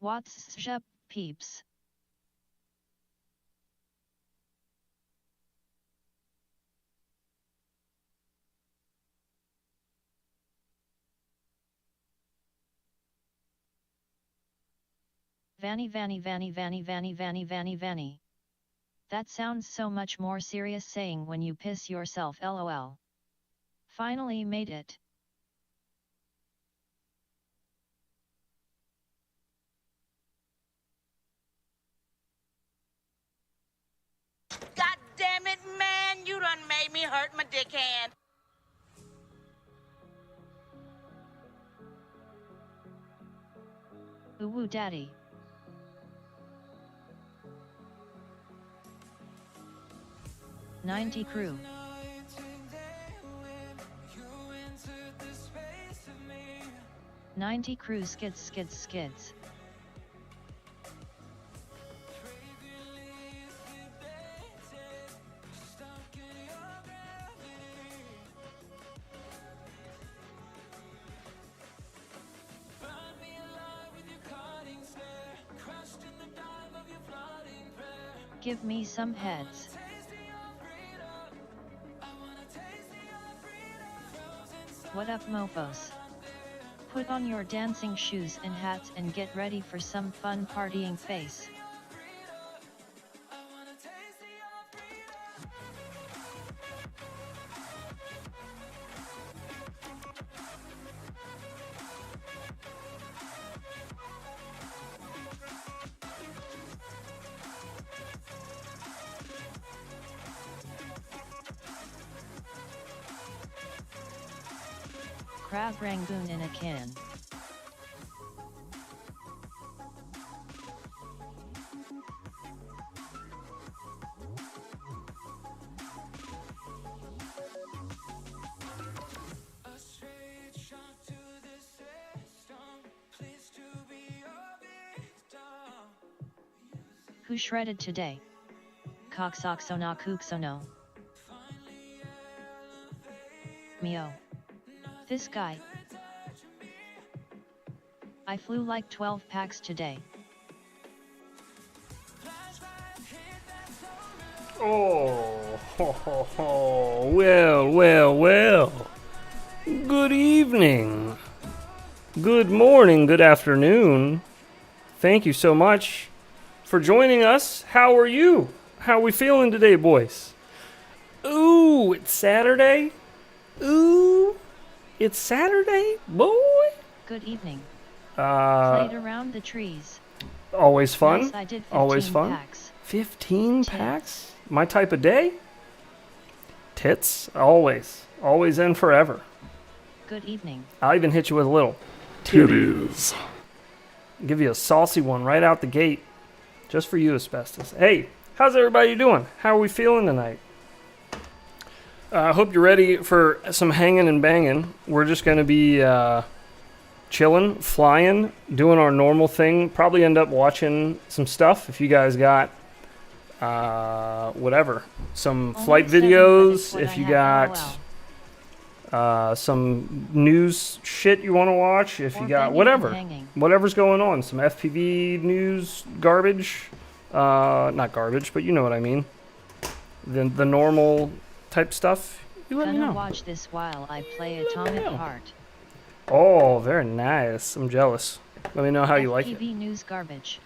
What's up, peeps? Vanny vanny vanny vanny vanny vanny vanny vanny. That sounds so much more serious saying when you piss yourself lol. Finally made it. God damn it, man! You done made me hurt my dick hand. Ooh woo daddy. '90 crew. '90 crew skids. Give me some heads. What up mofos? Put on your dancing shoes and hats and get ready for some fun partying face. Crab rangoon in a can. Who shredded today? Coxoxona cooksono. Mio. This guy. I flew like 12 packs today. Oh, ho, ho, ho. Well. Good evening. Good morning, good afternoon. Thank you so much for joining us. How are you? How are we feeling today, boys? Ooh, it's Saturday. Ooh. It's Saturday, boy. Good evening. Played Played around the trees. Always fun. Nice, I did 15 Always fun. Packs. 15 packs? My type of day? Tits? Always. Always and forever. Good evening. I'll even hit you with a little titties. Give you a saucy one right out the gate. Just for you, Asbestos. Hey, how's everybody doing? How are we feeling tonight? I hope you're ready for some hanging and banging. We're just going to be chilling, flying, doing our normal thing. Probably end up watching some stuff if you guys got whatever. Some Only flight 7, videos, but if I you have got some news shit you want to watch, if Or you got banging whatever. and hanging. Whatever's going on. Some FPV news garbage. Not garbage, but you know what I mean. The normal type stuff, you let me Gonna know. watch this while I play Atomic know. Heart. Oh, very nice. I'm jealous. Let me know how you like it. FPV news garbage.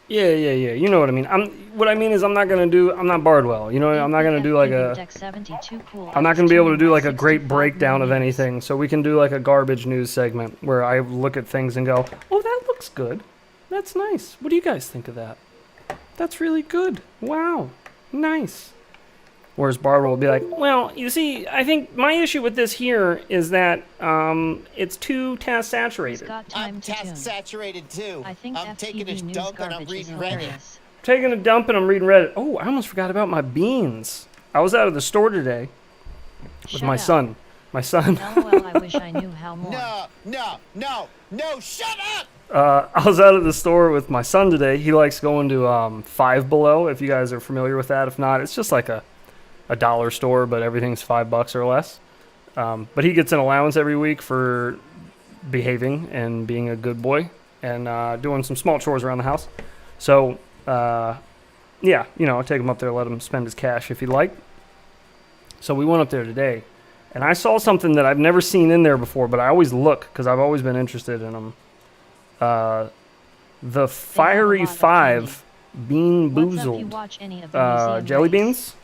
Yeah. You know what I mean. What I mean is I'm not Bardwell. You know, I'm not gonna do like FPV a. Deck 72 cool I'm not gonna be able to do like a great 65 breakdown of movies. anything. So we can do like a garbage news segment where I look at things and go, "Oh, that looks good. That's nice. What do you guys think of that? That's really good. Wow, nice." Whereas Barbara will be like, well, you see, I think my issue with this here is that it's too task Who's saturated. got time I'm to task tune? saturated too. I think I'm taking FPV a news dunk and I'm garbage is reading Reddit. hilarious. Taking a dump and I'm reading Reddit. Oh, I almost forgot about my beans. I was out of the store today with Shut my up. son. My son. LOL, I wish I knew how more. No, shut up! I was out of the store with my son today. He likes going to Five Below, if you guys are familiar with that. If not, it's just like a dollar store, but everything's $5 or less. But he gets an allowance every week for behaving and being a good boy. and doing some small chores around the house. So, yeah, you know, I'll take him up there, let him spend his cash if he'd like. So we went up there today, and I saw something that I've never seen in there before, but I always look because I've always been interested in them. The Fiery Five Bean Boozled jelly beans.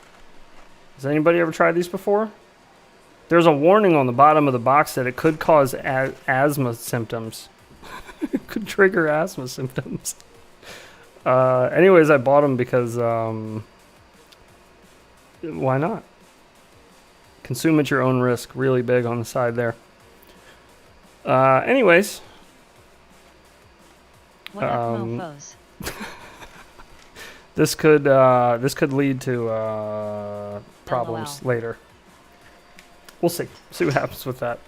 Has anybody ever tried these before? There's a warning on the bottom of the box that it could cause asthma symptoms. It could trigger asthma symptoms. Anyways, I bought them because why not? Consume at your own risk. Really big on the side there. Anyways. What up, mofos? This could lead to problems later. We'll see. See what happens with that.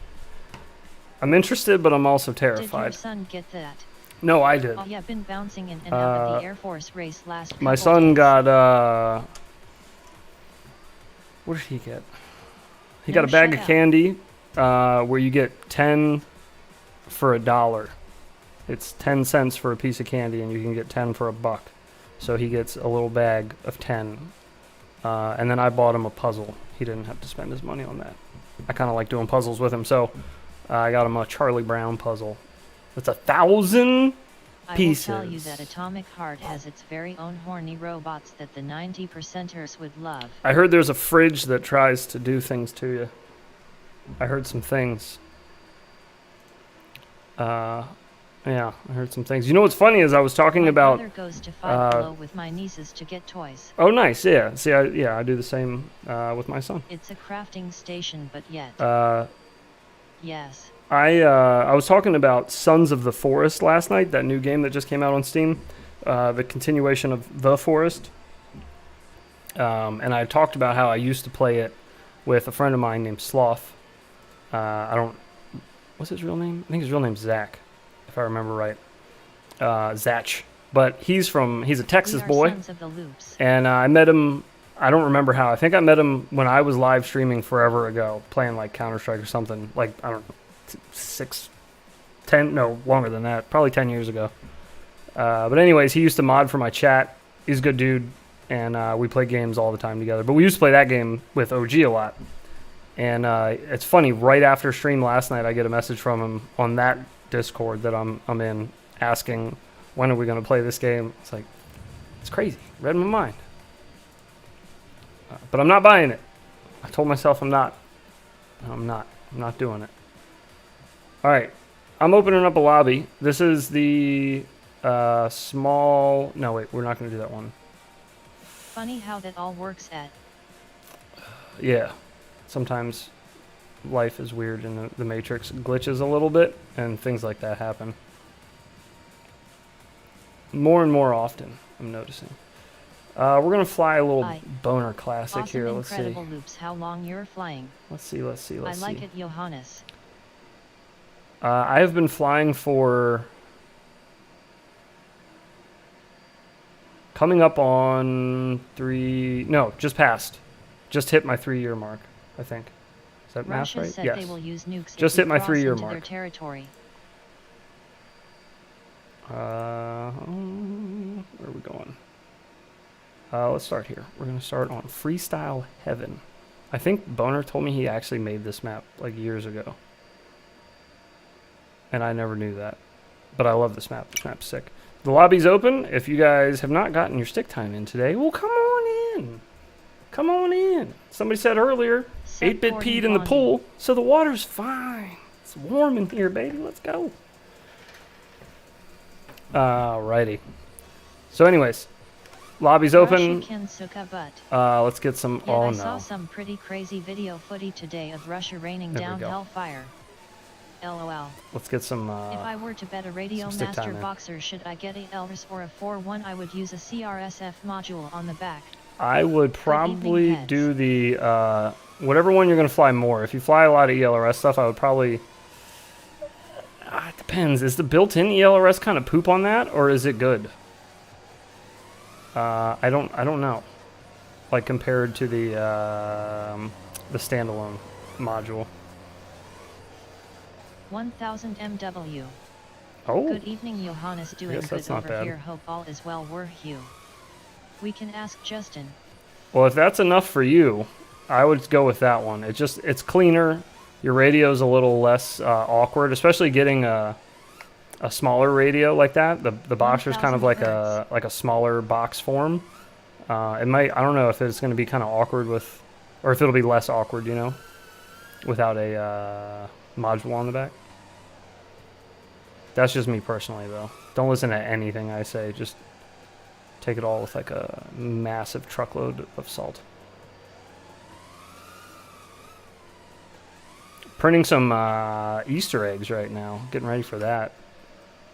I'm interested, but I'm also terrified. Did your son get that? No, I did. Oh yeah, been bouncing in and out of the Air Force race last. My son got what did he get? He got a bag of candy where you get 10 for $1. It's 10 cents for a piece of candy, and you can get 10 for $1. So he gets a little bag of 10. And then I bought him a puzzle. He didn't have to spend his money on that. I kind of like doing puzzles with him, so I got him a Charlie Brown puzzle. It's 1,000 pieces. I will tell you that Atomic Heart has its very own horny robots that the 90%ers would love. I heard there's a fridge that tries to do things to you. I heard some things. Yeah, I heard some things. You know what's funny is I was talking about. My brother goes to Five Below with my nieces to get toys. Oh, nice. Yeah. See, I do the same with my son. It's a crafting station, but yet. Yes. I was talking about Sons of the Forest last night, that new game that just came out on Steam, the continuation of The Forest. And I talked about how I used to play it with a friend of mine named Sloth. What's his real name? I think his real name's Zach, if I remember right. Zach. But he's a Texas boy. Sons of the Loops. And I met him, I don't remember how. I think I met him when I was live streaming forever ago, playing like Counter-Strike or something. Like, I don't know, 10, no, longer than that. Probably 10 years ago. But anyways, he used to mod for my chat. He's a good dude. And we play games all the time together. But we used to play that game with OG a lot. And it's funny, right after stream last night, I get a message from him on that Discord that I'm in, asking, when are we going to play this game? It's like, it's crazy. Read my mind. But I'm not buying it. I told myself I'm not. I'm not doing it. All right. I'm opening up a lobby. This is the small... No, wait. We're not going to do that one. Funny how that all works at... Yeah. Sometimes life is weird and the Matrix glitches a little bit, and things like that happen. More and more often, I'm noticing. We're going to fly a little boner classic awesome, here. Let's see. Incredible loops. How long you're flying. Let's see. I like it, Johannes. I have been flying for... Coming up on just passed. Just hit my 3-year mark, I think. Is that math Russia right? said Yes. they will use nukes Just if hit my we 3-year cross into mark. their territory. Where are we going? Let's start here. We're going to start on Freestyle Heaven. I think Boner told me he actually made this map like years ago. And I never knew that. But I love this map. This map's sick. The lobby's open. If you guys have not gotten your stick time in today, well, come on in. Come on in. Somebody said earlier, 8-bit peed in the pool, so the water's fine. It's warm in here, baby. Let's go. Alrighty. So anyways, lobby's open. Let's get some... Yeah, oh, I no. saw some pretty crazy video footage today of Russia raining down hellfire. LOL. Let's get some... if I were to bet a Radio Master Boxer, should I get a Elvis or a 4-1, I would use a CRSF module on the back. I would probably do the... whatever one you're going to fly more. If you fly a lot of ELRS stuff, I would probably... it depends. Is the built-in ELRS kind of poop on that, or is it good? I don't know. Like, compared to the standalone module. 1000 MW. Oh, Good evening, Johannes. Doing guess good that's not over bad. here. Hope all is well with you. We can ask Justin. well, if that's enough for you, I would go with that one. It's cleaner. Your radio's a little less awkward, especially getting a smaller radio like that. The Boxer's kind of 1,000 like a smaller box form. I don't know if it's going to be kind of awkward with, or if it'll be less awkward, you know, without a module on the back. That's just me personally, though. Don't listen to anything I say. Just take it all with like a massive truckload of salt. Printing some Easter eggs right now. Getting ready for that.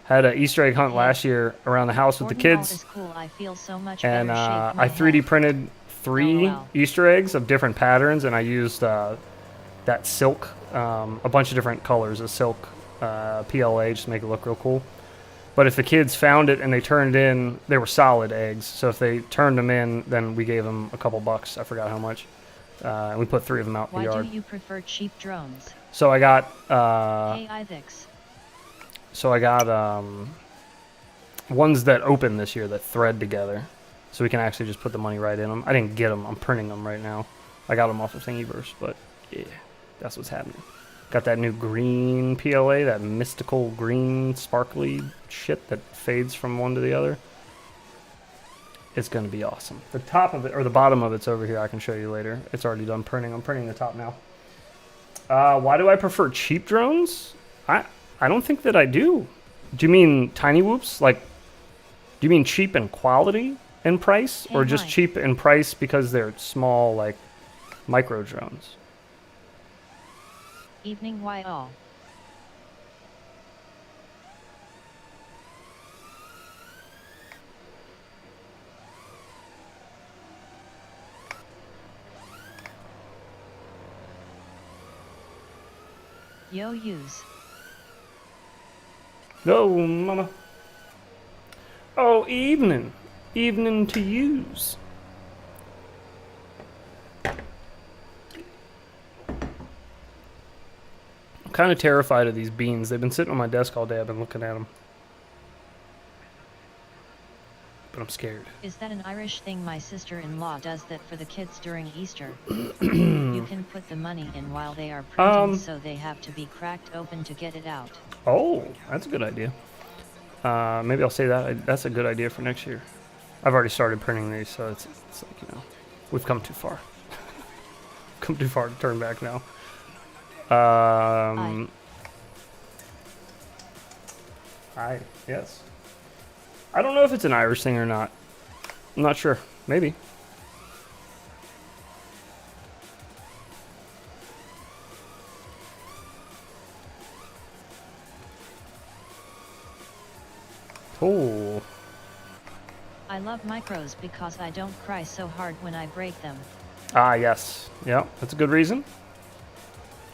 Had an Easter egg hunt last year around the house with the Gordon Ball kids. is cool. I feel so much And better shape my I 3D head. printed 3 LOL. Easter eggs of different patterns, and I used that silk, a bunch of different colors of silk PLA just to make it look real cool. But if the kids found it and they turned in, they were solid eggs. So if they turned them in, then we gave them a couple bucks. I forgot how much. And we put 3 of them out in Why the do yard. you prefer cheap drones? So I got Hey, Ivix. ones that open this year that thread together, so we can actually just put the money right in them. I didn't get them. I'm printing them right now. I got them off of Thingiverse, but yeah, that's what's happening. Got that new green PLA, that mystical green sparkly shit that fades from one to the other. It's going to be awesome. The top of it, or the bottom of it's over here. I can show you later. It's already done printing. I'm printing the top now. Why do I prefer cheap drones? I don't think that I do. Do you mean tiny whoops? Like, do you mean cheap in quality and price? Hey, or just Mike. cheap in price because they're small, like micro drones? Evening, why all? Yo, use. No, mama. Oh, evening. Evening to use. I'm kind of terrified of these beans. They've been sitting on my desk all day. I've been looking at them. But I'm scared. Is that an Irish thing? My sister-in-law does that for the kids during Easter. You can put the money in while they are printing, so they have to be cracked open to get it out. Oh, that's a good idea. Maybe I'll say that. That's a good idea for next year. I've already started printing these, so it's like, you know, we've come too far. Come too far to turn back now. Yes. I don't know if it's an Irish thing or not. I'm not sure. Maybe. Oh. I love micros because I don't cry so hard when I break them. Ah, yes. Yeah, that's a good reason.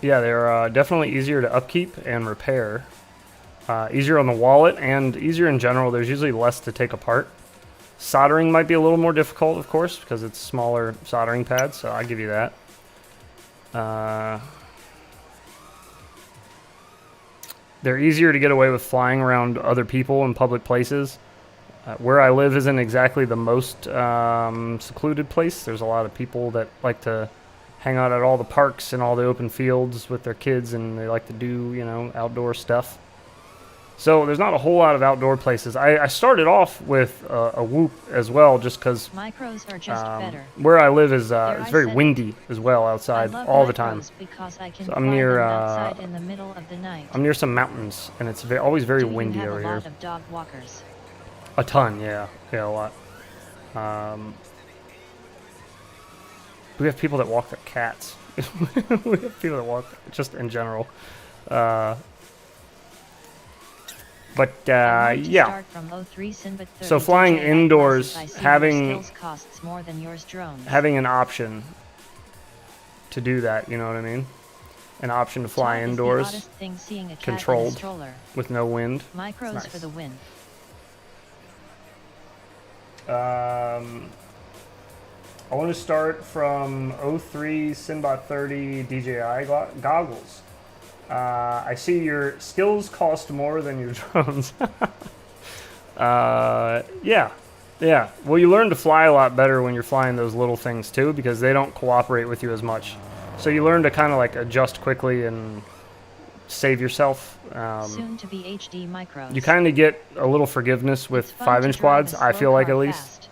Yeah, they're definitely easier to upkeep and repair. Easier on the wallet and easier in general. There's usually less to take apart. Soldering might be a little more difficult, of course, because it's smaller soldering pads, so I give you that. They're easier to get away with flying around other people in public places. Where I live isn't exactly the most secluded place. There's a lot of people that like to hang out at all the parks and all the open fields with their kids, and they like to do, you know, outdoor stuff. So there's not a whole lot of outdoor places. I started off with a Whoop as well, just because Micros are just better. where I live is There, it's I very said it. windy as well I outside love all the time. micros because I can So I'm fly near, them outside in the middle of the night. I'm near some mountains, and it's always very Do you windy have over a here. lot of dog walkers? A ton, yeah, a lot. We have people that walk their cats. We have people that walk just in general. But I want to yeah. start from 03 Sinbad 30 So flying DJ indoors, I see having- your skills costs more than yours drones. Having an option to do that, you know what I mean? An option to fly Top is indoors the oddest thing seeing a cat controlled. in a stroller. with no wind. Micros Nice. for the win. I want to start from 03 Sinbot 30 DJI goggles. I see your skills cost more than your drones. Yeah. Yeah. Well, you learn to fly a lot better when you're flying those little things too, because they don't cooperate with you as much. So you learn to kind of like adjust quickly and save yourself. Soon to be HD micros. You kind of get a little forgiveness with It's fun to 5-inch drive quads, a I slow feel like car at least. fast.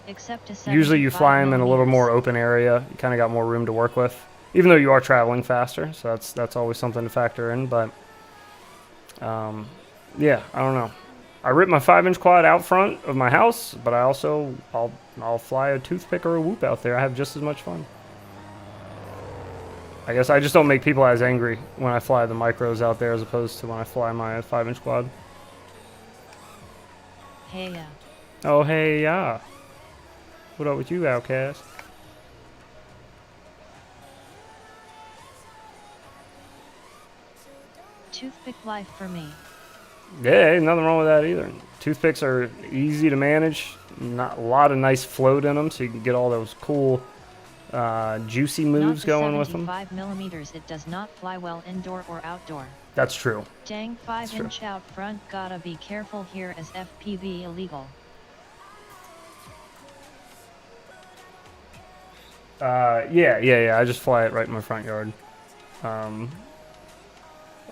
Except to Usually you fly them in a little 75 more millimeters. open area. You kind of got more room to work with, even though you are traveling faster. So that's always something to factor in. But yeah, I don't know. I ripped my 5-inch quad out front of my house, but I'll fly a toothpick or a whoop out there. I have just as much fun. I guess I just don't make people as angry when I fly the micros out there as opposed to when I fly my 5-inch quad. Hey, yeah. Oh, hey, yeah. What up with you, Outcast? Toothpick life for me. Yeah, ain't nothing wrong with that either. Toothpicks are easy to manage. Not a lot of nice float in them, so you can get all those cool, juicy moves Not the going with them. 75 millimeters. It does not fly well indoor or outdoor. That's true. Dang, 5-inch out front. Gotta be careful here as FPV illegal. Yeah. I just fly it right in my front yard.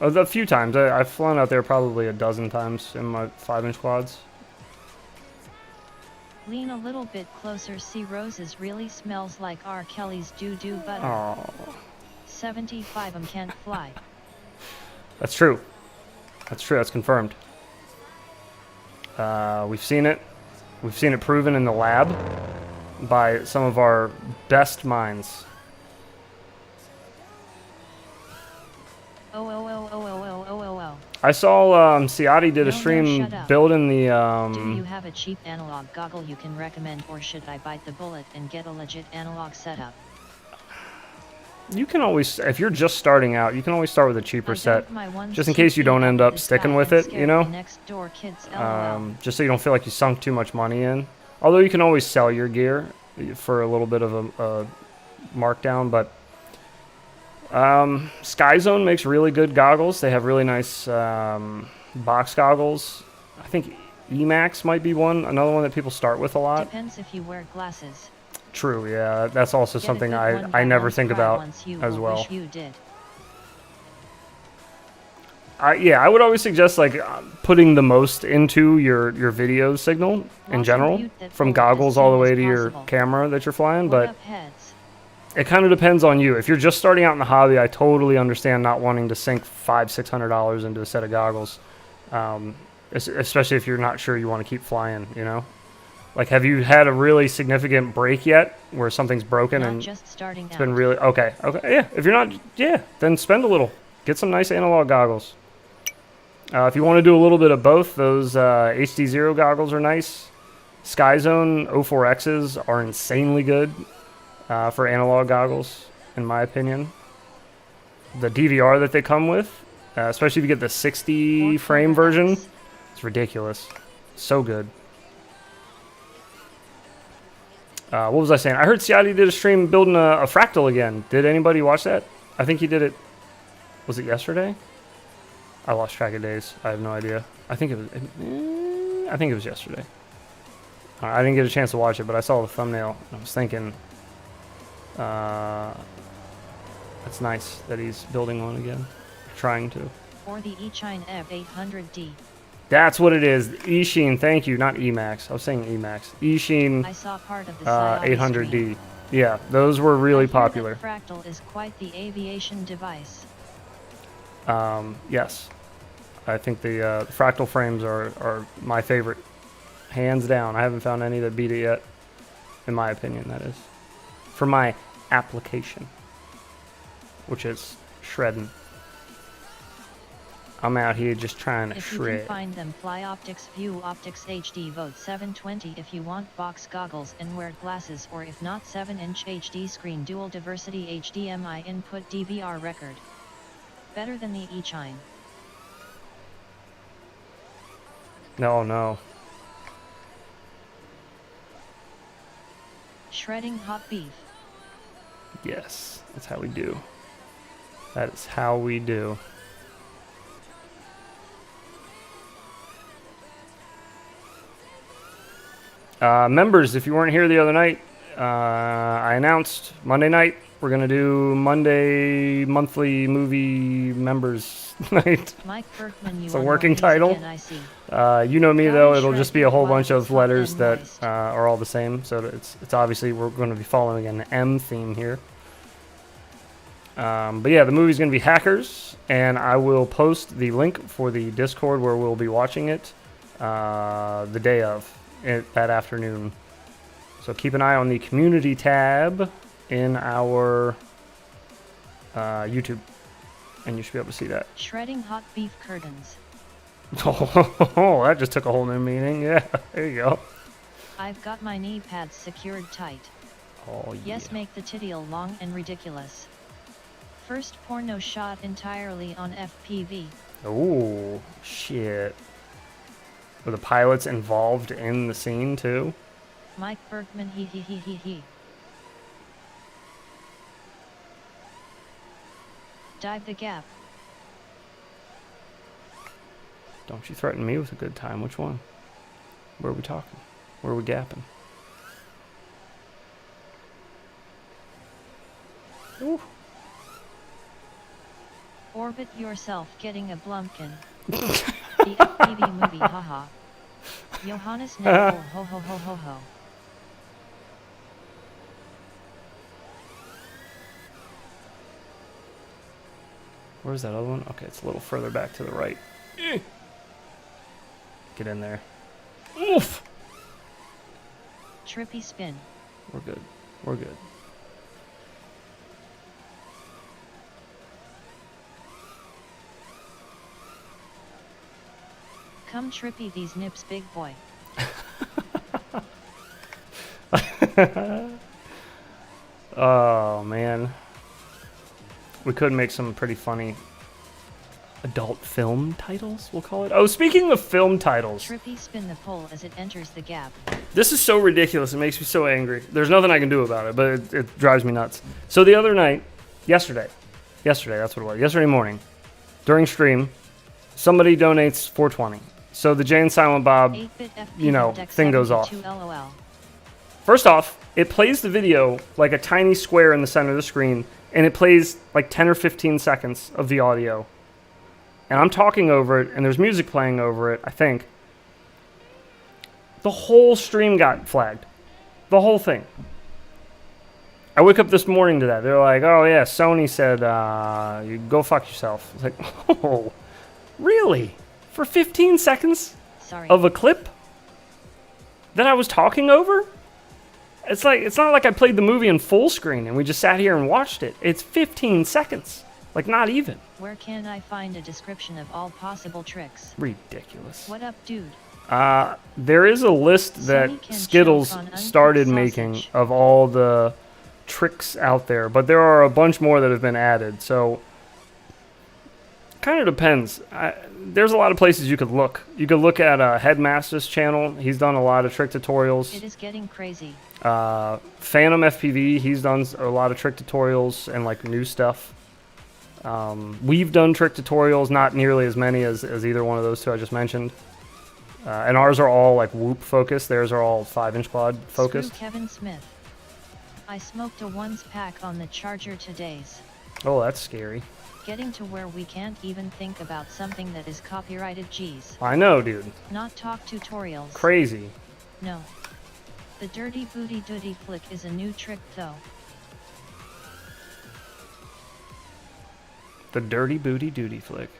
A few times. I've flown out there probably a dozen times in my 5-inch quads. Lean a little bit closer. See, roses really smells like R. Kelly's doo-doo butter. Oh, 75 can't fly. that's true. That's true. That's confirmed. We've seen it. We've seen it proven in the lab by some of our best minds. Oh. I saw Ciati did a No, stream shut up. building the Do you have a cheap analog goggle you can recommend, or should I bite the bullet and get a legit analog setup? You can always, if you're just starting out, you can always start with a cheaper I set, dumped my ones just in case you cheaply don't end up up the sticking sky with and it, you scared know? the next door kids, LOL. Just so you don't feel like you sunk too much money in. Although you can always sell your gear for a little bit of a markdown, but Sky Zone makes really good goggles. They have really nice box goggles. I think Emax might be another one that people start with a lot. Depends if you wear glasses. True, yeah, that's also Get a something good one I that never won't think cry about once you as will well. wish you did. I would always suggest like putting the most into your video signal in Watch general, and mute that from bullet as goggles all the soon way as to your possible. camera that you're flying, What but up, heads? it kind of depends on you. If you're just starting out in the hobby, I totally understand not wanting to sink $500-600 into a set of goggles, especially if you're not sure you want to keep flying, you know? Like, have you had a really significant break yet where something's broken Not and just starting it's out. been really... Okay, yeah. If you're not... Yeah, then spend a little. Get some nice analog goggles. If you want to do a little bit of both, those HD0 goggles are nice. Sky Zone 04Xs are insanely good for analog goggles, in my opinion. The DVR that they come with, especially if you get the 60 frame version, it's ridiculous. So good. What was I saying? I heard Ciati did a stream building a fractal again. Did anybody watch that? I think he did it. Was it yesterday? I lost track of days. I have no idea. I think it was yesterday. I didn't get a chance to watch it, but I saw the thumbnail. And I was thinking, that's nice that he's building one again. Trying to. Or the eChine Ev 800D. That's what it is. eSheen, thank you, not Emax. I was saying Emax. eSheen I saw part of the Xiaomi 800D. stream. Yeah, those were really I hear popular. that fractal is quite the aviation device. Yes. I think the fractal frames are my favorite. Hands down. I haven't found any that beat it yet. In my opinion, that is. For my application. Which is shredding. I'm out here just trying to If you shred. can find them, Fly Optics View Optics HD vote 720 if you want box goggles and wear glasses, or if not 7-inch HD screen dual diversity HDMI input DVR record. Better than the eChine. No. Shredding hot beef. Yes, that's how we do. That is how we do. Members, if you weren't here the other night, I announced Monday night we're gonna do Monday monthly movie members night. Mike Berkman, you It's a are working Normies title. again, I see. You know me though; it'll Shrek just be a whole while bunch of it's hot letters and that moist. are all the same. So it's obviously we're going to be following an M theme here. But yeah, the movie's going to be Hackers, and I will post the link for the Discord where we'll be watching it the day of that afternoon. So keep an eye on the community tab in our YouTube, and you should be able to see that. Shredding hot beef curtains. Oh, that just took a whole new meaning. Yeah, there you go. I've got my knee pads secured tight. Oh, yeah. Yes, make the tittle long and ridiculous. First porno shot entirely on FPV. Oh, shit. Were the pilots involved in the scene, too? Mike Berkman, he. Dive the gap. Don't you threaten me with a good time. Which one? Where are we talking? Where are we gapping? Ooh. Orbit yourself getting a blumpkin. The FPV movie, haha. Johannes Neville, ho ho ho ho ho. Where's that other one? Okay, it's a little further back to the right. Get in there. Oof! Trippy spin. We're good. We're good. Come trippy these nips, big boy. Oh, man. We could make some pretty funny adult film titles, we'll call it. Oh, speaking of film titles. Trippy spin the pole as it enters the gap. This is so ridiculous. It makes me so angry. There's nothing I can do about it, but it drives me nuts. So the other night, yesterday, that's what it was. Yesterday morning, during stream, somebody donates $4.20. So the Jay and Silent Bob, 8-bit FPV you know, deck thing goes off. 72 LOL. First off, it plays the video like a tiny square in the center of the screen, and it plays like 10 or 15 seconds of the audio. And I'm talking over it, and there's music playing over it, I think. The whole stream got flagged. The whole thing. I wake up this morning to that. They're like, oh yeah, Sony said, you go fuck yourself. It's like, oh, really? For 15 seconds Sorry. of a clip that I was talking over? It's not like I played the movie in full screen and we just sat here and watched it. It's 15 seconds. Like, not even. Where can I find a description of all possible tricks? Ridiculous. What up, dude? There is a list that Sony can Skittles choke on uncooked started sausage. making of all the tricks out there, but there are a bunch more that have been added, so kind of depends. There's a lot of places you could look. You could look at Headmaster's channel. He's done a lot of trick tutorials. It is getting crazy. Phantom FPV, he's done a lot of trick tutorials and like new stuff. We've done trick tutorials, not nearly as many as either one of those two I just mentioned. And ours are all like Whoop focused. Theirs are all 5-inch quad focused. Screw Kevin Smith. I smoked a ones pack on the charger today's. Oh, that's scary. Getting to where we can't even think about something that is copyrighted. Geez. I know, dude. Not talk tutorials. Crazy. No. The dirty booty doody flick is a new trick though. The dirty booty duty flick.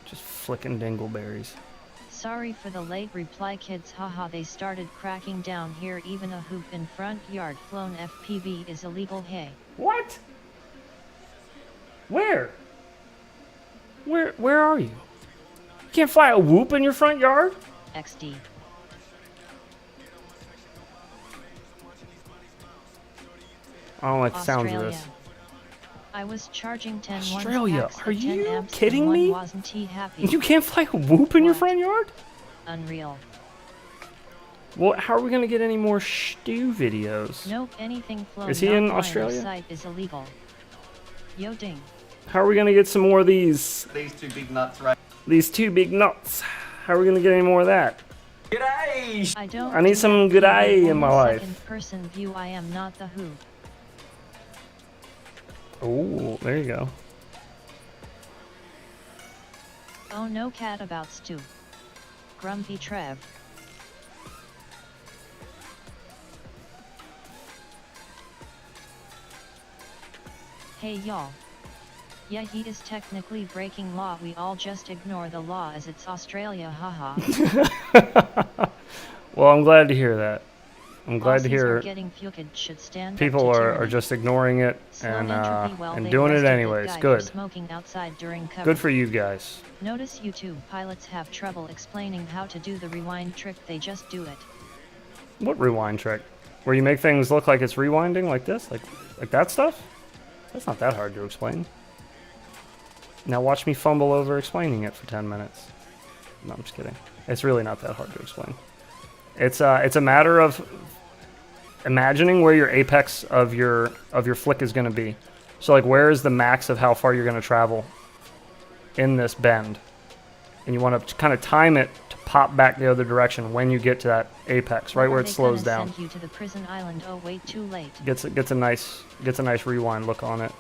Just flicking dingleberries. Sorry for the late reply, kids, haha. They started cracking down here. Even a hoop in front yard flown FPV is illegal. Hey. What? Where? Where are you? You can't fly a whoop in your front yard? XD. I don't like the sounds of this. I was charging 10 Australia, ones packs are at 10 you amps kidding and one me? Wasn't he happy? You can't fly a whoop in your What? front yard? Unreal. Well, how are we gonna get any more Stu videos? Nope, anything flown Is he not in line of Australia? sight is illegal. Yo ding. How are we gonna get some more of these? These two big nuts right. These two big nuts. How are we gonna get any more of that? G'day! I don't. I need some good eye in my life. Second person view. I am not the who. Oh, there you go. Oh no, cat about stew. Grumpy Trev. Hey y'all. Yeah, he is technically breaking law. We all just ignore the law as it's Australia, haha. Well, I'm glad to hear that. I'm glad to Aussies hear are getting fuked, should stand up people to are tyranny. just ignoring it Slow and entropy while they doing it arrested that anyways. guy for Good. Smoking outside during cover. Good for you guys. Notice YouTube pilots have trouble explaining how to do the rewind trick. They just do it. What rewind trick? Where you make things look like it's rewinding like this? Like that stuff? That's not that hard to explain. Now watch me fumble over explaining it for 10 minutes. No, I'm just kidding. It's really not that hard to explain. It's a matter of imagining where your apex of your flick is going to be. So like where is the max of how far you're going to travel in this bend? And you want to kind of time it to pop back the other direction when you get to that apex, right where it slows down. Send you to the prison island. Oh wait, too late. Gets a nice rewind look on it.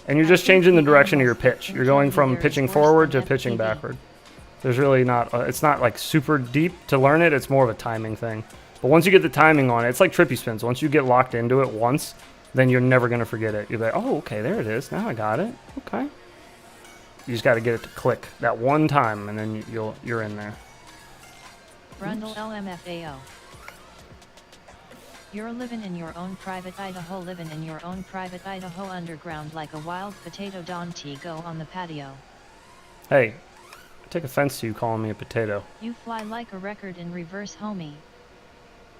And you're just changing the direction of your pitch. You're going from pitching forward to pitching backward. There's really not, it's not like super deep to learn it. It's more of a timing thing. But once you get the timing on it, it's like trippy spins. Once you get locked into it once, then you're never going to forget it. You're like, oh, okay, there it is. Now I got it. Okay. You just got to get it to click that one time, and then you're in there. Brundle LMFAO. You're living in your own private Idaho, living in your own private Idaho underground like a wild potato. Don't go on the patio. Hey, I take offense to you calling me a potato. You fly like a record in reverse, homie.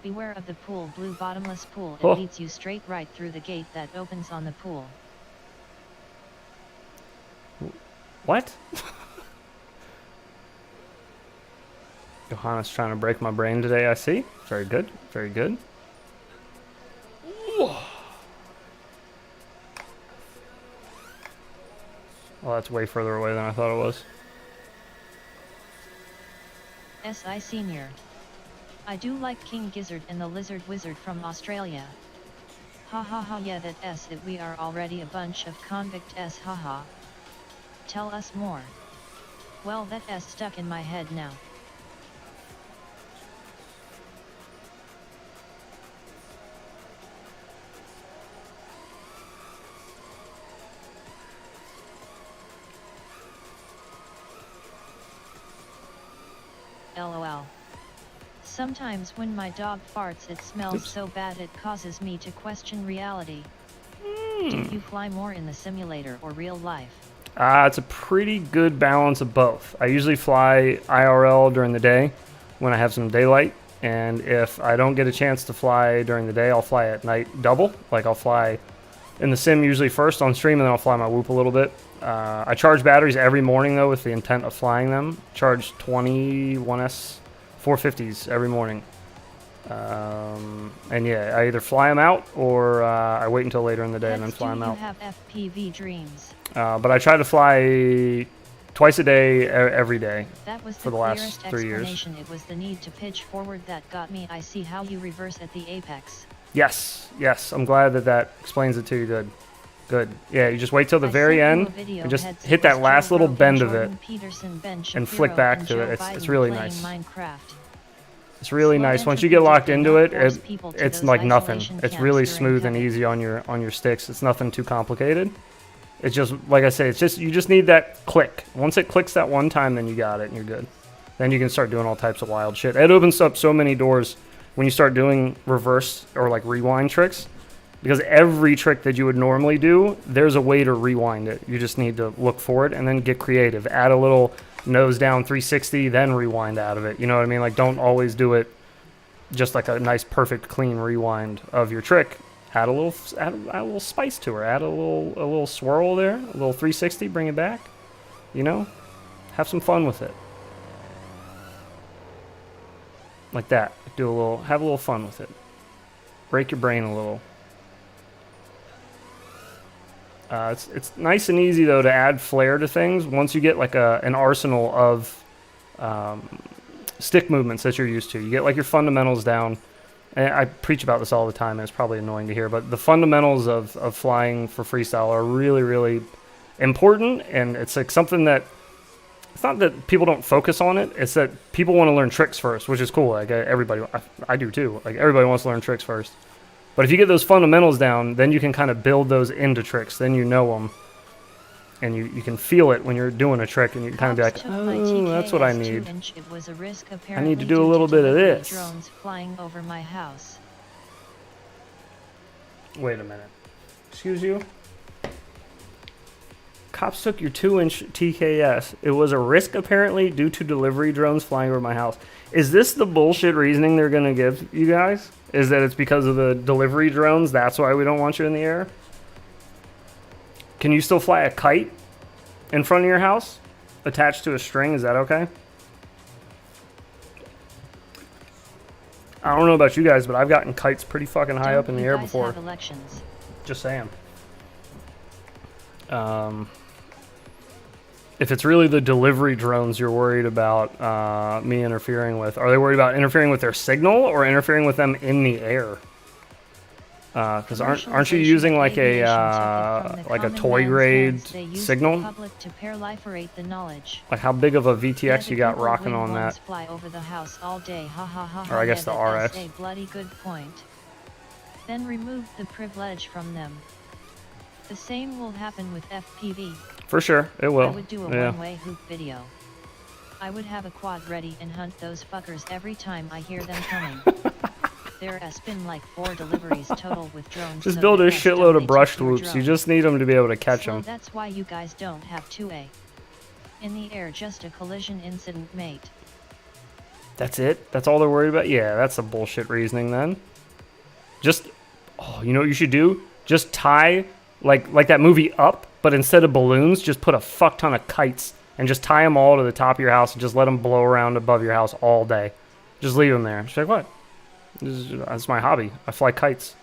Beware of the pool, blue bottomless pool. It leads you straight right through the gate that opens on the pool. What? Johanna's trying to break my brain today, I see. Very good, very good. Well, that's way further away than I thought it was. SI Senior. I do like King Gizzard and the Lizard Wizard from Australia. Ha ha ha, yeah, that S it, we are already a bunch of convict S, haha. Tell us more. Well, that S stuck in my head now. LOL. Sometimes when my dog farts it smells so bad it causes me to question reality. Do you fly more in the simulator or real life? It's a pretty good balance of both. I usually fly IRL during the day when I have some daylight, and if I don't get a chance to fly during the day, I'll fly at night double. Like I'll fly in the sim usually first on stream, and then I'll fly my whoop a little bit. I charge batteries every morning though with the intent of flying them. Charge 21S 450s every morning. And yeah, I either fly them out or I wait until later in the day and then fly them out. You have FPV dreams. But I try to fly twice a day, every day. That was for the the last clearest 3 years. explanation. It was the need to pitch forward that got me. I see how you reverse at the apex. Yes, yes. I'm glad that explains it to you. Good. Good. Yeah, you just wait till the very end and just hit that last little bend of it and flick back to it. It's really nice. It's really nice. Once you get locked into it, it's like nothing. It's really smooth and easy on your sticks. It's nothing too complicated. It's just, like I say, it's just, you just need that click. Once it clicks that one time, then you got it and you're good. Then you can start doing all types of wild shit. It opens up so many doors when you start doing reverse or like rewind tricks. Because every trick that you would normally do, there's a way to rewind it. You just need to look for it and then get creative. Add a little nose down 360, then rewind out of it. You know what I mean? Like, don't always do it just like a nice, perfect, clean rewind of your trick. Add a little spice to her. Add a little swirl there, a little 360, bring it back. You know? Have some fun with it. Like that. Have a little fun with it. Break your brain a little. It's nice and easy though to add flair to things once you get like an arsenal of stick movements that you're used to. You get like your fundamentals down. And I preach about this all the time, and it's probably annoying to hear, but the fundamentals of flying for freestyle are really, really important, and it's like something that it's not that people don't focus on it, it's that people want to learn tricks first, which is cool. Like everybody, I do too. Like everybody wants to learn tricks first. But if you get those fundamentals down, then you can kind of build those into tricks. Then you know them, and you can feel it when you're doing a trick, and you kind of be like, oh, that's what I need. It was a risk I need to do a little bit of this. Drones flying over my house. Wait a minute. Excuse you? Cops took your 2-inch TKS. It was a risk apparently due to delivery drones flying over my house. Is this the bullshit reasoning they're going to give you guys? Is that it's because of the delivery drones? That's why we don't want you in the air? Can you still fly a kite in front of your house attached to a string? Is that okay? I don't know about you guys, but I've gotten kites pretty fucking high up in the air before. Elections? Just saying. If it's really the delivery drones you're worried about me interfering with, are they worried about interfering with their signal or interfering with them in the air? Because aren't you using like a toy grade signal? Like how big of a VTX you got rocking on that? Fly over the house all day. Ha ha ha. Or I guess the RX. A bloody good point. Then remove the privilege from them. The same will happen with FPV. For sure, it will. I would do a one-way hoop video. I would have a quad ready and hunt those fuckers every time I hear them coming. There has been like 4 deliveries total with drones. Just build a shitload of brushed whoops. You just need them to be able to catch them. That's why you guys don't have 2A. In the air, just a collision incident, mate. That's it? That's all they're worried about? Yeah, that's a bullshit reasoning then. Just, oh, you know what you should do? Just tie, like that movie Up, but instead of balloons, just put a fuck ton of kites and just tie them all to the top of your house and just let them blow around above your house all day. Just leave them there. She's like, what? That's my hobby. I fly kites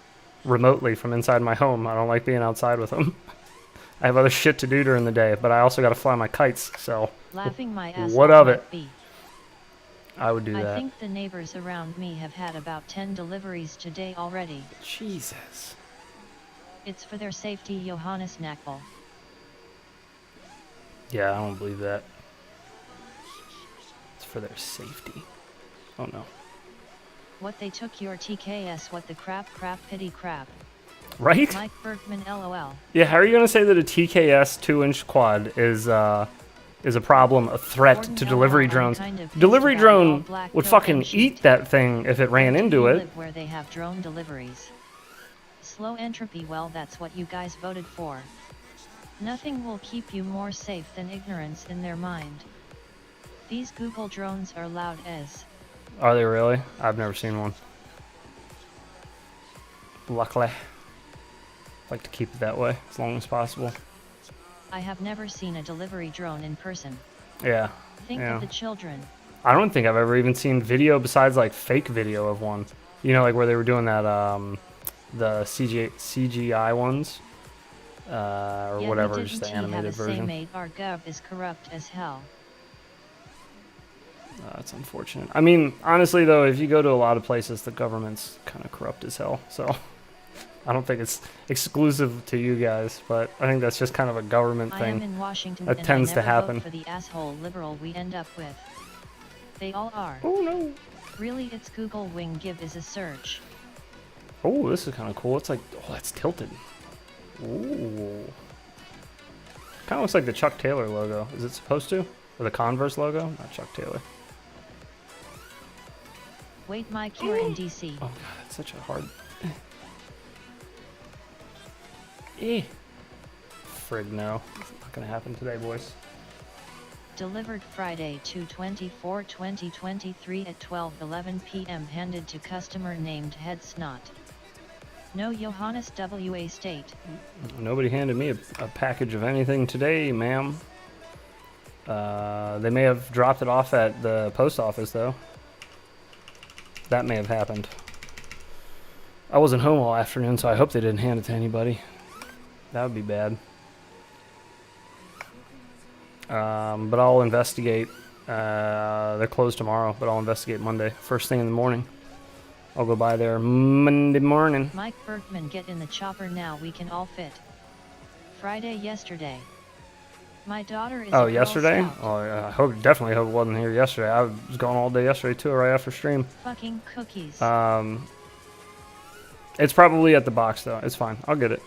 remotely from inside my home. I don't like being outside with them. I have other shit to do during the day, but I also got to fly my kites, so laughing my ass what of it? Be. I would do that. I think the neighbors around me have had about 10 deliveries today already. Jesus. It's for their safety, Johannes Knackball. Yeah, I don't believe that. It's for their safety. Oh no. What they took your TKS, what the crap pity crap. Right? Mike Bergman LOL. Yeah, how are you going to say that a TKS 2-inch quad is a problem, a threat Gordon to delivery LOL, drones? kind of Delivery drone would pill fucking and sheet. eat that thing if it ran into it. Live where they have drone deliveries. Slow entropy, well that's what you guys voted for. Nothing will keep you more safe than ignorance in their mind. These Google drones are loud as. Are they really? I've never seen one. Luckily. I'd like to keep it that way as long as possible. I have never seen a delivery drone in person. Yeah. Think of the children. I don't think I've ever even seen video besides like fake video of one. You know, like where they were doing that, the CGI ones, or yeah, whatever, just the animated version. Mate, our gov is corrupt as hell. That's unfortunate. I mean, honestly though, if you go to a lot of places, the government's kind of corrupt as hell. So I don't think it's exclusive to you guys, but I think that's just kind of a government thing. I am in Washington that and tends I to never happen. Vote for the asshole liberal we end up with. They all are. Oh no. Really, it's Google Wing Give is a search. Oh, this is kind of cool. It's like, oh, that's tilted. Ooh. Kind of looks like the Chuck Taylor logo. Is it supposed to? Or the Converse logo? Not Chuck Taylor. Wait, Mike, you're in DC. Oh god, that's such a hard. Frig no. It's not gonna happen today, boys. Delivered Friday 2/24/2023 at 12:11 p.m. Handed to customer named Head Snot. No Johannes W.A. State. Nobody handed me a package of anything today, ma'am. They may have dropped it off at the post office, though. That may have happened. I wasn't home all afternoon, so I hope they didn't hand it to anybody. That would be bad. But I'll investigate. They're closed tomorrow, but I'll investigate Monday. First thing in the morning. I'll go by there Monday morning. Mike Bergman, get in the chopper now, we can all fit. Friday yesterday. My daughter is a Girl yesterday? Scout. Oh, yeah. Definitely hope it wasn't here yesterday. I was gone all day yesterday too, right after stream. Fucking cookies. It's probably at the box though. It's fine. I'll get it.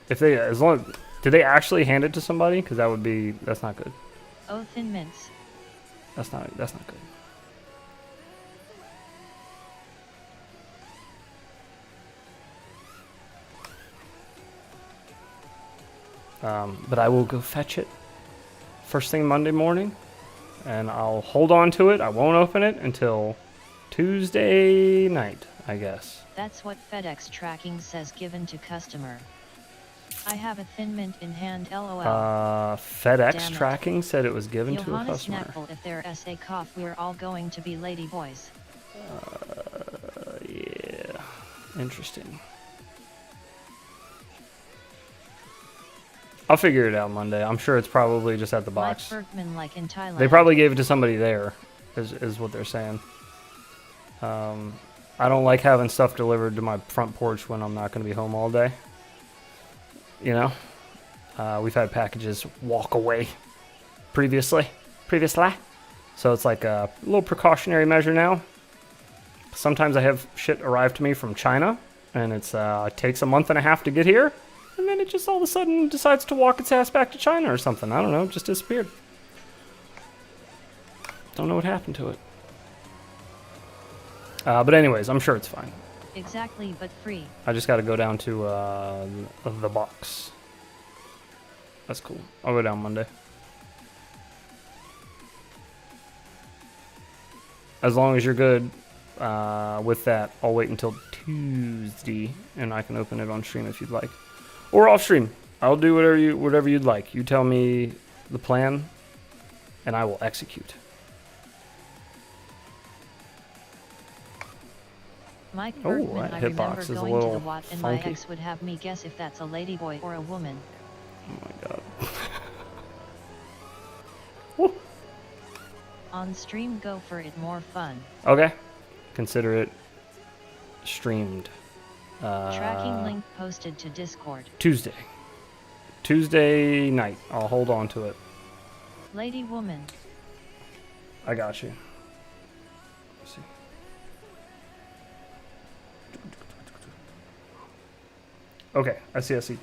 If they, as long, did they actually hand it to somebody? Because that's not good. Oh, Thin Mints. That's not good. But I will go fetch it first thing Monday morning, and I'll hold on to it. I won't open it until Tuesday night, I guess. That's what FedEx tracking says, given to customer. I have a Thin Mint in hand, lol. FedEx tracking said it was given to a Johannes customer. Knackle, if there's a cough, we're all going to be lady boys. Yeah. Interesting. I'll figure it out Monday. I'm sure it's probably just at the box. Mike Bergman, like in Thailand. They probably gave it to somebody there, is what they're saying. I don't like having stuff delivered to my front porch when I'm not going to be home all day. You know? We've had packages walk away previously. So it's like a little precautionary measure now. Sometimes I have shit arrive to me from China, and it takes a month and a half to get here. And then it just all of a sudden decides to walk its ass back to China or something. I don't know, it just disappeared. Don't know what happened to it. But anyways, I'm sure it's fine. Exactly, but free. I just got to go down to the box. That's cool. I'll go down Monday. As long as you're good with that, I'll wait until Tuesday, and I can open it on stream if you'd like. Or off stream. I'll do whatever you'd like. You tell me the plan, and I will execute. Mike Bergman, that I hitbox remember is a going to little the Watt, and my funky. ex would have me guess if that's a ladyboy or a woman. Oh my god. On stream, go for it, more fun. Okay. Consider it streamed. Tracking link posted to Discord. Tuesday night. I'll hold on to it. Lady woman. I got you. Let's see. Okay, I see. It's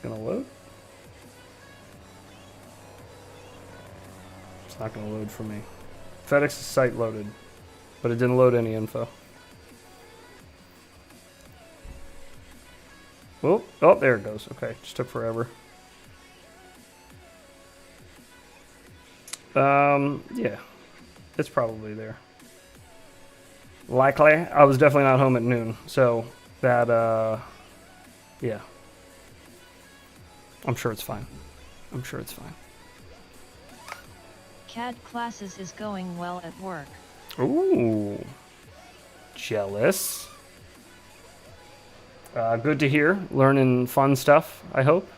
gonna load. It's not gonna load for me. FedEx's site loaded, but it didn't load any info. Oh, there it goes. Okay, just took forever. Yeah, it's probably there. Likely. I was definitely not home at noon, so that, yeah. I'm sure it's fine. CAD classes is going well at work. Ooh. Jealous. Good to hear. Learning fun stuff, I hope.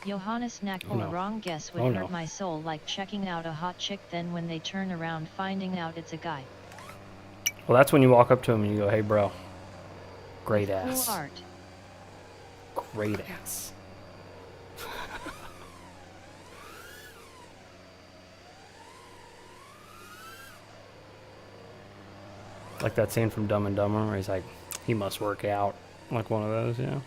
Johannes Knackle, Oh, no. a wrong guess would Oh, hurt no. my soul, like checking out a hot chick, then when they turn around finding out it's a guy. Well, that's when you walk up to him and you go, hey, bro. Great Cool ass. art. Great ass. Like that scene from Dumb and Dumber where he's like, he must work out. Like one of those, yeah.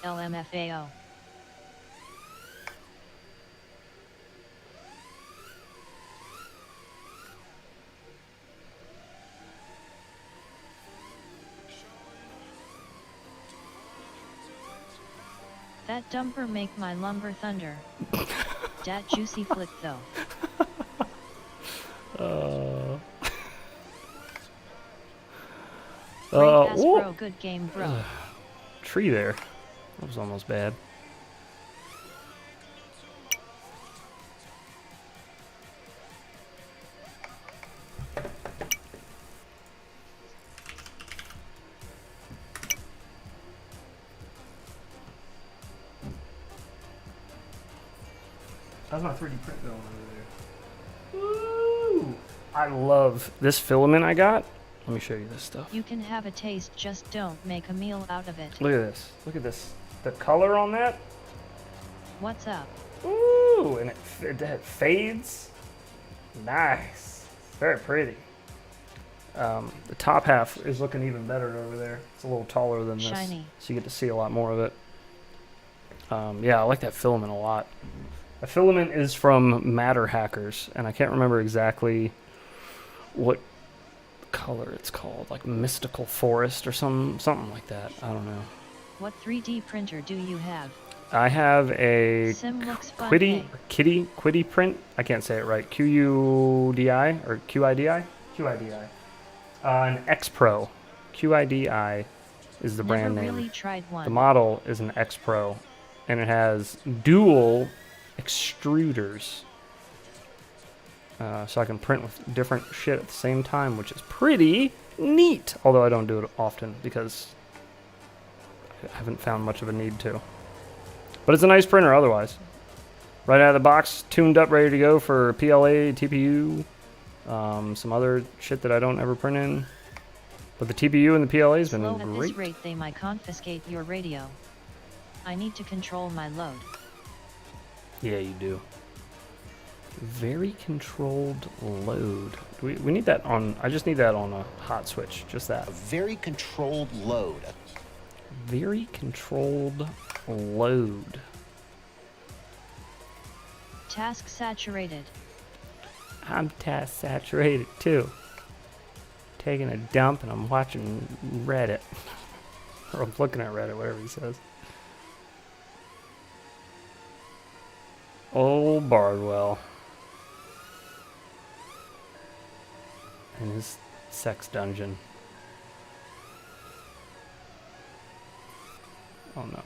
LMFAO. That dumper make my lumber thunder. Dat juicy flick though. Great ass whoa. bro, good game bro. Tree there. That was almost bad. How's my 3D print going over there? Woo! I love this filament I got. Let me show you this stuff. You can have a taste, just don't make a meal out of it. Look at this. Look at this. The color on that. What's up? Ooh, and it fades. Nice. Very pretty. The top half is looking even better over there. It's a little taller than this. Shiny. So you get to see a lot more of it. Yeah, I like that filament a lot. The filament is from Matter Hackers, and I can't remember exactly what color it's called, like Mystical Forest or something like that. I don't know. What 3D printer do you have? I have a Sim looks fun. Quiddy print. I can't say it right. QUDI or QIDI? QIDI. An X Pro. QIDI is the brand name. Never really tried one. The model is an X Pro, and it has dual extruders. So I can print with different shit at the same time, which is pretty neat. Although I don't do it often because I haven't found much of a need to. But it's a nice printer otherwise. Right out of the box, tuned up, ready to go for PLA, TPU, some other shit that I don't ever print in. But the TPU and the PLA has been Slow at great. this rate, they might confiscate your radio. I need to control my load. Yeah, you do. Very controlled load. We need that on. I just need that on a hot switch. Just that. A very controlled load. Very controlled load. Task saturated. I'm task saturated too. Taking a dump and I'm watching Reddit. Or I'm looking at Reddit, whatever he says. Old Bardwell. And his sex dungeon. Oh no.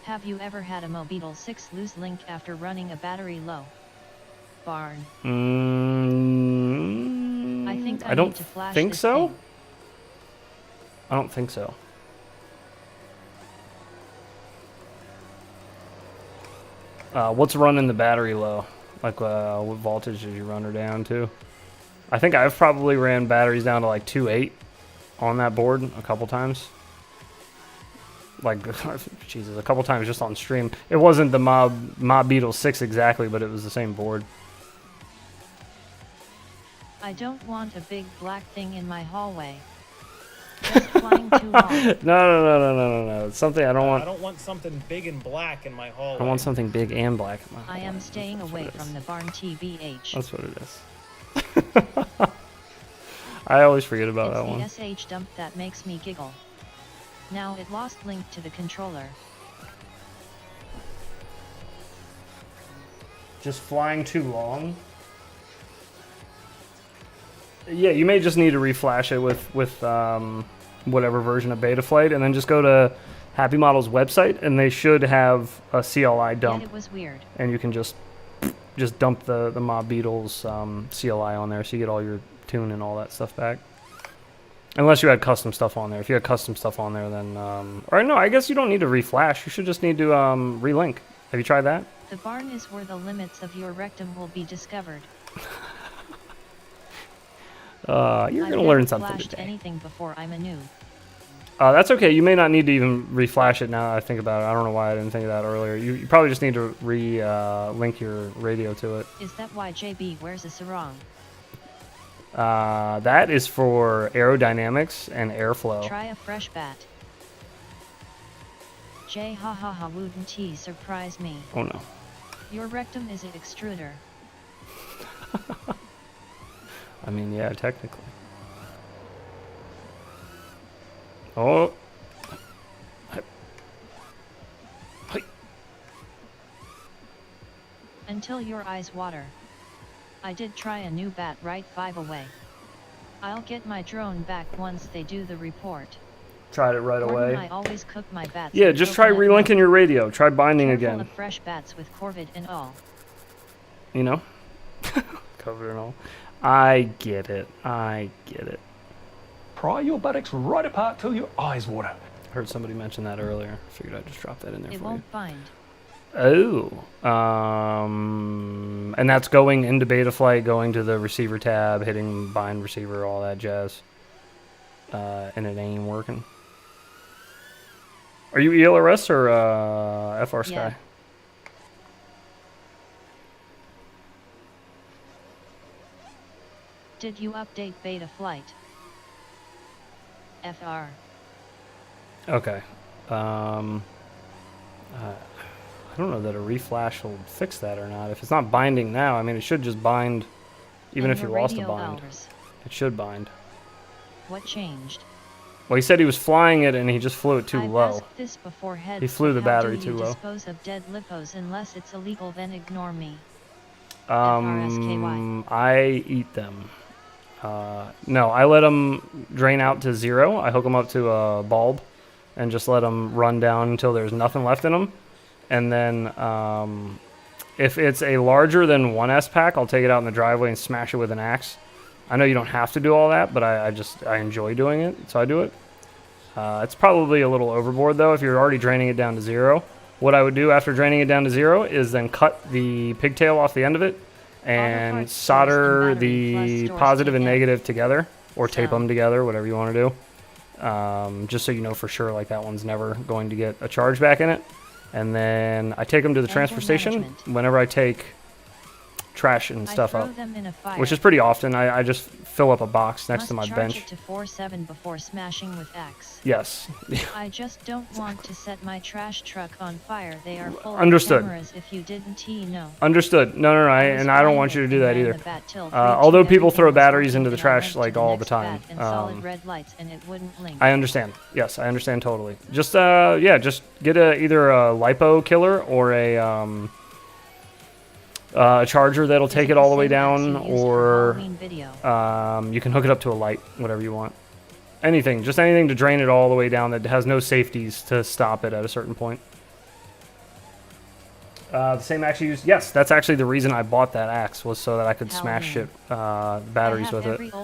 Have you ever had a Mobeetle 6 lose link after running a battery low? Barn. I think I don't need to flash think this so. thing. I don't think so. What's running the battery low? Like, what voltage did you run her down to? I think I've probably ran batteries down to like 2.8 on that board a couple times. Like, Jesus, a couple times just on stream. It wasn't the Mob Beetle 6 exactly, but it was the same board. I don't want a big black thing in my hallway. Just flying too long. No. It's something I don't want. I don't want something big and black in my hallway. I want something big and black. In my I am hallway. staying That's away what it from is. the barn TBH. That's what it is. I always forget about that one. It's the SH dump that makes me giggle. Now it lost link to the controller. Just flying too long. Yeah, you may just need to reflash it with whatever version of Betaflight, and then just go to Happy Model's website, and they should have a CLI dump, Yet it was weird. and you can just dump the Mob Beetle's CLI on there, so you get all your tune and all that stuff back. Unless you had custom stuff on there. If you had custom stuff on there, then or no, I guess you don't need to reflash. You should just need to relink. Have you tried that? The barn is where the limits of your rectum will be discovered. You're I've gonna learn never something flashed today. anything before. I'm a noob. That's okay. You may not need to even reflash it now that I think about it. I don't know why I didn't think of that earlier. You probably just need to link your radio to it. Is that why JB wears a sarong? That is for aerodynamics and airflow. Try a fresh bat. J ha ha ha wouldn't he surprise me? Oh no. Your rectum is an extruder. I mean, yeah, technically. Oh. Hi. Until your eyes water. I did try a new bat right 5 away. I'll get my drone back once they do the report. tried it right Gordon, away. I always cook my bats. Yeah, in just try coconut relinking milk. your radio. Try binding Careful again. of fresh bats with corvid and all. You know? Covered and all. I get it. I get it. Pry your buttocks right apart till your eyes water. Heard somebody mention that earlier. Figured I'd just drop that in there It for won't bind. you. Oh. And that's going into Betaflight, going to the receiver tab, hitting bind receiver, all that jazz. And it ain't working. Are you ELRS or FR Sky? Yeah. Did you update beta flight? FR. Okay. I don't know that a reflash will fix that or not. If it's not binding now, I mean, it should just bind even And if you your lost a radio bind. hours. It should bind. What changed? Well, he said he was flying it and he just flew it too I've low. asked this before, heads, He flew but the how battery do too you low. dispose of dead lipos unless it's illegal, then ignore me. I eat them. No, I let them drain out to 0. I hook them up to a bulb and just let them run down until there's nothing left in them. And then if it's a larger than 1S pack, I'll take it out in the driveway and smash it with an axe. I know you don't have to do all that, but I enjoy doing it, so I do it. It's probably a little overboard, though, if you're already draining it down to 0. What I would do after draining it down to 0 is then cut the pigtail off the end of it and solder the positive and negative together, or tape them together, whatever you want to do. Just so you know for sure, like, that one's never going to get a charge back in it. And then I take them to the transfer station whenever I take trash and stuff up, which is pretty often. I just fill up a box next to my bench. It to 4.7 before smashing with axe. Yes. I just don't want to set my trash truck on fire. They are full Understood. of cameras. If you didn't know. Understood. No, and I don't want you to do that either. Although people throw batteries into the trash like all the time. Solid red lights and it wouldn't link. I understand. Yes, I understand totally. Just yeah, just get either a lipo killer or a charger that'll take it all the way down, or you can hook it up to a light, whatever you want. Anything, just anything to drain it all the way down that has no safeties to stop it at a certain point. The same axe you used? Yes, that's actually the reason I bought that axe, was so that I could smash shit batteries with it.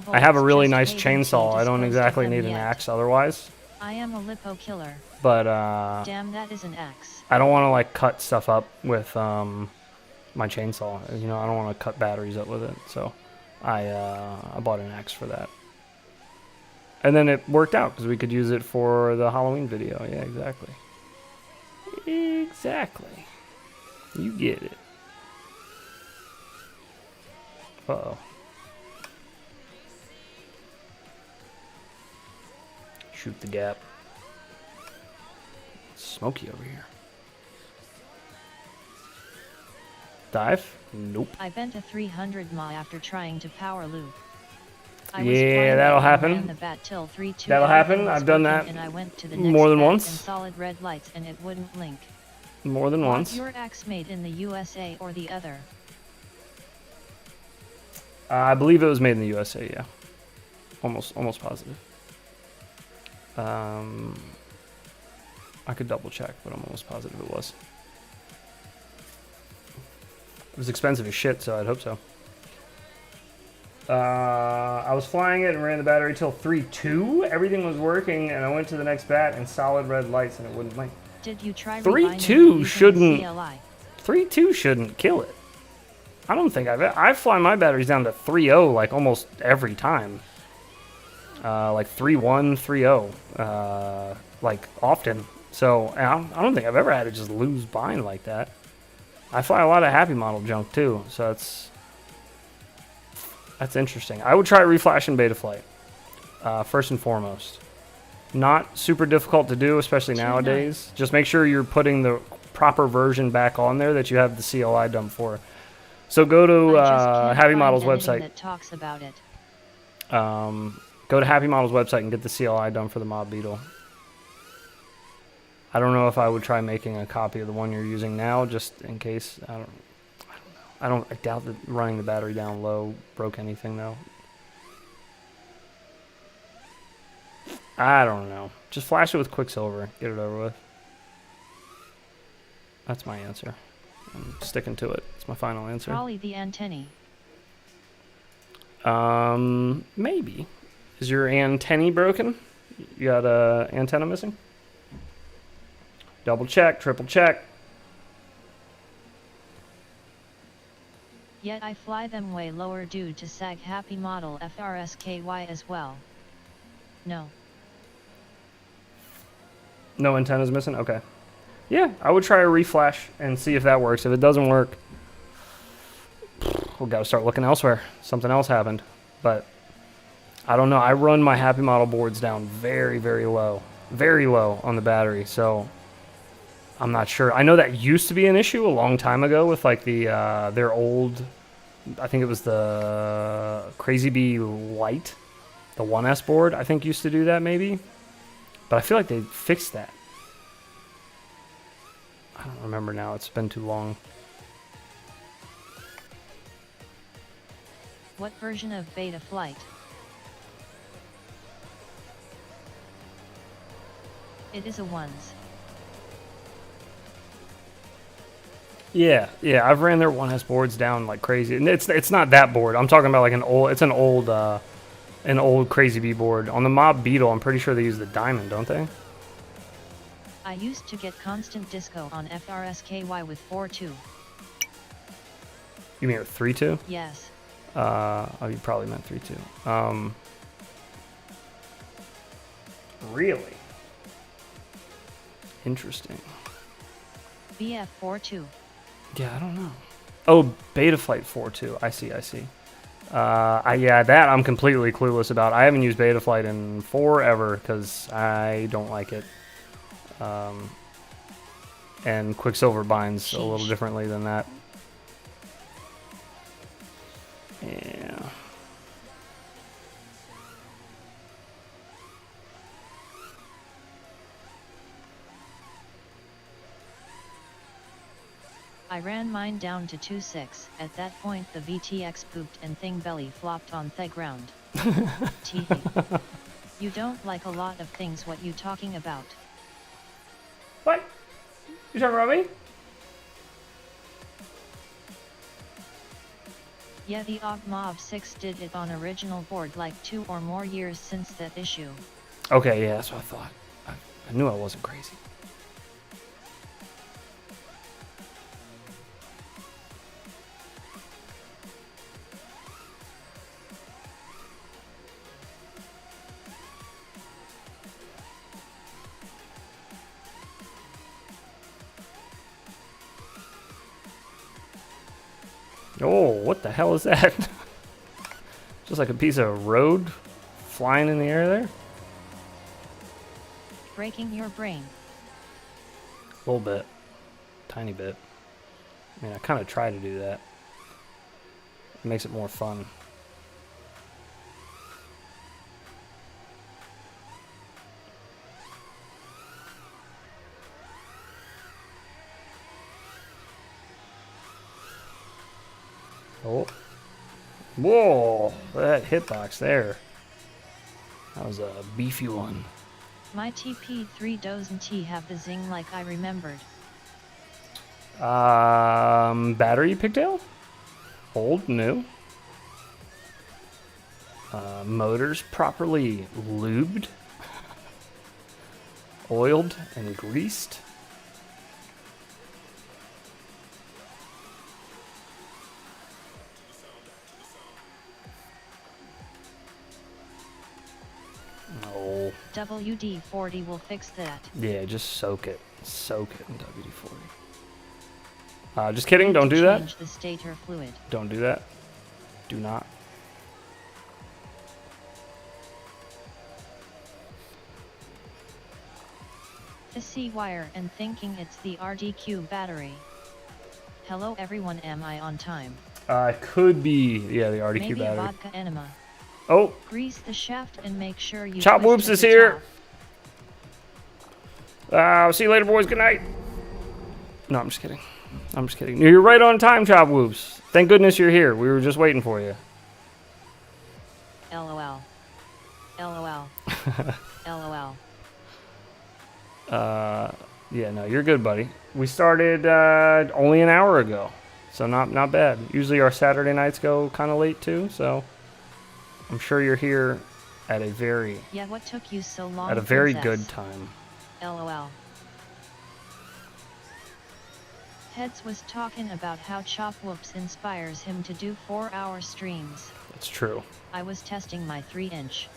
I have a really nice chainsaw. I don't exactly need an axe otherwise. I am a lipo killer. But damn, that is an axe. I don't want to like cut stuff up with my chainsaw. You know, I don't want to cut batteries up with it. So I bought an axe for that. And then it worked out because we could use it for the Halloween video. Yeah, exactly. Exactly. You get it. Uh-oh. Shoot the gap. Smoky over here. Dive? Nope. I bent a 300 mile after trying to power loop. Yeah, that'll happen. That'll happen. I've done that and I went to the more than once. And solid red lights and it wouldn't link. More than once. Was your axe made in the USA or the other? I believe it was made in the USA. Yeah, almost positive. I could double check, but I'm almost positive it was. It was expensive as shit, so I'd hope so. I was flying it and ran the battery till 3.2. Everything was working, and I went to the next bat and solid red lights, and it wouldn't link. Did you try 3.2 shouldn't. 3.2 shouldn't kill it. I don't think I fly my batteries down to 3.0 like almost every time. Like 3.1, 3.0, like often. So I don't think I've ever had to just lose bind like that. I fly a lot of Happy Model junk too, so that's interesting. I would try reflash in Betaflight, first and foremost. Not super difficult to do, especially nowadays. Just make sure you're putting the proper version back on there that you have the CLI dump for. So go to Happy Model's website. That talks about it. Go to Happy Model's website and get the CLI done for the Mob Beetle. I don't know if I would try making a copy of the one you're using now, just in case. I doubt that running the battery down low broke anything though. I don't know. Just flash it with Quicksilver. Get it over with. That's my answer. I'm sticking to it. It's my final answer. Probably the antennae. Maybe. Is your antennae broken? You got a antenna missing? Double check, triple check. Yet I fly them way lower due to sag happy model FRSKY as well. No. No antennas missing? Okay. Yeah, I would try a reflash and see if that works. If it doesn't work, we've got to start looking elsewhere. Something else happened. But I don't know. I run my happy model boards down very, very low. Very low on the battery. So I'm not sure. I know that used to be an issue a long time ago with like the their old, I think it was the Crazy Bee Lite, the 1S board, I think used to do that maybe. But I feel like they fixed that. I don't remember now. It's been too long. What version of Beta Flight? It is a ones. Yeah, I've ran their 1S boards down like crazy. And it's not that board. I'm talking about like an old Crazy Bee board. On the Mob Beetle, I'm pretty sure they use the Diamond, don't they? I used to get constant disco on FRSKY with 4.2. You mean with 3.2? Yes. Oh, you probably meant 3.2. Really? Interesting. BF 4.2. Yeah, I don't know. Oh, Beta Flight 4.2. I see. Yeah, that I'm completely clueless about. I haven't used Beta Flight in forever because I don't like it. And Quicksilver binds a little differently than that. Yeah. I ran mine down to 2.6. At that point the VTX pooped and thing belly flopped on the ground. Teehee. You don't like a lot of things. What you talking about? What? You talking about me? Yeah, the Mob 6 did it on original board like 2 or more years since that issue. Okay, yeah, that's what I thought. I knew I wasn't crazy. Oh, what the hell is that? Just like a piece of road flying in the air there? Breaking your brain. A little bit. Tiny bit. I mean, I kind of try to do that. It makes it more fun. Oh. Whoa! That hitbox there. That was a beefy one. My TP3 doesn't have the zing like I remembered. Battery pigtail? Old, new. Motors properly lubed, oiled, and greased. Oh. WD-40 will fix that. Yeah, just soak it. Soak it in WD-40. Just kidding, don't do that. Change the stator fluid. Don't do that. Do not. The C-wire and thinking it's the RDQ battery. Hello everyone, am I on time? Could be, yeah, the RDQ Maybe battery. a vodka enema. Oh, Grease the shaft and make sure you Chop twist Whoops at is the here. top. I'll see you later, boys. Good night. No, I'm just kidding. I'm just kidding. You're right on time, Chop Whoops. Thank goodness you're here. We were just waiting for you. LOL. LOL. LOL. Yeah, no, you're good, buddy. We started only an hour ago, so not bad. Usually our Saturday nights go kind of late too, so I'm sure you're here at a very Yeah, what took you so long, at a very princess? good time. LOL. Heads was talking about how Chop Whoops inspires him to do 4-hour streams. That's true. I was testing my 3-inch.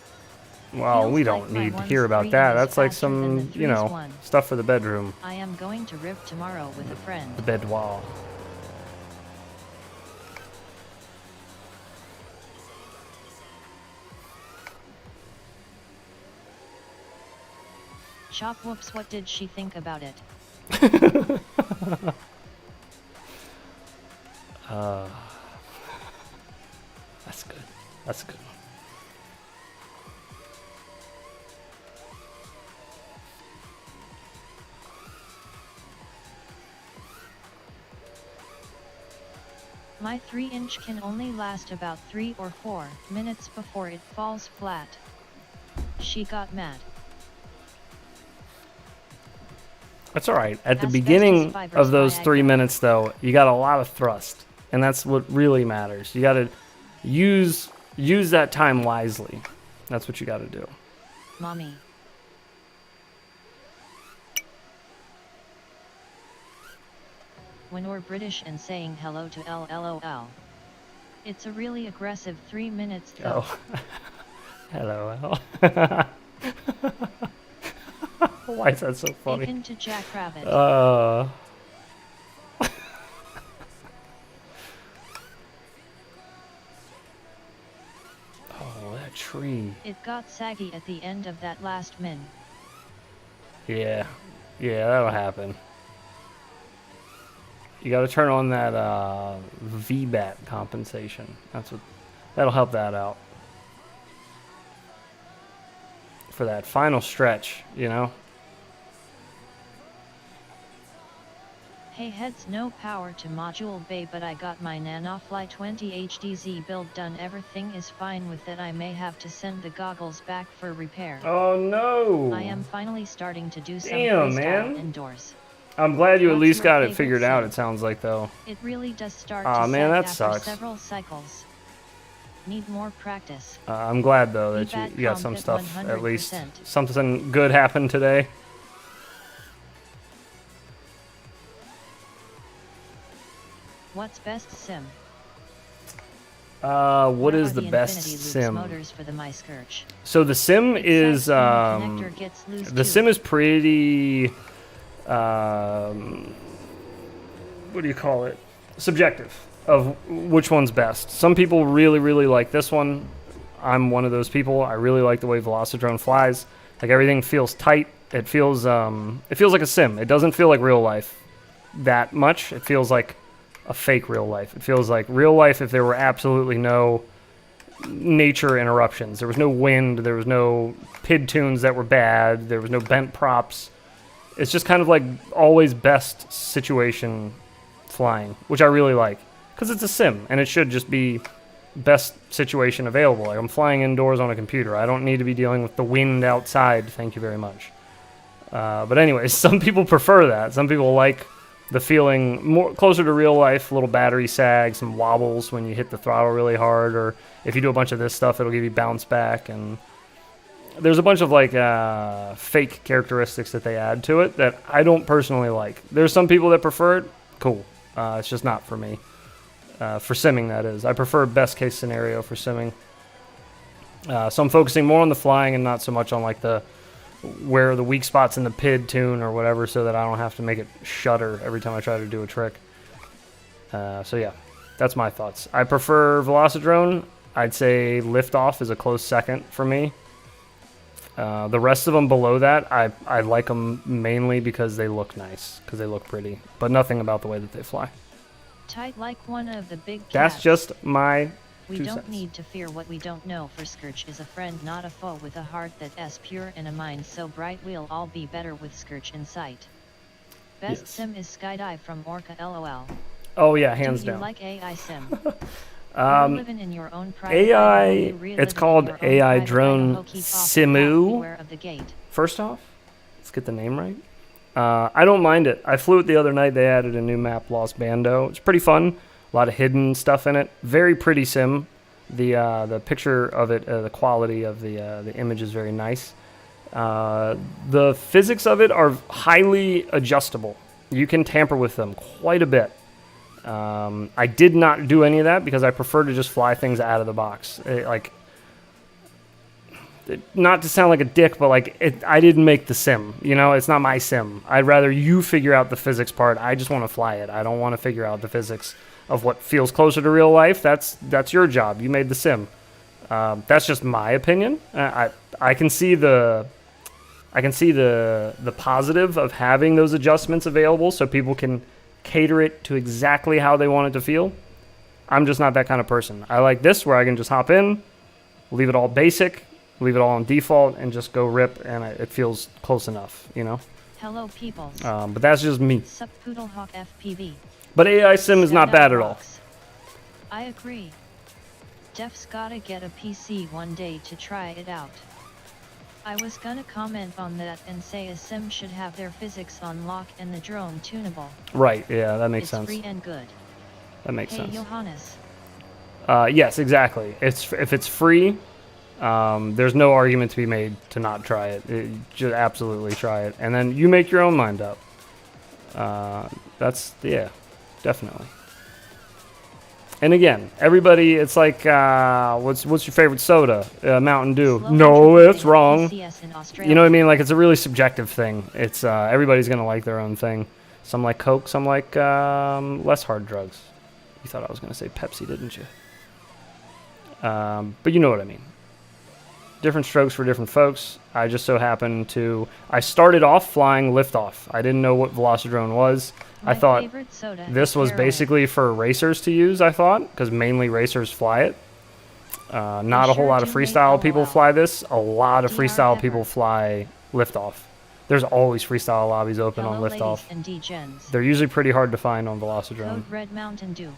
Well, Feels we like don't my need to one's hear about 3 that. is That's like faster than the some, 3's one. stuff for the bedroom. I am going to rip tomorrow with a friend. The bedroir. Chop Whoops, what did she think about it? That's good. That's good. My 3-inch can only last about 3 or 4 minutes before it falls flat. She got mad. That's all right. At the Asbestos beginning fibers of those Viagra. 3 minutes, though, you got a lot of thrust, and that's what really matters. You got to use that time wisely. That's what you got to do. Mommy. When we're British and saying hello to LLOL. It's a really aggressive 3 minutes though. Oh, hello, Al. Why is that so funny? Akin to Jackrabbit. Oh, that tree. It got saggy at the end of that last min. Yeah, that'll happen. You got to turn on that VBAT compensation. That'll help that out for that final stretch. Hey heads, no power to module bay, but I got my Nanofly 20 HDZ build done. Everything is fine with it. I may have to send the goggles back for repair. Oh no! I am finally starting to do some Damn, freestyle man. indoors. I'm glad you at What's least your got it favorite figured out. sim? It sounds like though. It really does start Aw, to man, sag that after sucks. several cycles. Need more practice. I'm glad though that VBAT you got some comp at stuff at least. 100%. Something good happened today. What's best sim? What is are the best Infinity Loops sim? motors for the MyScourge? So the sim It is says when the connector gets loose the too. sim is pretty what do you call it? Subjective of which one's best. Some people really like this one. I'm one of those people. I really like the way Velocidrone flies. Like everything feels tight. It feels like a sim. It doesn't feel like real life that much. It feels like a fake real life. It feels like real life if there were absolutely no nature interruptions. There was no wind. There was no PID tunes that were bad. There was no bent props. It's just kind of like always best situation flying, which I really like because it's a sim and it should just be best situation available. Like I'm flying indoors on a computer. I don't need to be dealing with the wind outside. Thank you very much. But anyways, some people prefer that. Some people like the feeling more closer to real life, a little battery sag, some wobbles when you hit the throttle really hard, or if you do a bunch of this stuff, it'll give you bounce back. And there's a bunch of like fake characteristics that they add to it that I don't personally like. There's some people that prefer it. Cool. It's just not for me. For simming, that is. I prefer best case scenario for simming. So I'm focusing more on the flying and not so much on like where are the weak spots in the PID tune or whatever, so that I don't have to make it shudder every time I try to do a trick. So yeah, that's my thoughts. I prefer Velocidrone. I'd say Liftoff is a close second for me. The rest of them below that, I like them mainly because they look nice, because they look pretty, but nothing about the way that they fly. Tight like one of the big That's cats. just my We 2 don't cents. need to fear what we don't know, for Scourge is a friend, not a foe, with a heart that's pure and a mind so bright. We'll all be better with Scourge in sight. Best Yes. sim is Skydive from Orca LOL. Oh yeah, hands Do you down. like AI sim? You're living in your own private AI, Idaho, you relive it's in called your own AI private Drone Idaho, keep off the path, Simu. beware of the gate. First off, Let's get the name right. I don't mind it. I flew it the other night. They added a new map, Los Bando. It's pretty fun. A lot of hidden stuff in it. Very pretty sim. The picture of it, the quality of the image is very nice. The physics of it are highly adjustable. You can tamper with them quite a bit. I did not do any of that because I prefer to just fly things out of the box. Not to sound like a dick, but I didn't make the sim. You know, it's not my sim. I'd rather you figure out the physics part. I just want to fly it. I don't want to figure out the physics of what feels closer to real life. That's your job. You made the sim. That's just my opinion. I can see the positive of having those adjustments available so people can cater it to exactly how they want it to feel. I'm just not that kind of person. I like this where I can just hop in, leave it all basic, leave it all on default, and just go rip, and it feels close enough, you know? Hello, peoples. But that's just me. Sup Poodlehawk FPV. But AI Sim is not bad at all. I agree. Def's gotta get a PC one day to try it out. I was gonna comment on that and say a sim should have their physics on lock and the drone tunable. Right, yeah, that makes sense. It's free and good. That makes Hey, sense. Johannes. Yes, exactly. If it's free, there's no argument to be made to not try it. Just absolutely try it, and then you make your own mind up. Yeah, definitely. And again, everybody, it's like, what's your favorite soda? Mountain Dew. Slow No, it's introducing wrong. PCS in You know what I Australia. mean? Like, it's a really subjective thing. It's everybody's gonna like their own thing. Some like Coke, some like less hard drugs. You thought I was gonna say Pepsi, didn't you? But you know what I mean. Different strokes for different folks. I just so happened to... I started off flying liftoff. I didn't know what Velocidrone was. I My thought favorite soda this is was heroin. basically for racers to use, I thought, because mainly racers fly it. Not a whole sure lot of do make freestyle people LOL. fly this. A lot of DR freestyle ever. people fly liftoff. There's always freestyle lobbies open Hello, on ladies liftoff. and D-gens. They're usually pretty hard to find on Velocidrone. Code Red Mountain Dew.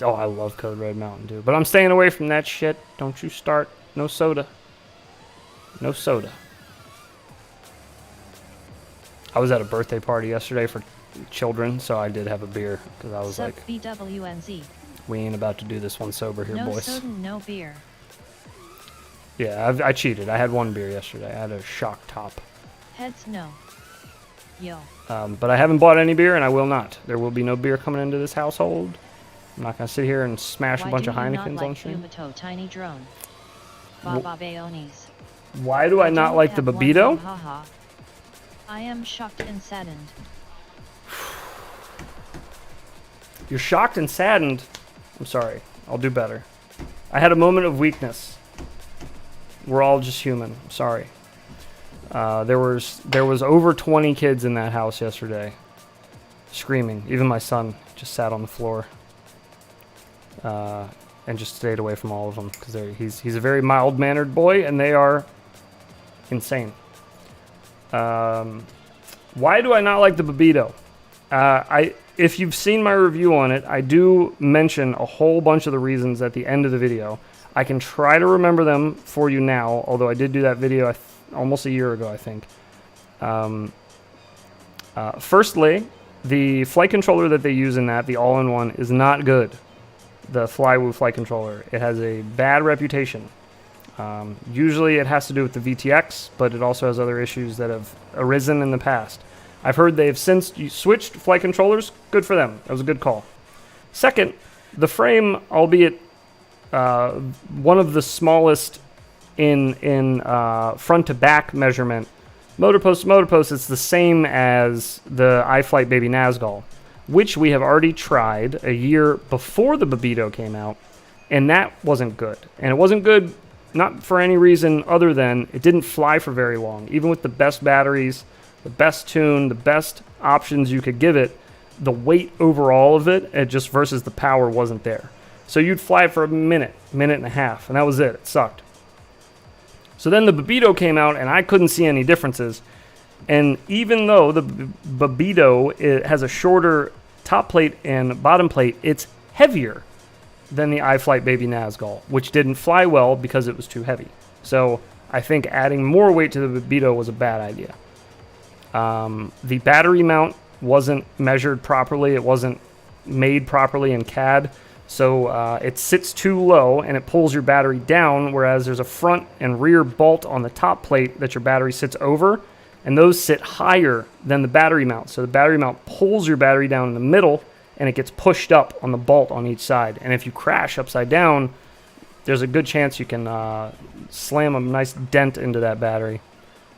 Oh, I love Code Red Mountain Dew. But I'm staying away from that shit. Don't you start. No soda. No soda. I was at a birthday party yesterday for children, so I did have a beer. Because I was Sup like, BWNZ. we ain't about to do this one sober here, No boys. soda, no beer. Yeah, I cheated. I had one beer yesterday. I had a shock top. Heads no. Yo. But I haven't bought any beer, and I will not. There will be no beer coming into this household. I'm not going to sit here and smash Why a bunch do of you Heinekens not on like stream. Yumito Tiny Drone? Baba Bayonis. Why do I not don't like the have one Babito? from Haha. I am shocked and saddened. You're shocked and saddened. I'm sorry. I'll do better. I had a moment of weakness. We're all just human. I'm sorry. There was over 20 kids in that house yesterday, screaming. Even my son just sat on the floor and just stayed away from all of them because he's a very mild-mannered boy, and they are insane. Why do I not like the Babito? If you've seen my review on it, I do mention a whole bunch of the reasons at the end of the video. I can try to remember them for you now, although I did do that video almost a year ago, I think. Firstly, the flight controller that they use in that, the all-in-one, is not good. The Flywoo flight controller. It has a bad reputation. Usually it has to do with the VTX, but it also has other issues that have arisen in the past. I've heard they've since switched flight controllers. Good for them. That was a good call. Second, the frame, albeit one of the smallest in front to back measurement, motor post to motor post, it's the same as the iFlight Baby Nazgul, which we have already tried a year before the Babito came out, and that wasn't good. And it wasn't good not for any reason other than it didn't fly for very long. Even with the best batteries, the best tune, the best options you could give it, the weight overall of it just versus the power wasn't there. So you'd fly for a minute and a half, and that was it. It sucked. So then the Babito came out, and I couldn't see any differences. And even though the Babito has a shorter top plate and bottom plate, it's heavier than the iFlight Baby Nazgul, which didn't fly well because it was too heavy. So I think adding more weight to the Babito was a bad idea. The battery mount wasn't measured properly. It wasn't made properly in CAD. So it sits too low and it pulls your battery down, whereas there's a front and rear bolt on the top plate that your battery sits over, and those sit higher than the battery mount. So the battery mount pulls your battery down in the middle, and it gets pushed up on the bolt on each side. And if you crash upside down, there's a good chance you can slam a nice dent into that battery.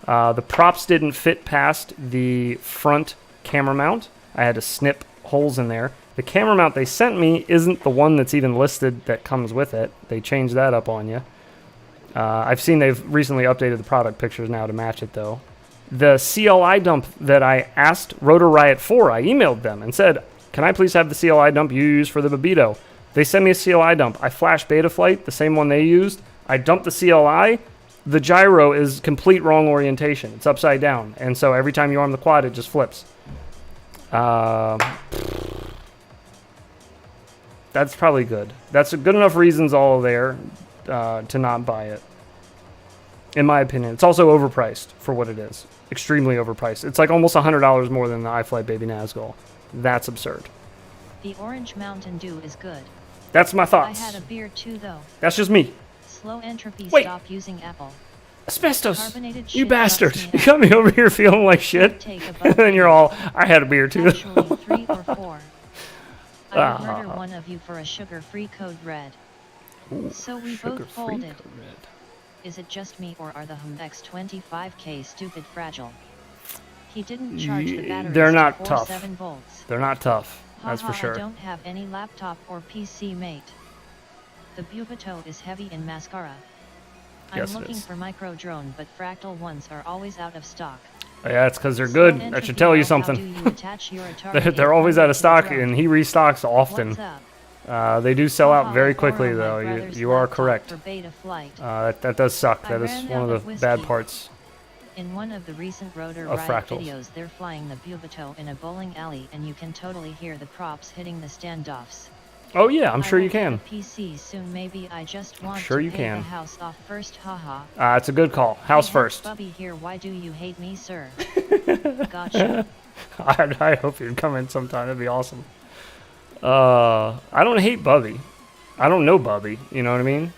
The props didn't fit past the front camera mount. I had to snip holes in there. The camera mount they sent me isn't the one that's even listed that comes with it. They changed that up on you. I've seen they've recently updated the product pictures now to match it, though. The CLI dump that I asked Rotor Riot for, I emailed them and said, can I please have the CLI dump you use for the Babito? They sent me a CLI dump. I flashed Betaflight, the same one they used. I dumped the CLI. The gyro is complete wrong orientation. It's upside down. And so every time you arm the quad, it just flips. That's probably good. That's a good enough reasons all there to not buy it. In my opinion. It's also overpriced for what it is. Extremely overpriced. It's like almost $100 more than the iFlight Baby Nazgul. That's absurd. The Orange Mountain Dew is good. That's my thoughts. I had a beer too, though. That's just me. Slow entropy. Wait. Stop using Apple. Asbestos! Carbonated You shit bastard! sucks me You up. got me over here feeling like shit. Take a And then you're all, I had a beer too. Actually, 3 or 4. I would murder one of you for a sugar-free code red. So we both folded. Is it just me or are the Hum X25K stupid fragile? He didn't charge the batteries They're not to tough. 47 volts. They're not tough. That's Haha, for sure. I don't have any laptop or PC, mate. The Bubito is heavy in mascara. I'm Yes, it looking is. for micro drone, but fractal ones are always out of stock. Yeah, it's because they're Slow good. That entropy. should tell you How do something. you attach your Atari They're always out of 800 stock, to the and he restocks often. What's up? They do sell out Haha, very I borrow quickly, my though. brother's You are laptop correct. for beta flight. That does suck. I That is ran one out of the of bad whiskey. parts. In one of the recent Rotor Of Riot fractals. videos, they're flying the Bubito in a bowling alley, and you can totally hear the props hitting the standoffs. Oh yeah, I'm sure I you will get can. a PC soon. Maybe I just want Sure to you pay can. the house off first. Haha. It's a good call. House Hey, first. Bubby here. Why do you hate me, sir? Gotcha. I hope you'd come in sometime. That'd be awesome. I don't hate Bubby. I don't know Bubby. You know what I mean?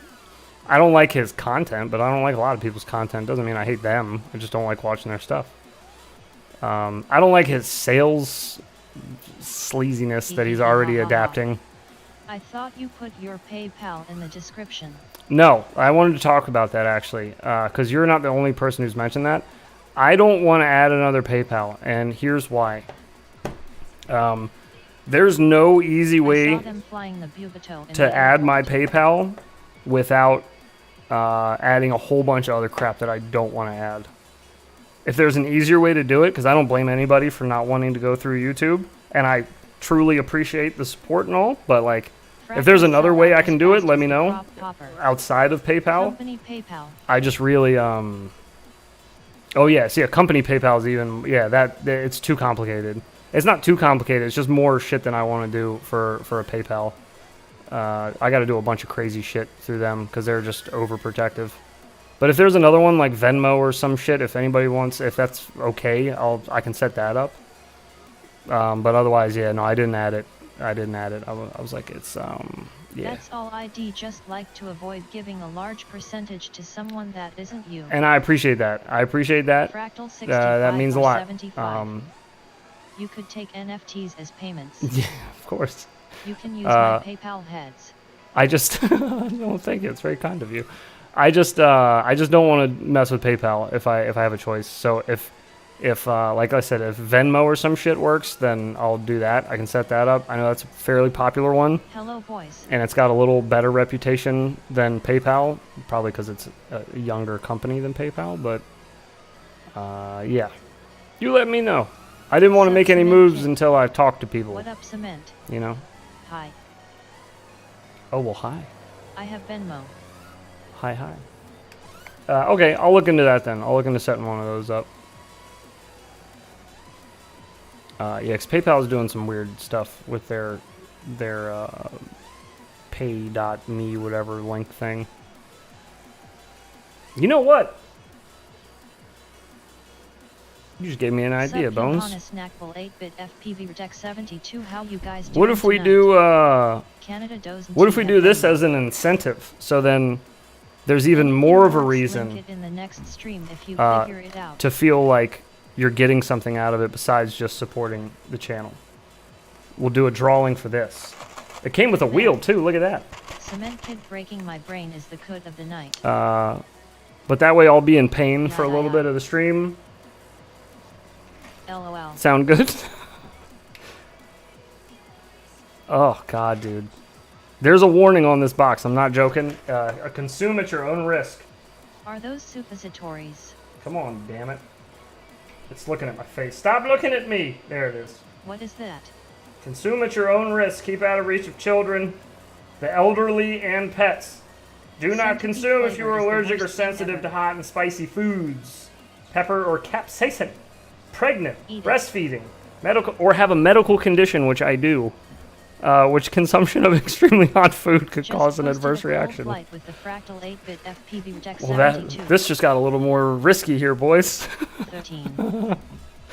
I don't like his content, but I don't like a lot of people's content. Doesn't mean I hate them. I just don't like watching their stuff. I don't like his sales sleaziness that he's already adapting. I thought you put your PayPal in the description. No, I wanted to talk about that actually, because you're not the only person who's mentioned that. I don't want to add another PayPal, and here's why. There's no easy I way saw them flying the Bubito in to the add my airport. PayPal without adding a whole bunch of other crap that I don't want to add. If there's an easier way to do it, because I don't blame anybody for not wanting to go through YouTube, and I truly appreciate the support and all, but like, if there's another way I can do it, let me know. Outside of PayPal, Company PayPal. I just really oh yeah, see, a company PayPal is even, yeah, that it's too complicated. It's not too complicated. It's just more shit than I want to do for a PayPal. I got to do a bunch of crazy shit through them because they're just overprotective. But if there's another one like Venmo or some shit, if anybody wants, if that's okay, I can set that up. But otherwise, yeah, no, I didn't add it. I was like, it's yeah. That's all. ID just like to avoid giving a large percentage to someone that isn't you. And I appreciate that. Fractal 65 that means a or lot. 75. You could take NFTs as payments. Yeah, of course. You can use my PayPal heads. I just don't think it's very kind of you. I just don't want to mess with PayPal if I have a choice. So if like I said, if Venmo or some shit works, then I'll do that. I can set that up. I know that's a fairly popular one. Hello, boys. And it's got a little better reputation than PayPal, probably because it's a younger company than PayPal. But yeah, you let me know. I didn't want to make any moves until I talked to people. What up, Cement? You know. Hi. Oh well, hi. I have Venmo. Hi. Okay, I'll look into that then. I'll look into setting one of those up. Yeah, because PayPal is doing some weird stuff with their pay.me whatever link thing. You know what? You just gave me an idea, Bones. Johannes Knackville 8-bit FPV Deck 72. How you guys What doing if we tonight? do Canada does what if we do this as an incentive? So then there's even more of a reason Link it in the next stream if you figure it out. to feel like you're getting something out of it besides just supporting the channel. We'll do a drawing for this. It came with a wheel too, look at that. Cement Kid breaking my brain is the coot of the night. But that way I'll be in pain for a little bit of the stream. LOL. Sound good? Oh god, dude. There's a warning on this box, I'm not joking. Consume at your own risk. Are those suppositories? Come on, damn it. It's looking at my face. Stop looking at me! There it is. What is that? Consume at your own risk. Keep out of reach of children, the elderly, and pets. Do not Centipede consume if you flavor are is the allergic or worst thing sensitive ever. to hot and spicy foods. Pepper or capsaicin. Pregnant, Eat it. breastfeeding, medical, or have a medical condition, which I do, which consumption of extremely hot food could Just cause an posted adverse a gold reaction. flight with the Fractal 8-bit FPV Deck Well, 72. this just got a little more risky here, boys. 13.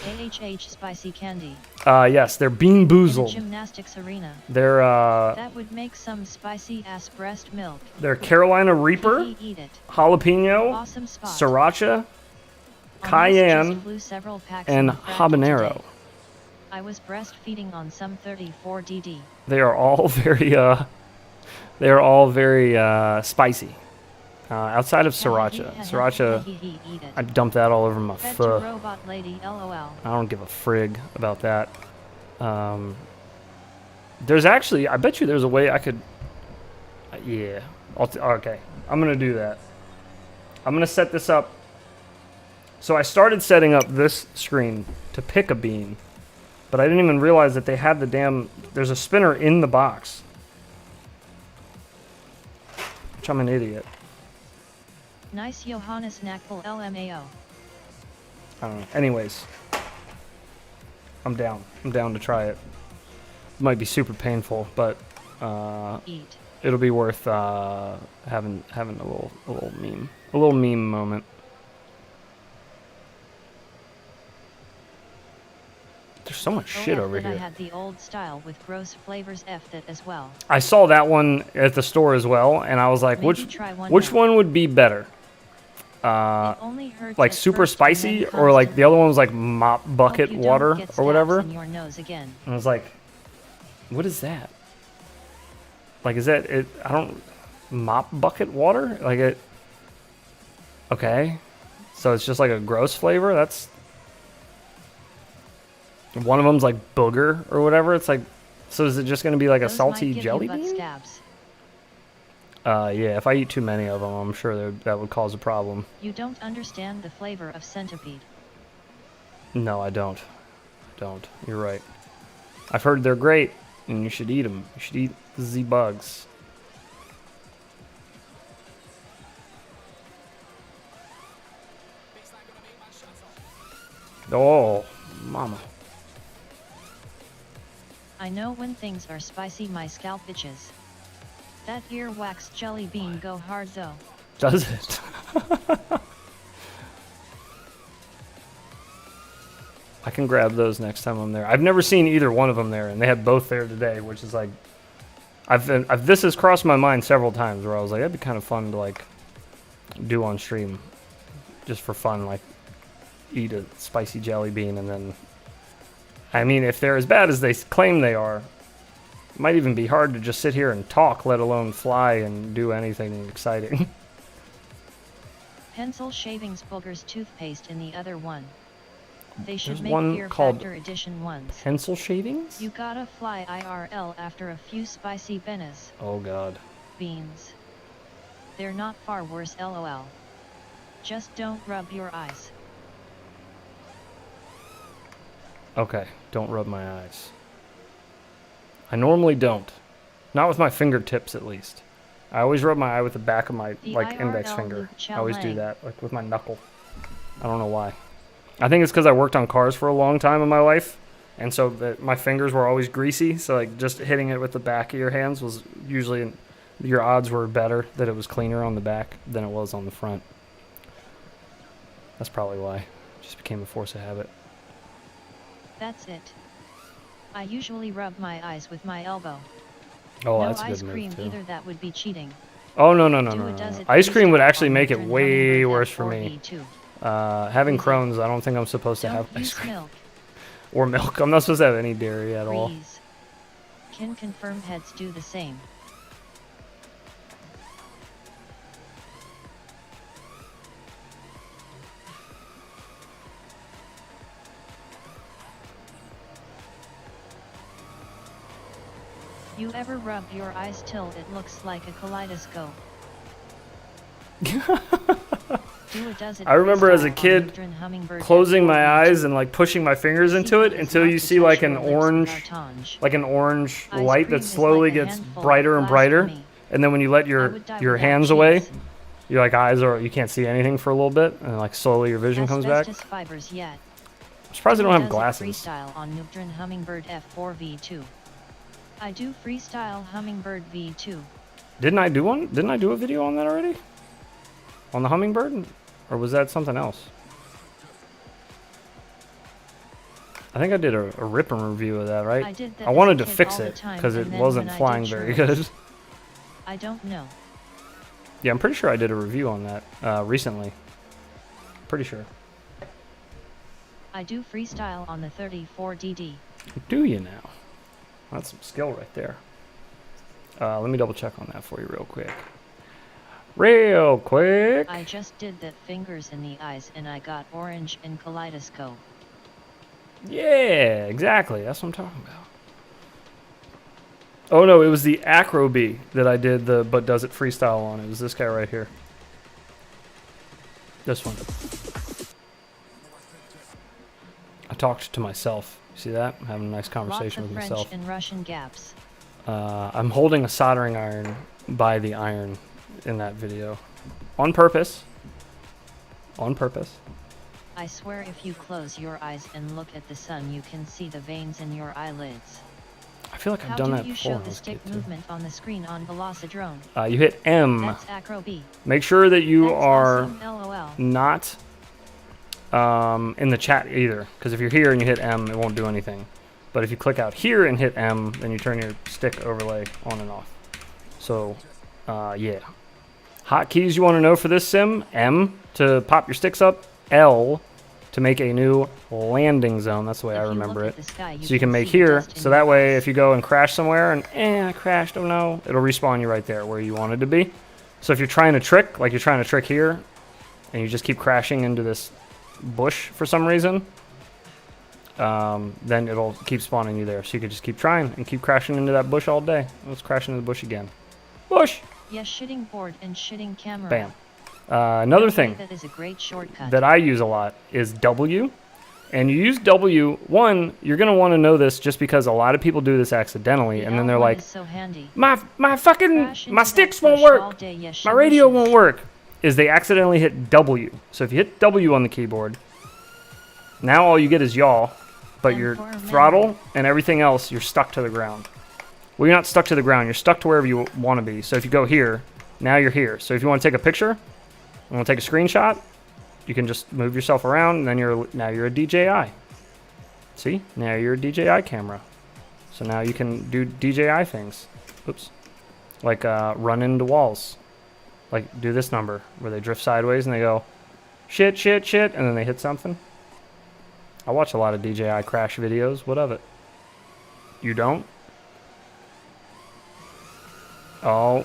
AHH spicy candy. Yes, they're bean In a boozled. gymnastics arena. They're That would make some spicy ass breast milk. Carolina Reaper, Eat it. jalapeno, Awesome spot. sriracha, On this cayenne, just flew several packs and in the Fractal habanero. today. I was breastfeeding on some 34DD. They are all very spicy. Outside of siracha. Sriracha, Eat it. I dumped that all over my Fed to foot. robot lady LOL. I don't give a frig about that. There's actually, I bet you there's a way I could, yeah. Okay, I'm gonna do that. I'm gonna set this up. So I started setting up this screen to pick a bean, but I didn't even realize that they had there's a spinner in the box. Which I'm an idiot. Nice Johannes Knackville LMAO. I don't know. Anyways, I'm down. I'm down to try it. It might be super painful, but Eat. it'll be worth having a little meme moment. There's so much shit over I here. had the old style with gross flavors F that as well. I saw that one at the store as well, and I was like, Maybe try one which now. one would be better? It only hurts Like at super first and then spicy, or like the other one was like mop Hope bucket you don't water get or stabs whatever? in your nose again. And I was like, what is that? Like, is that it? I don't, mop bucket water? Like it, okay. So it's just like a gross flavor? That's, one of them's like booger or whatever. It's like, so is it just going to be like a Those salty might give jelly you butt bean? scabs. Yeah, if I eat too many of them, I'm sure that would cause a problem. You don't understand the flavor of centipede. No, I don't. You're right. I've heard they're great, and you should eat them. You should eat the bugs. Oh, mama. I know when things are spicy my scalp itches. That earwax jelly bean go hard though. Does it? I can grab those next time I'm there. I've never seen either one of them there, and they had both there today, which is like, this has crossed my mind several times where I was like, that'd be kind of fun to like do on stream, just for fun, like eat a spicy jelly bean, and then, I mean, if they're as bad as they claim they are, it might even be hard to just sit here and talk, let alone fly and do anything exciting. Pencil shavings boogers toothpaste in the other one. They should There's make one Fear called Factor edition ones. Pencil shavings? You gotta fly IRL after a few spicy benas. Oh god. Beans. They're not far worse LOL. Just don't rub your eyes. Okay, don't rub my eyes. I normally don't. Not with my fingertips, at least. I always rub my eye with the back of my, The like, index IRL finger. Luke I always do Chow that, like, with my knuckle. I don't know why. I think it's because I worked on cars for a long time in my life, and so my fingers were always greasy, so, like, just hitting it with the back of your hands was usually, your odds were better that it was cleaner on the back than it was on the front. That's probably why. Just became a force of habit. That's it. I usually rub my eyes with my elbow. Oh, No that's a ice good move cream too. either, that would be cheating. Oh no no no Do no a no! does no. it Ice cream would freestyle actually on make it Lutheran way Hummingbird worse for me. F4V2. Having Freeze it. Crohn's, I don't think I'm supposed to have Don't ice use cream milk. or milk. I'm not supposed to have any dairy at all. Freeze. Can confirm heads do the same. You ever rub your eyes till it looks like a kaleidoscope? Do a does it I remember as a freestyle on kid Lutheran Hummingbird closing my F4V2. eyes and like pushing my fingers into it Secret is until not you to see touch like an your lips orange, with our tongue. light Ice that cream is slowly like a gets handful of brighter and brighter, blasphemy. and then when you let I your would die your without hands away, cheese. your like eyes are you can't see anything for a little bit, and like slowly your vision comes back. Asbestos fibers yet. I'm surprised I Do don't a have does it glasses. Freestyle on Lutheran Hummingbird F4V2. I do freestyle Hummingbird V2. Didn't I do one? Didn't I do a video on that already? On the Hummingbird? Or was that something else? I think I did a ripping review of that, right? I did that I as wanted a to kid fix all the it time, because it and then wasn't when I flying did very churros. good. I don't know. Yeah, I'm pretty sure I did a review on that recently. Pretty sure. I do freestyle on the 34DD. Do you now? That's some skill right there. Let me double check on that for you real quick. Real quick. I just did that fingers in the eyes and I got orange and kaleidoscope. Yeah, exactly. That's what I'm talking about. Oh no, it was the Acro B that I did the but does it freestyle on. It was this guy right here. This one. I talked to myself. See that? I'm having a nice Lots conversation of with French myself. and Russian gaps. I'm holding a soldering iron by the iron in that video. On purpose. On purpose. I swear if you close your eyes and look at the sun you can see the veins in your eyelids. I feel like How I've done do that you before. show when I the was a kid, stick too. movement on the screen on Velocidrone? You hit M. That's Acro B. Make sure that you That's are awesome, LOL. not in the chat either, because if you're here and you hit M, it won't do anything. But if you click out here and hit M, then you turn your stick overlay on and off. So, yeah. Hotkeys you want to know for this sim: M to pop your sticks up, L to make a new landing zone. That's the way I If you remember look it. at the sky, So you can make see the here, dust in so your that way eyes. if you go and crash somewhere and I crashed, oh no, it'll respawn you right there where you wanted to be. So if you're trying to trick, like you're trying to trick here, and you just keep crashing into this bush for some reason, then it'll keep spawning you there. So you could just keep trying and keep crashing into that bush all day. Let's crash into the bush again. Bush! Yes, shitting board and shitting camera. Bam. Another Okay, thing that is a great shortcut. that I use a lot is W. And you use W, one, you're going to want to know this just because a lot of people do this accidentally, The and then they're L1 like, is so handy. my Crash fucking, my into sticks that won't bush all work. day, yes, My she radio wishes. won't work. Is they accidentally hit W. So if you hit W on the keyboard, now all you get is yaw, but And your for a throttle memory. and everything else, you're stuck to the ground. Well, you're not stuck to the ground. You're stuck to wherever you want to be. So if you go here, now you're here. So if you want to take a picture, you want to take a screenshot, you can just move yourself around, and then now you're a DJI. See? Now you're a DJI camera. So now you can do DJI things. Oops. Like run into walls. Like do this number where they drift sideways and they go shit, shit, shit, and then they hit something. I watch a lot of DJI crash videos. What of it? You don't? Oh.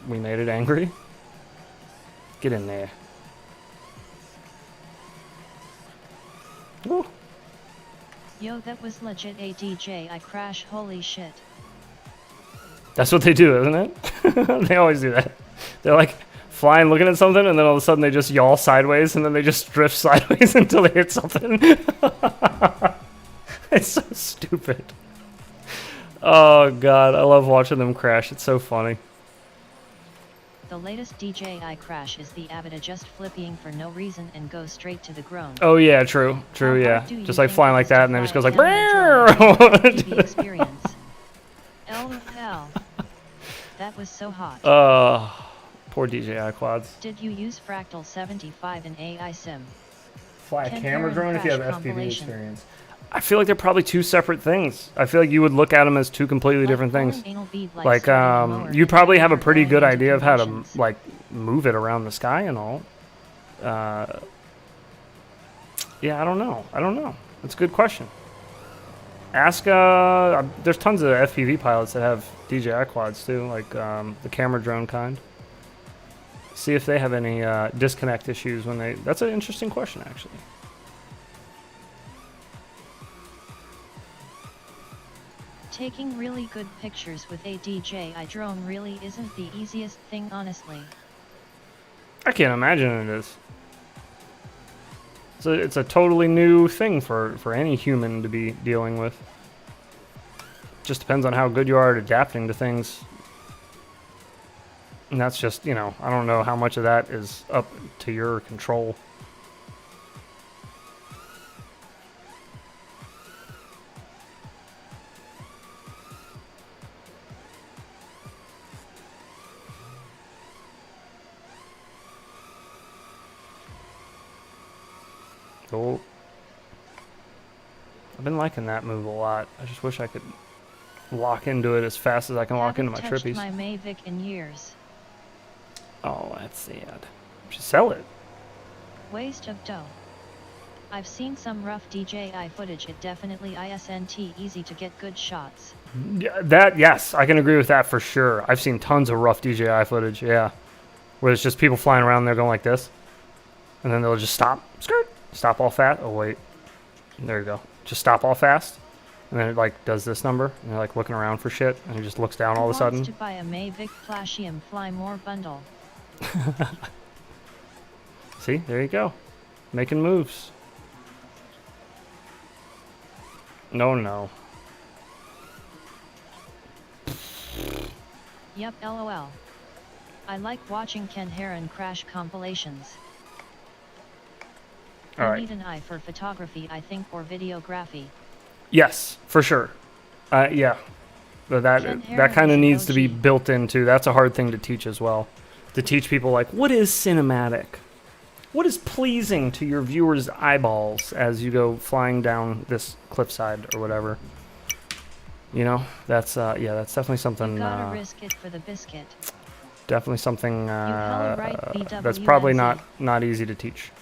We made it angry. Get in there. Woo. Yo, that was legit a DJI crash, holy shit. That's what they do, isn't it? They always do that. They're like flying, looking at something, and then all of a sudden they just yaw sideways, and then they just drift sideways until they hit something. It's so stupid. Oh god, I love watching them crash. It's so funny. The latest DJI crash is the Avita just flipping for no reason and goes straight to the ground. Oh yeah, true, How yeah. hard do you Just like think flying it like is to that, and then it just fly goes like. a downhill drone? TV experience. LOL. That was so hot. Poor DJI quads. Did you use Fractal 75 in AI Sim? Fly a Ken camera Heron drone if you have crash FPV compilation. experience. I feel like they're probably two separate things. I feel like you would look at them as two completely different things. Like, you probably have a pretty good idea of how to, like, move it around the sky and all. Yeah, I don't know. That's a good question. Ask, there's tons of FPV pilots that have DJI quads too, like the camera drone kind. See if they have any disconnect issues when they... That's an interesting question, actually. Taking really good pictures with a DJI drone really isn't the easiest thing, honestly. I can't imagine it is. So it's a totally new thing for any human to be dealing with. Just depends on how good you are at adapting to things. And that's just, you know, I don't know how much of that is up to your control. Oh. I've been liking that move a lot. I just wish I could lock into it as fast as I can lock into my trippies. My Mavic in years. Oh, that's sad. You should sell it. Waste of dough. I've seen some rough DJI footage. It definitely isn't easy to get good shots. Yeah, yes, I can agree with that for sure. I've seen tons of rough DJI footage, yeah. Where it's just people flying around there going like this. And then they'll just stop. Skirt. Stop all fast. Oh, wait. There you go. Just stop all fast. And then it, like, does this number. And they're, like, looking around for shit. And it just looks down all of a sudden. To buy a Mavic Flashium Fly More bundle. See? There you go. Making moves. No. Yep, LOL. I like watching Ken Heron crash compilations. I need an eye for photography, I think, or videography. Yes, for sure. Yeah. But that kind of needs to be built into. That's a hard thing to teach as well. To teach people, like, what is cinematic? What is pleasing to your viewers' eyeballs as you go flying down this cliffside or whatever? You know, that's yeah, that's definitely something. You gotta risk it for the biscuit. Definitely something that's probably not easy to teach.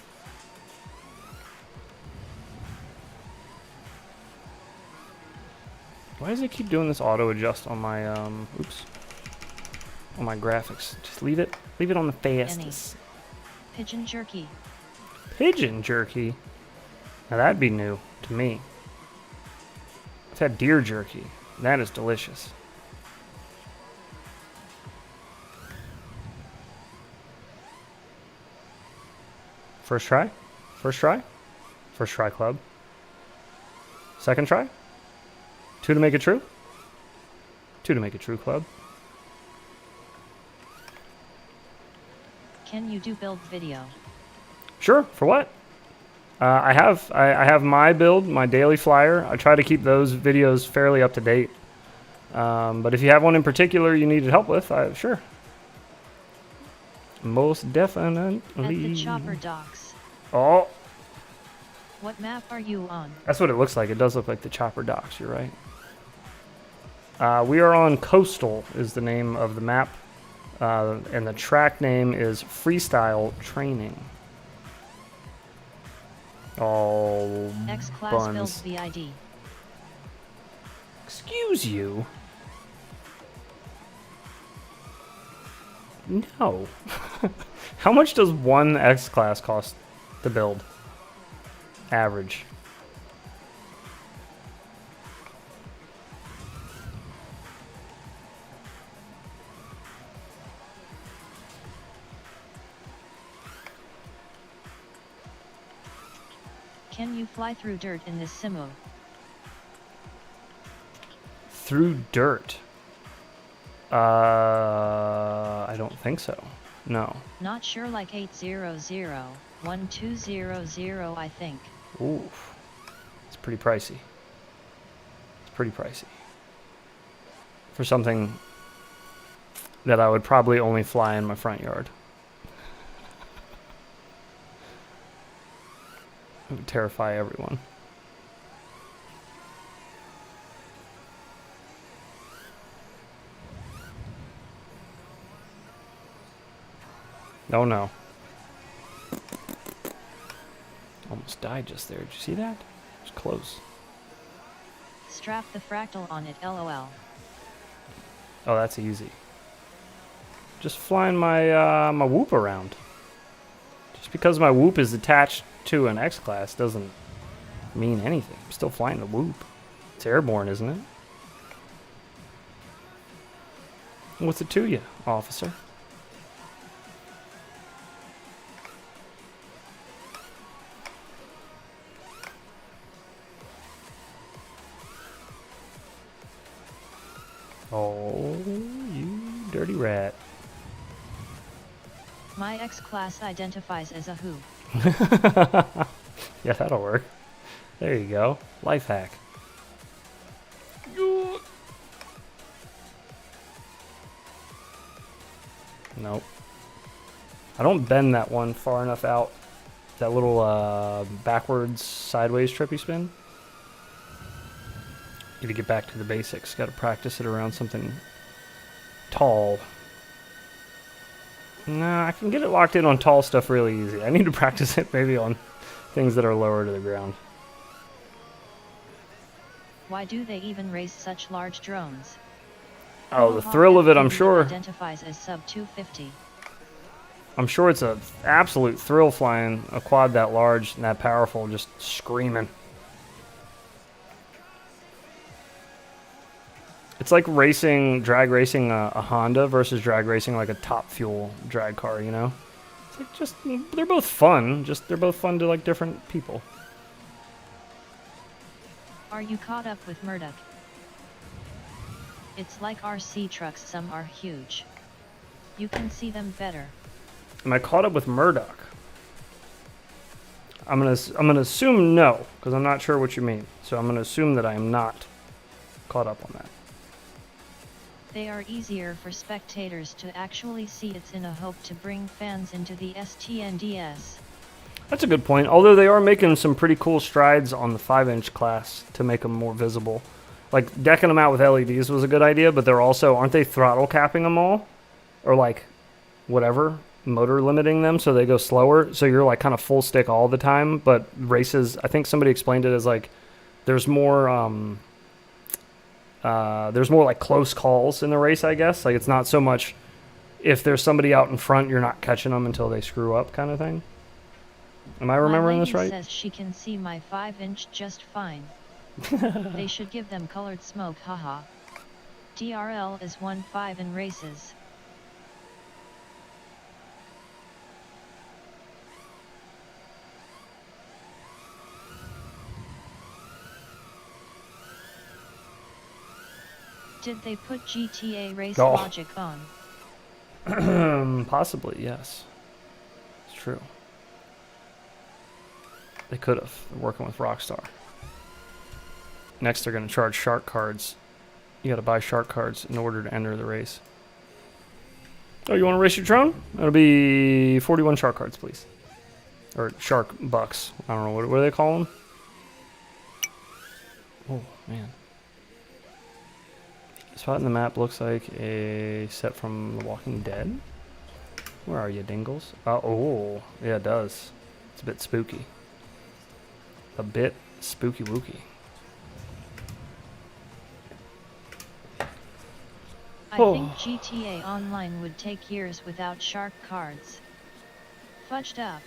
Why does it keep doing this auto adjust on my on my graphics? Just leave it on the fastest. Pigeon jerky. Pigeon jerky? Now that'd be new to me. I've had deer jerky. That is delicious. First try? First try? First try club. Second try? 2 to make it true? 2 to make it true club. Can you do build video? Sure. For what? I have my build, my daily flyer. I try to keep those videos fairly up to date. But if you have one in particular you needed help with, sure. Most definitely. At the chopper docks. Oh. What map are you on? That's what it looks like. It does look like the chopper docks. You're right. We are on Coastal is the name of the map. And the track name is Freestyle Training. Oh, X-Class buns. builds VID. Excuse you? No. How much does one X-Class cost to build? Average. Can you fly through dirt in this simu? Through dirt? I don't think so. No. Not sure, like 800, 1200, I think. Oof. It's pretty pricey. It's pretty pricey. For something that I would probably only fly in my front yard. It would terrify everyone. Oh no. Almost died just there. Did you see that? It was close. Strap the fractal on it, lol. Oh, that's easy. Just flying my my whoop around. Just because my whoop is attached to an X-Class doesn't mean anything. I'm still flying the whoop. It's airborne, isn't it? What's it to you, officer? Oh, you dirty rat. My X-Class identifies as a who. Yeah, that'll work. There you go. Life hack. Nope. I don't bend that one far enough out. That little backwards, sideways trippy spin. Need to get back to the basics. Got to practice it around something tall. Nah, I can get it locked in on tall stuff really easy. I need to practice it maybe on things that are lower to the ground. Why do they even race such large drones? Oh, the thrill of it, I'm FPV sure. Identifies as sub 250. I'm sure it's an absolute thrill flying a quad that large and that powerful, just screaming. It's like drag racing a Honda versus drag racing like a Top Fuel drag car, you know? It's like just, they're both fun, just they're both fun to like different people. Are you caught up with Murdoch? It's like RC trucks, some are huge. You can see them better. Am I caught up with Murdoch? I'm gonna assume no, because I'm not sure what you mean. So I'm gonna assume that I am not caught up on that. They are easier for spectators to actually see. It's in a hope to bring fans into the STNDS. That's a good point. Although they are making some pretty cool strides on the 5-inch class to make them more visible. Like decking them out with LEDs was a good idea, but they're also, aren't they throttle capping them all? Or like whatever, motor limiting them so they go slower. So you're like kind of full stick all the time. But races, I think somebody explained it as like there's more like close calls in the race, I guess. Like it's not so much if there's somebody out in front, you're not catching them until they screw up kind of thing. Am I remembering this right? My lady says she can see my 5-inch just fine. They should give them colored smoke, haha. DRL is 1.5 in races. Did they put GTA race logic on? Possibly, yes. It's true. They could have. They're working with Rockstar. Next, they're going to charge shark cards. You got to buy shark cards in order to enter the race. Oh, you want to race your drone? That'll be 41 shark cards, please. Or shark bucks. I don't know. What do they call them? Oh, man. The spot in the map looks like a set from The Walking Dead. Where are you, Dingles? Oh, yeah, it does. It's a bit spooky. A bit spooky wooky. I think GTA Online would take years without shark cards. Fudged up.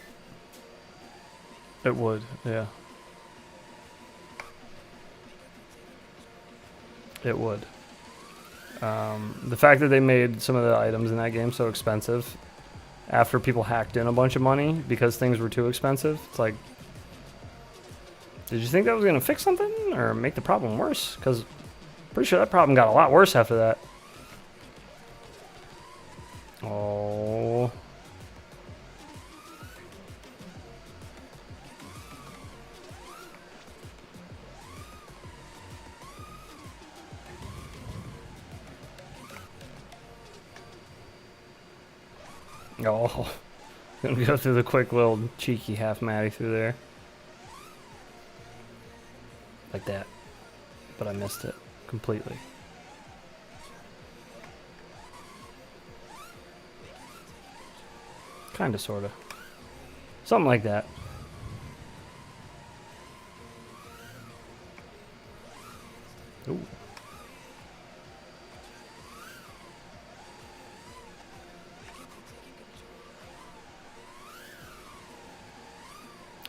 It would, yeah. It would. The fact that they made some of the items in that game so expensive after people hacked in a bunch of money because things were too expensive, it's like, did you think that was going to fix something or make the problem worse? Because pretty sure that problem got a lot worse after that. Oh. Oh, gonna go through the quick little cheeky half matty through there. Like that. But I missed it completely. Kinda, sorta. Something like that. Ooh.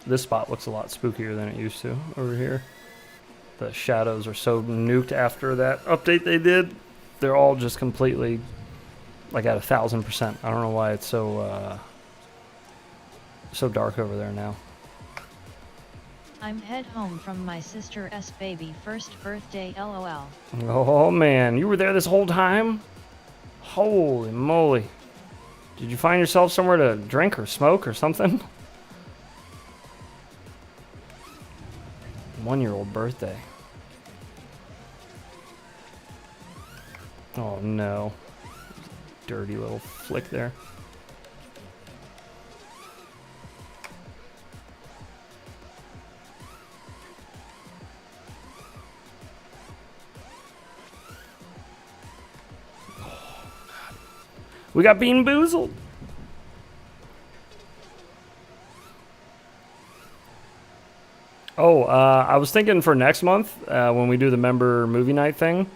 This spot looks a lot spookier than it used to over here. The shadows are so nuked after that update they did. They're all just completely like at 1,000%. I don't know why it's so so dark over there now. I'm head home from my sister's baby first birthday LOL. Oh man, you were there this whole time? Holy moly. Did you find yourself somewhere to drink or smoke or something? 1-year-old birthday. Oh no. Dirty little flick there. We got Bean Boozled. Oh, I was thinking for next month, when we do the member movie night thing,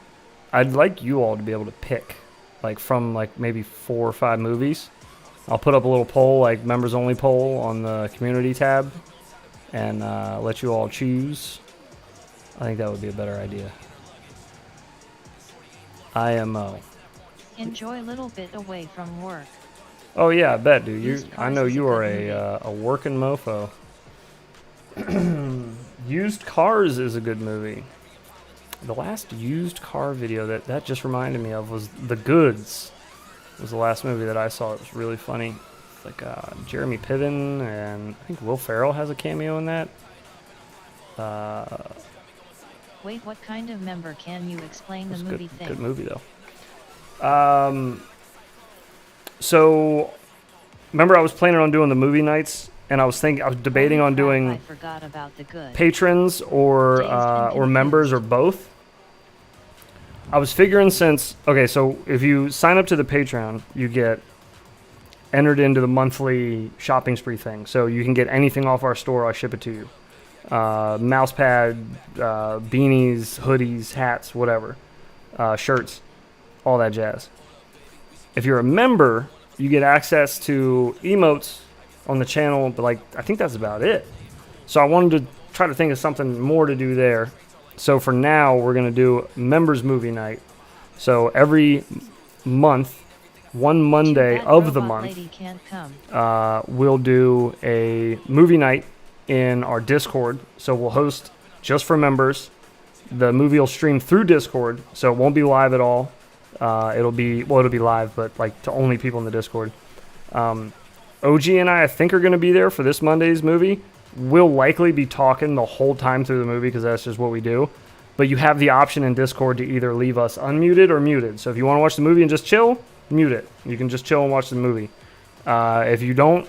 I'd like you all to be able to pick, like from like maybe 4 or 5 movies. I'll put up a little poll, like members only poll on the community tab, and let you all choose. I think that would be a better idea. IMO. Enjoy a little bit away from work. Oh yeah, I bet, dude. Used I Cars know is a you are good a working mofo. Used Cars is a good movie. The last used car video that just reminded me of was The Goods. Was the last movie that I saw. It was really funny. It's like Jeremy Piven and I think Will Ferrell has a cameo in that. Wait, what kind of member can you explain the movie thing? Good movie though. So remember I was planning on doing the movie nights, and I was debating on doing I forgot about the good. patrons or members or both. I was figuring so if you sign up to the Patreon, you get entered into the monthly shopping spree thing. So you can get anything off our store, I'll ship it to you. Mousepad, beanies, hoodies, hats, whatever, shirts, all that jazz. If you're a member, you get access to emotes on the channel, but like I think that's about it. So I wanted to try to think of something more to do there. So for now, we're gonna do members movie night. So every month, one Monday of the month, we'll do a movie night in our Discord. So we'll host just for members. The movie will stream through Discord, so it won't be live at all. It'll be live, but like to only people in the Discord. OG and I think, are going to be there for this Monday's movie. We'll likely be talking the whole time through the movie because that's just what we do. But you have the option in Discord to either leave us unmuted or muted. So if you want to watch the movie and just chill, mute it. You can just chill and watch the movie. If you don't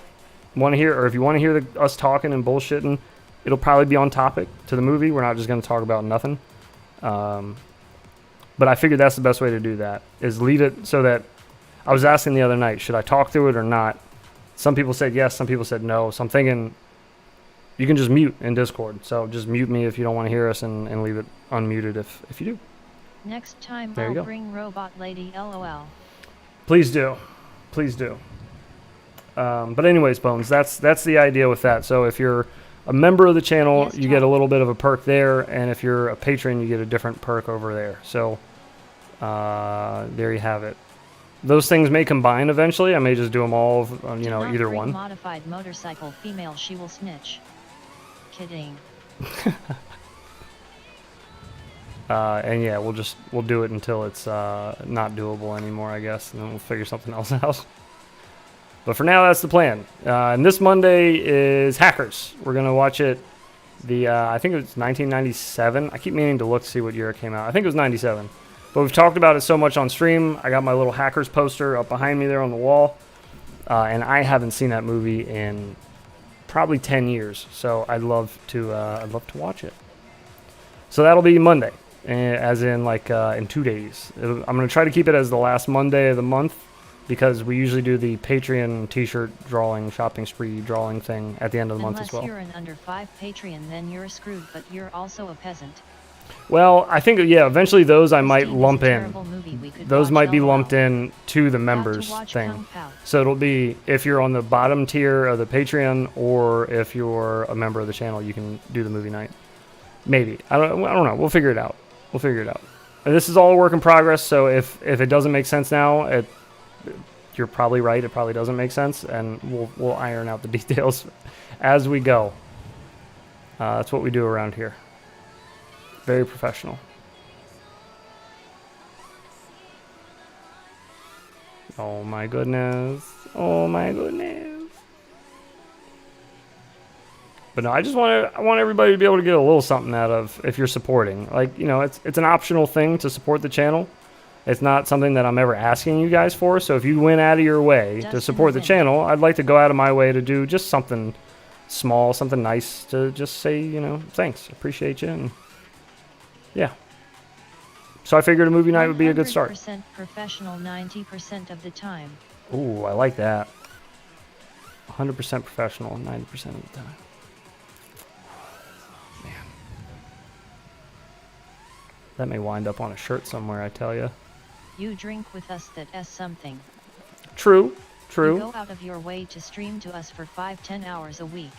want to hear, or if you want to hear us talking and bullshitting, it'll probably be on topic to the movie. We're not just going to talk about nothing. But I figured that's the best way to do that, is leave it so that I was asking the other night, should I talk through it or not? Some people said yes, some people said no. So I'm thinking you can just mute in Discord. So just mute me if you don't want to hear us, and leave it unmuted if you do. Next time There you I'll go. bring Robot Lady LOL. Please do. Please do. But anyways, Bones, that's the idea with that. So if you're a member of the channel, Yes, you get a little bit of a perk there, and if you're a patron, you get a different perk over there. So there you have it. Those things may combine eventually. I may just do them all, Do not either bring one. Modified motorcycle female, she will snitch. Kidding. And yeah, we'll do it until it's not doable anymore, I guess, and then we'll figure something else out. But for now, that's the plan. And this Monday is Hackers. We're gonna watch it. I think it was 1997. I keep meaning to look to see what year it came out. I think it was 97. But we've talked about it so much on stream. I got my little Hackers poster up behind me there on the wall. and I haven't seen that movie in probably 10 years. So I'd love to watch it. So that'll be Monday, as in like in 2 days. I'm gonna try to keep it as the last Monday of the month, because we usually do the Patreon t-shirt drawing, shopping spree drawing thing at the end of the month as well. Unless you're an under 5 Patreon, then you're screwed, but you're also a peasant. Well, I think, yeah, eventually those I might Christine is lump a in. terrible movie we could Those watch might be LOL. lumped in to the Got to members watch thing. Kung Pao. So it'll be, if you're on the bottom tier of the Patreon, or if you're a member of the channel, you can do the movie night. Maybe. I don't know. We'll figure it out. And this is all a work in progress, so if it doesn't make sense now, you're probably right. It probably doesn't make sense, and we'll iron out the details as we go. That's what we do around here. Very professional. Oh my goodness. Oh my goodness. But no, I want everybody to be able to get a little something out of, if you're supporting. Like, you know, it's an optional thing to support the channel. It's not something that I'm ever asking you guys for. So if you went out of your way to support the channel, I'd like to go out of my way to do just something small, something nice, to just say, you know, thanks, appreciate you, and yeah. So I figured a movie night would be a good start. 100% professional 90% of the time. Ooh, I like that. 100% professional 90% of the time. Man. That may wind up on a shirt somewhere, I tell you. You drink with us, that is something. True. You go out of your way to stream to us for 5-10 hours a week.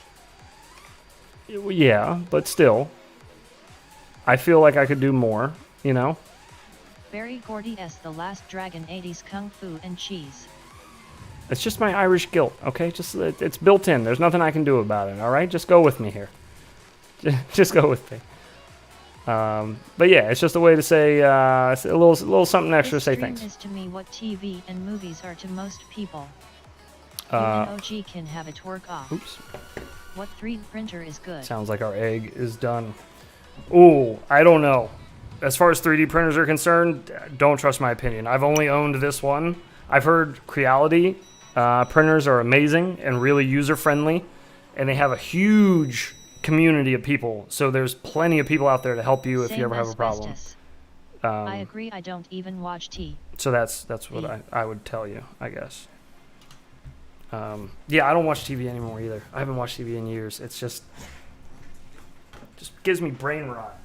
Yeah, but still. I feel like I could do more, you know? Barry Gordy S. The Last Dragon 80s Kung Fu and Cheese. It's just my Irish guilt, okay? It's built in. There's nothing I can do about it, all right? Just go with me here. Just go with me. But yeah, it's just a way to say a little something extra to say thanks. This stream is to me what TV and movies are to most people. Even OG can have it work off. Oops. What 3D printer is good? Sounds like our egg is done. Ooh, I don't know. As far as 3D printers are concerned, don't trust my opinion. I've only owned this one. I've heard Creality printers are amazing and really user-friendly, and they have a huge community of people. So there's plenty of people out there to help you if you ever have a problem. I agree. I don't even watch T. So that's what I would tell you, I guess. Yeah, I don't watch TV anymore either. I haven't watched TV in years. It's just gives me brain rot.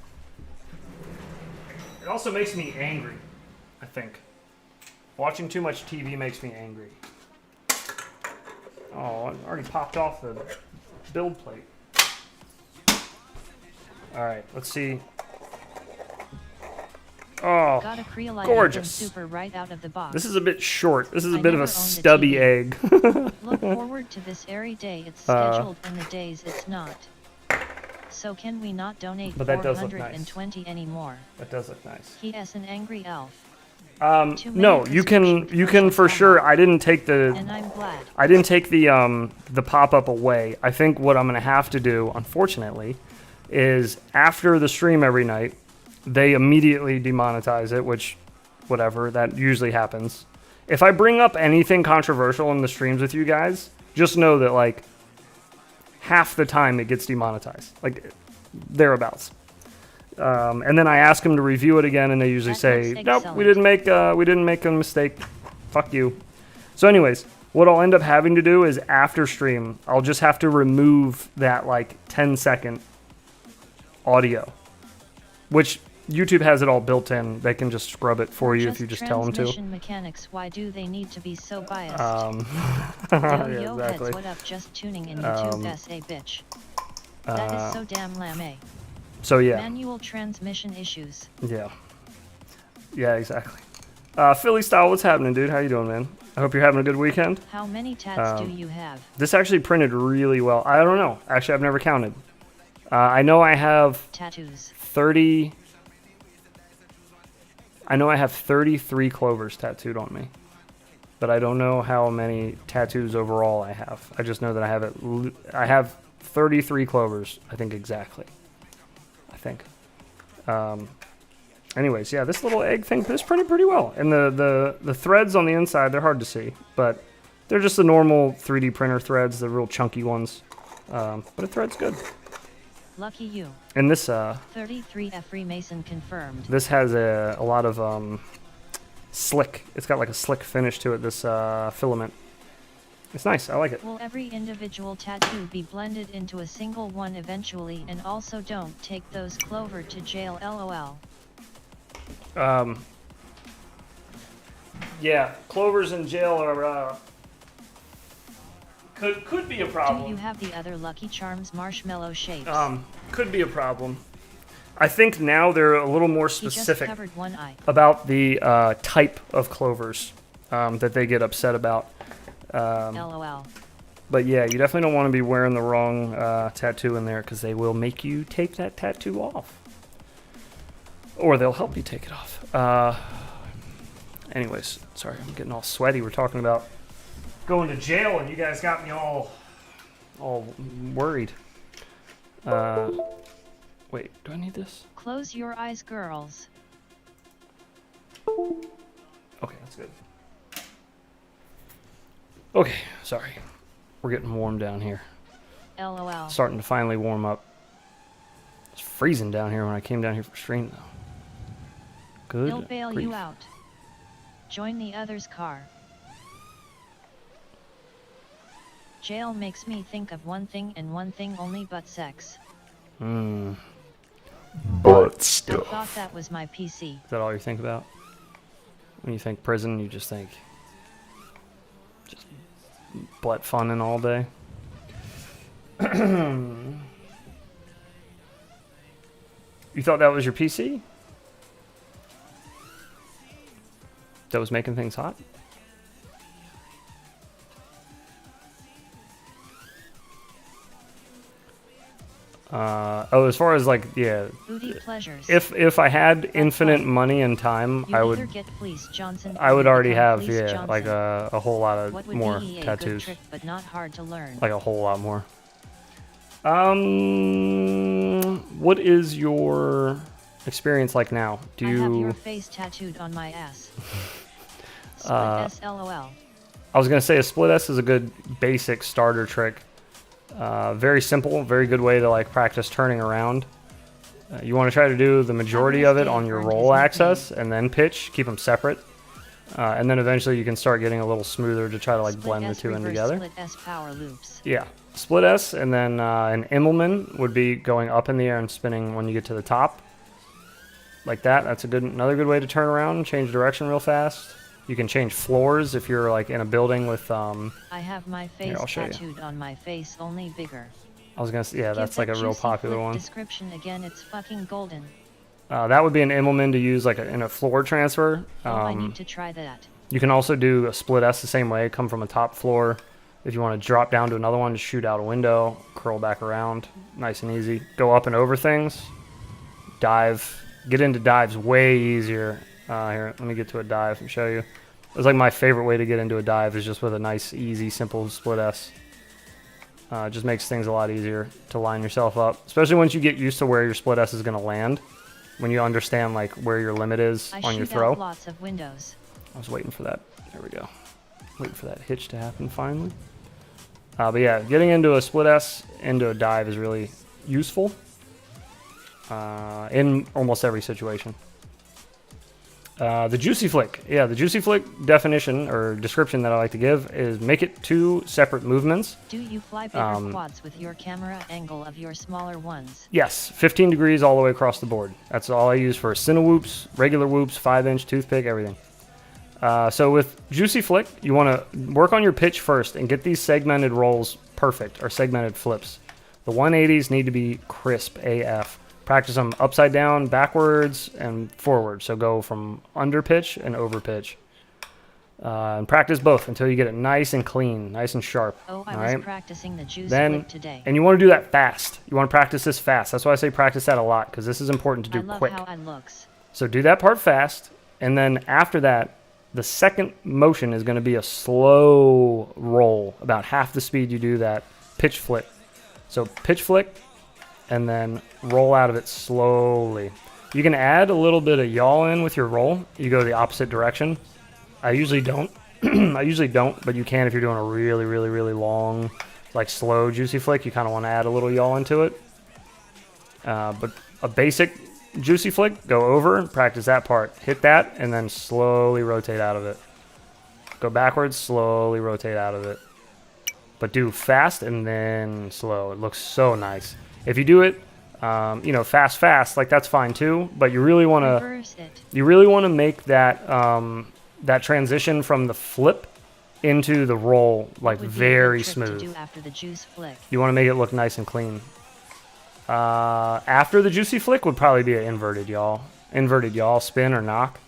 It also makes me angry, I think. Watching too much TV makes me angry. Oh, I already popped off the build plate. All right, let's see. Oh, Got a Creolite gorgeous. Super right out of the box. This is a bit short. This is a I bit of never a owned a stubby TV. egg. Look forward to this every day it's scheduled and the days it's not. So can we not donate But that does look nice. 420 anymore? That does look nice. He is an angry elf. No, you can for sure. I didn't take the And I'm glad. I didn't take the pop-up away. I think what I'm going to have to do, unfortunately, is after the stream every night, they immediately demonetize it, which, whatever, that usually happens. If I bring up anything controversial in the streams with you guys, just know that, like, half the time it gets demonetized. Like, thereabouts. And then I ask them to review it again, and they usually That say, looks "Nope, excellent. we didn't make a mistake. Fuck you." So, anyways, what I'll end up having to do is after stream, I'll just have to remove that like 10-second audio, which YouTube has it all built in. They can just scrub it for you if you just tell them to. Transmission mechanics. Why do they need to be so biased? Yeah, Yo, exactly. heads, what up? Just tuning in YouTube. SA bitch. That is so damn lame. So yeah. Manual transmission issues. Yeah, exactly. Philly Style, what's happening, dude? How you doing, man? I hope you're having a good weekend. How many tats do you have? This actually printed really well. I don't know. Actually, I've never counted. I know I have Tattoos. 30. I know I have 33 clovers tattooed on me, but I don't know how many tattoos overall I have. I just know that I have it. I have 33 clovers. I think exactly. Anyways, yeah, this little egg thing, this printed pretty well. And the threads on the inside, they're hard to see, but They're just the normal 3D printer threads, the real chunky ones. But it threads good. Lucky you. And this 33F Freemason confirmed. this has a lot of slick. It's got like a slick finish to it. This filament. It's nice. I like it. Will every individual tattoo be blended into a single one eventually? And also don't take those Clover to jail, lol. Yeah, Clovers in jail are could be a problem. Do you have the other Lucky Charms marshmallow shapes? Could be a problem. I think now they're a little more He just specific covered one eye. about the type of clovers that they get upset about. LOL. But yeah, you definitely don't want to be wearing the wrong tattoo in there because they will make you take that tattoo off. Or they'll help you take it off. Anyways, sorry, I'm getting all sweaty. We're talking about going to jail and you guys got me all worried. Wait, do I need this? Close your eyes, girls. Okay, that's good. Okay, sorry. We're getting warm down here. LOL. Starting to finally warm up. It's freezing down here when I came down here for stream, though. Good. He'll bail grief. you out. Join the other's car. Jail makes me think of one thing and one thing only, but sex. Butt I stuff. thought that was my PC. Is that all you think about? When you think prison, you just think just butt funning all day? You thought that was your PC? That was making things hot? Oh, as far as like, yeah, Booty pleasures. if I had infinite money and time, you I either would get Fleece Johnson I or would you already become have Fleece Johnson. like a whole lot What of would more be a tattoos, good trick, but not hard to learn? like a whole lot more. What is your experience like now? Do I have your you? face tattooed on my ass. Split S LOL. I was gonna say a split S is a good basic starter trick. Very simple, very good way to like practice turning around. You want to try to do the majority of it on your roll axis and then pitch. Keep them separate, and then eventually you can start getting a little smoother to try to like Split blend the S two in reverse together. Split S power loops. Yeah, split S, and then an Immelman would be going up in the air and spinning when you get to the top, like that. That's another good way to turn around and change direction real fast. You can change floors if you're like in a building with. I have my face I'll show you. tattooed on my face, only bigger. I was gonna say, yeah, that's Give like a the real juicy popular flip one. Description again, it's fucking golden. That would be an Immelman to use like in a floor transfer. I need to try that. You can also do a split S the same way. Come from a top floor. If you want to drop down to another one, just shoot out a window, curl back around, nice and easy. Go up and over things. Dive. Get into dives way easier. Here, let me get to a dive and show you. It's like my favorite way to get into a dive is just with a nice, easy, simple split S. It just makes things a lot easier to line yourself up, especially once you get used to where your split S is going to land. When you understand like where your limit is I on your shoot throw. out lots of windows. I was waiting for that. There we go. Waiting for that hitch to happen finally. But yeah, getting into a split S into a dive is really useful in almost every situation. The juicy flick. Yeah, the juicy flick definition or description that I like to give is make it 2 separate movements. Do you fly bigger quads with your camera angle of your smaller ones? Yes, 15 degrees all the way across the board. That's all I use for cine whoops, regular whoops, 5-inch, toothpick, everything. So with juicy flick, you want to work on your pitch first and get these segmented rolls perfect, or segmented flips. The 180s need to be crisp AF. Practice them upside down, backwards, and forward. So go from under pitch and over pitch. And practice both until you get it nice and clean, nice and sharp. Oh, I all was right? practicing the juice Then, flip today. and you want to do that fast. You want to practice this fast. That's why I say practice that a lot, because this is important to do I love quick. how I looks. So do that part fast, and then after that, the second motion is going to be a slow roll, about half the speed you do that pitch flick. So pitch flick, and then roll out of it slowly. You can add a little bit of yaw in with your roll. You go the opposite direction. I usually don't. I usually don't, but you can if you're doing a really, really, really long, like slow juicy flick. You kind of want to add a little yaw into it. But a basic juicy flick, go over, practice that part. Hit that, and then slowly rotate out of it. Go backwards, slowly rotate out of it. But do fast and then slow. It looks so nice. If you do it, you know, fast, like that's fine too. But you really want to make that that transition from the flip into the roll like very smooth. To do after the juice flick. You want to make it look nice and clean. After the juicy flick would probably be an inverted yaw spin or knock.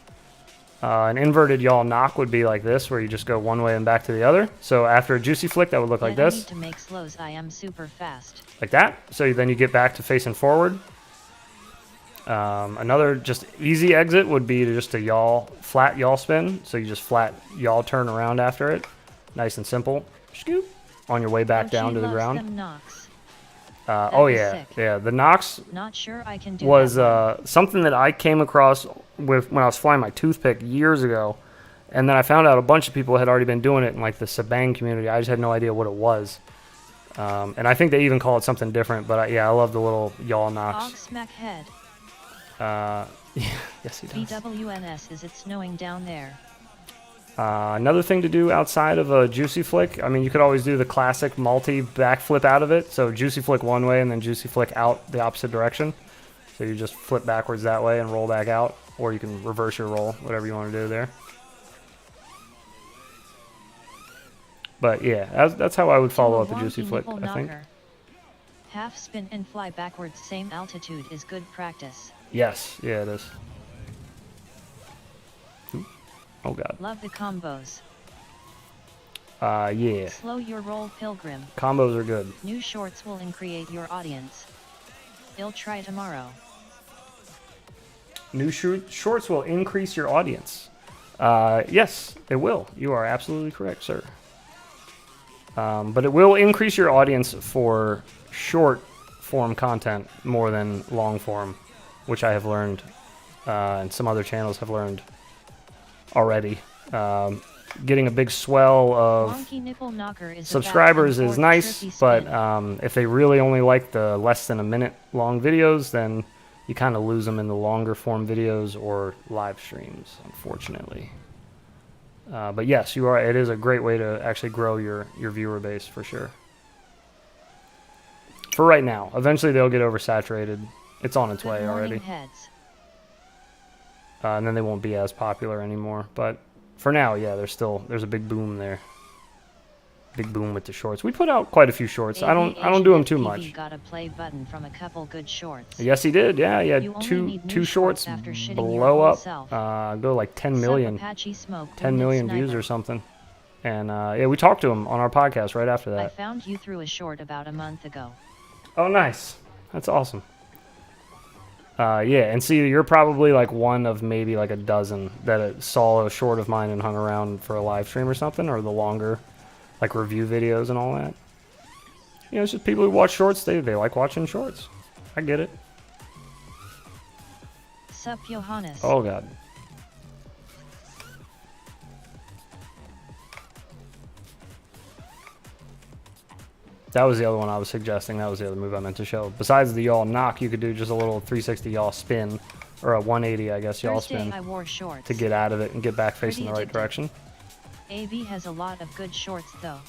An inverted yaw knock would be like this, where you just go one way and back to the other. So after a juicy flick, that would look like this. I need to make slows. I am super fast. Like that. So then you get back to facing forward. Another just easy exit would be to just a yaw, flat yaw spin. So you just flat yaw turn around after it. Nice and simple. Scoop. On your way back down to the ground. Them knocks. Oh yeah, sick. yeah. The knocks Not sure I can do was that something that I came across with when I was flying my toothpick years ago, and then I found out a bunch of people had already been doing it in like the sabang community. I just had no idea what it was, and I think they even call it something different. But yeah, I love the little yaw knocks. Og smack head. Yeah, yes, he does. BWNS, is it snowing down there? Another thing to do outside of a juicy flick, I mean, you could always do the classic multi backflip out of it. So juicy flick one way and then juicy flick out the opposite direction. So you just flip backwards that way and roll back out, or you can reverse your roll, whatever you want to do there. But yeah, that's how I would follow up a juicy flick, I think. Half spin and fly backwards, same altitude is good practice. Yes, yeah, it is. Oh god. Love the combos. Yeah. Slow your roll, Pilgrim. Combos are good. New shorts will increase your audience. I'll try tomorrow. New shorts will increase your audience. Yes, it will. You are absolutely correct, sir. But it will increase your audience for short form content more than long form, which I have learned, and some other channels have learned already. Getting a big swell of subscribers is nice, but if they really only like the less than a minute long videos, then you kind of lose them in the longer form videos or live streams, unfortunately. But yes, you are. It is a great way to actually grow your viewer base for sure. For right now, eventually they'll get oversaturated. It's on its way already. And then they won't be as popular anymore. But for now, yeah, there's a big boom there. Big boom with the shorts. We put out quite a few shorts. I don't do them too much. Got a play button from a couple good shorts. Yes, he did. Yeah, he had two shorts blow up. Go like 10 million. 10 million views or something. And yeah, we talked to him on our podcast right after that. I found you through a short about a month ago. Oh, nice. That's awesome. Yeah, and see, you're probably like one of maybe like a dozen that saw a short of mine and hung around for a live stream or something, or the longer, like review videos and all that. You know, it's just people who watch shorts. They like watching shorts. I get it. Sup, Johannes. Oh god. That was the other one I was suggesting. That was the other move I meant to show. Besides the yaw knock, you could do just a little 360 yaw spin, or a 180, I guess, yaw spin, I wore shorts. to get out of it and get back facing the right direction. AB has a lot of good shorts, though.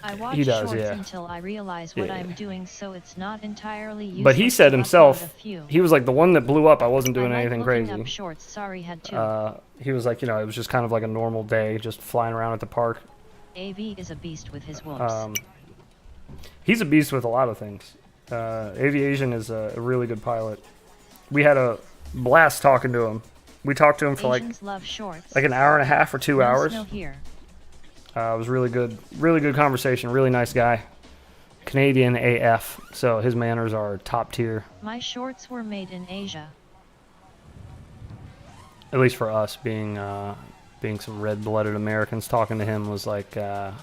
I watch He does, shorts yeah. until I realize what I'm doing, so it's not entirely useless. But he said to himself, upload a few. he was like, the one that blew up, I wasn't doing I like anything looking crazy. Up shorts. Sorry, had to. He was like, you know, it was just kind of like a normal day, just flying around at the park. AB is a beast with his whoops. He's a beast with a lot of things. Aviation is a really good pilot. We had a blast talking to him. We talked to him for like an hour and a half or 2 hours. Here. It was really good conversation. Really nice guy. Canadian AF, so his manners are top tier. My shorts were made in Asia. At least for us, being some red-blooded Americans, talking to him was like, it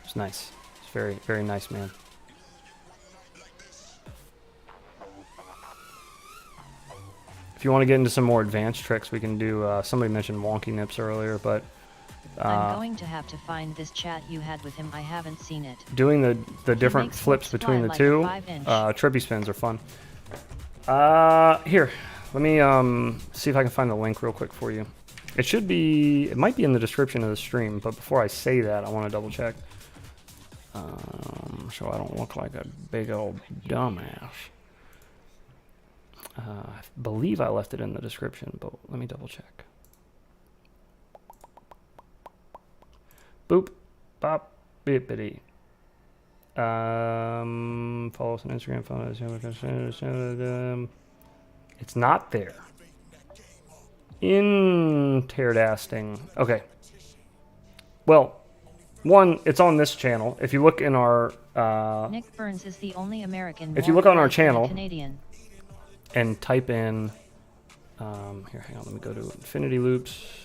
was nice. It's very, very nice man. If you want to get into some more advanced tricks, we can do, somebody mentioned wonky nips earlier, but I'm going to have to find this chat you had with him. I haven't seen it. Doing the different makes flips flips between fly the like two. a 5-inch. Trippy spins are fun. Here, let me see if I can find the link real quick for you. It might be in the description of the stream, but before I say that, I want to double check. So I don't look like a big old dumbass. I believe I left it in the description, but let me double check. Boop, bop, bippity. Follow us on Instagram. Follow us. It's not there. Interdasting. Okay. Well, one, it's on this channel. If you look in our Nick Burns is the only American. If you look on our more channel Canadian. and type in here, hang on, let me go to Infinity Loops.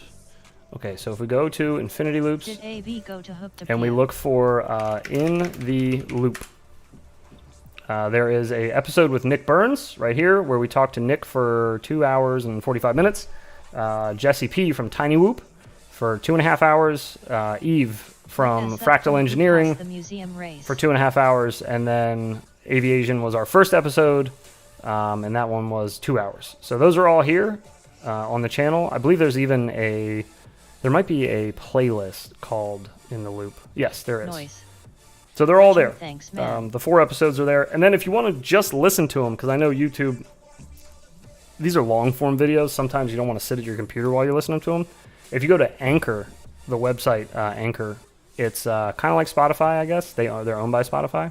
Okay, so if we go to Infinity Loops Did AV go to hook to and we PM? look for In the Loop, there is a episode with Nick Burns right here where we talk to Nick for 2 hours and 45 minutes. Jesse P from Tiny Whoop for 2.5 hours. Eve from Yes, Fractal who Engineering passed the museum race. for 2.5 hours, and then Aviation was our first episode, and that one was 2 hours. So those are all here on the channel. I believe there's even there might be a playlist called In the Loop. Yes, there is. Noise. So they're all there. Thanks, man. The 4 episodes are there. And then if you want to just listen to them, because I know YouTube, these are long form videos. Sometimes you don't want to sit at your computer while you're listening to them. If you go to Anchor, the website Anchor, it's kind of like Spotify, I guess. They're owned by Spotify.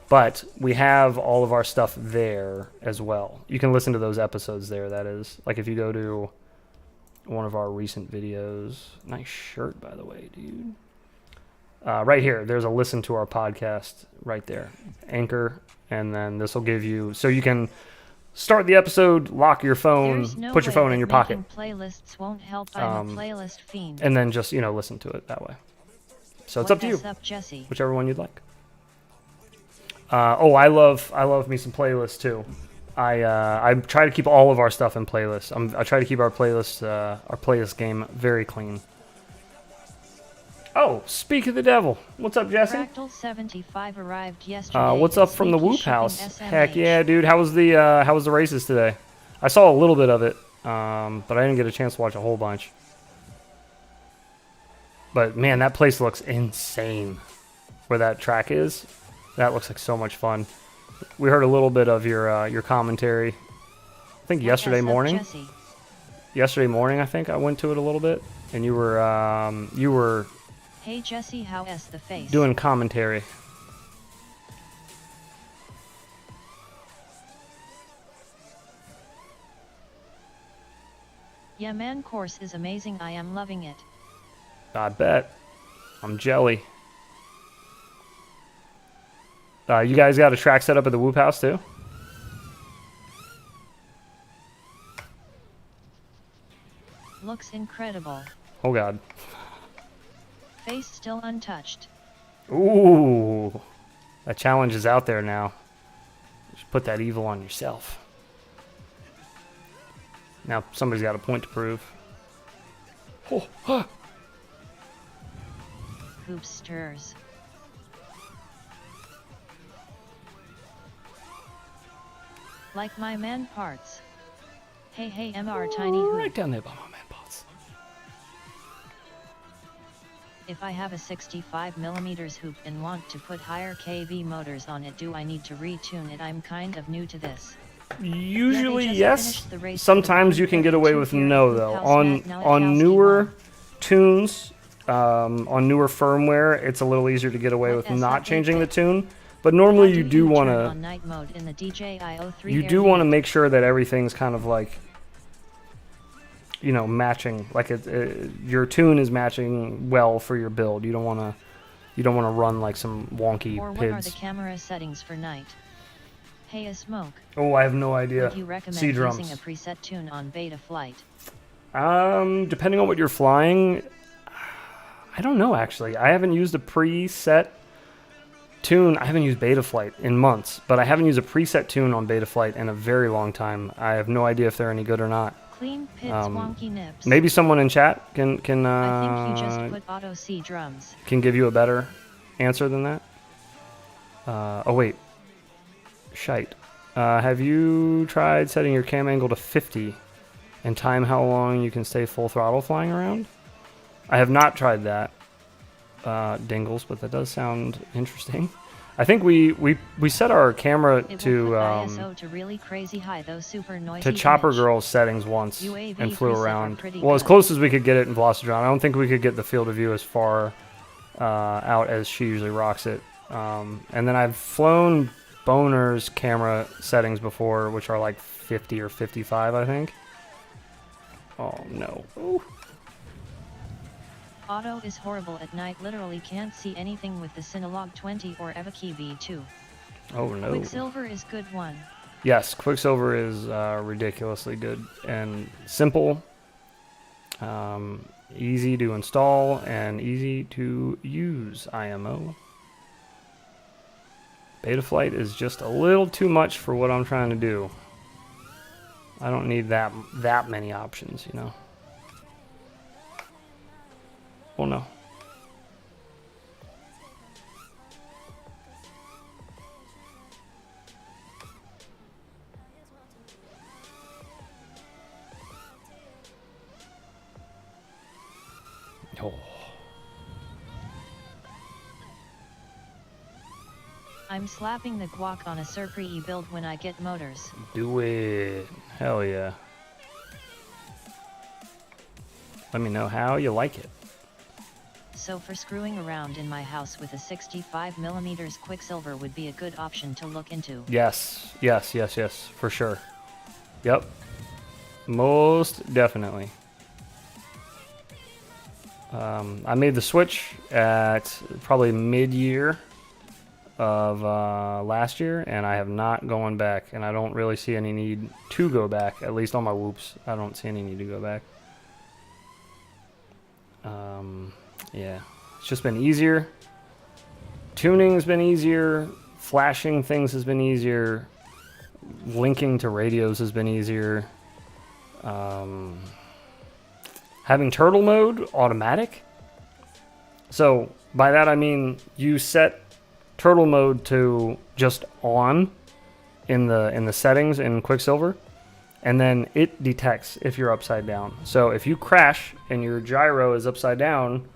But we have all of our stuff there as well. You can listen to those episodes there, that is. Like if you go to one of our recent videos. Nice shirt, by the way, dude. Right here, there's a listen to our podcast right there. Anchor, and then this will give you, so you can start the episode, lock your phone, There's no put your way phone that in your pocket, making playlists won't help. I'm a playlist fiend. and then just, listen to it that way. So it's up to you, Up, Jesse? whichever one you'd like. I love me some playlists too. I try to keep all of our stuff in playlists. I try to keep our playlist game very clean. Oh, speak of the devil. What's up, Jesse? Fractal 75 arrived yesterday. What's up from the Sneaky Whoop shipping House? SMH. Heck yeah, dude. How was the races today? I saw a little bit of it, but I didn't get a chance to watch a whole bunch. But man, that place looks insane. Where that track is, that looks like so much fun. We heard a little bit of your commentary. I think yesterday morning. Jesse? Yesterday morning, I think I went to it a little bit, and you were Hey Jesse, how is the face? doing commentary. Yeah man, course is amazing. I am loving it. I bet. I'm jelly. You guys got a track set up at the Whoop House too? Looks incredible. Oh god. Face still untouched. Ooh. That challenge is out there now. Just put that evil on yourself. Now somebody's got a point to prove. Oh, ah. Hoops stirs. Like my man parts. Hey MR tiny hoop. Right down there by my man pots. If I have a 65mm hoop and want to put higher kV motors on it, do I need to retune it? I'm kind of new to this. Usually Yeah, they just yes. finished the race Sometimes for the you can get away with 132 no here. though. House On Mac, now at House newer King tunes, on newer firmware, it's a little easier to get away What with is not that changing the big tune. But normally you do turn want on to night mode in the DJI-03 you Air do want to unit. make sure that everything's kind of like matching, like your tune is matching well for your build. You don't want to run like some wonky Or what are the PIDs. camera settings for night? Hey, a smoke. Oh, I have no idea. Would you recommend C drums. using a preset tune on beta flight? Depending on what you're flying, I don't know actually. I haven't used a preset tune. I haven't used Betaflight in months, but I haven't used a preset tune on Betaflight in a very long time. I have no idea if they're any good or not. Clean pits, wonky nips. Maybe someone in chat I think you just put auto C drums. can give you a better answer than that. Oh wait, shite. Have you tried setting your cam angle to 50 and time how long you can stay full throttle flying around? I have not tried that, Dingles, but that does sound interesting. I think we set our camera It to will put ISO to really crazy high, those super noisy to Chopper image. Girl's settings once UAV and flew preset are around. pretty Well, as good. close as we could get it in Velocitron. I don't think we could get the field of view as far out as she usually rocks it. And then I've flown Boner's camera settings before, which are like 50 or 55, I think. Oh no. Ooh. Auto is horrible at night, literally can't see anything with the Cinelog 20 or Evaki V2. Oh no. Quicksilver is good one. Yes, Quicksilver is ridiculously good and simple, easy to install, and easy to use, IMO. Betaflight is just a little too much for what I'm trying to do. I don't need that many options, you know. Oh no. Oh. I'm slapping the guac on a Surpri build when I get motors. Do it. Hell yeah. Let me know how you like it. So for screwing around in my house with a 65mm Quicksilver would be a good option to look into. Yes, yes, yes, yes, for sure. Yep. Most definitely. I made the switch at probably mid-year of last year, and I have not gone back, and I don't really see any need to go back, at least on my whoops. I don't see any need to go back. Yeah, it's just been easier. Tuning's been easier. Flashing things has been easier. Linking to radios has been easier. Having turtle mode automatic. So by that I mean you set turtle mode to just on in the settings in Quicksilver, and then it detects if you're upside down. So if you crash and your gyro is upside down,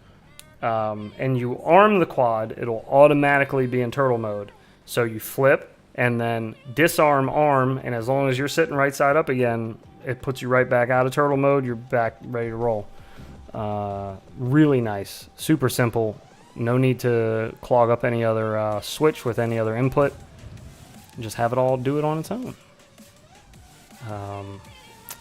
and you arm the quad, it'll automatically be in turtle mode. So you flip and then disarm arm, and as long as you're sitting right side up again, it puts you right back out of turtle mode. You're back ready to roll. Really nice, super simple. No need to clog up any other switch with any other input. Just have it all do it on its own.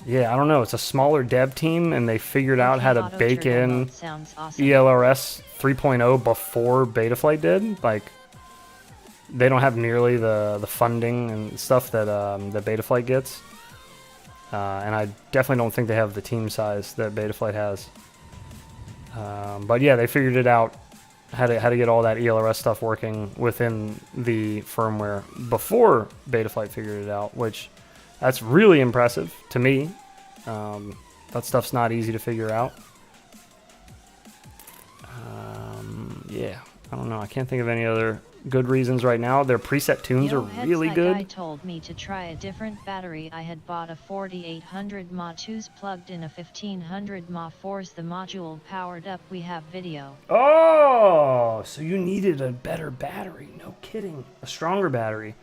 Yeah, I don't know. It's a smaller dev team, and they figured out how to Auto bake turbo in mode sounds awesome. ELRS 3.0 before Betaflight did. Like, they don't have nearly the funding and stuff that that Betaflight gets, and I definitely don't think they have the team size that Betaflight has. But yeah, they figured it out how to get all that ELRS stuff working within the firmware before Betaflight figured it out, which that's really impressive to me. That stuff's not easy to figure out. Yeah, I don't know. I can't think of any other good reasons right now. Their preset tunes are really good. Guy told me to try a different battery. I had bought a 4800 mAh 2s plugged in a 1500 mAh 4s. The module powered up. We have video. Oh, so you needed a better battery. No kidding. A stronger battery.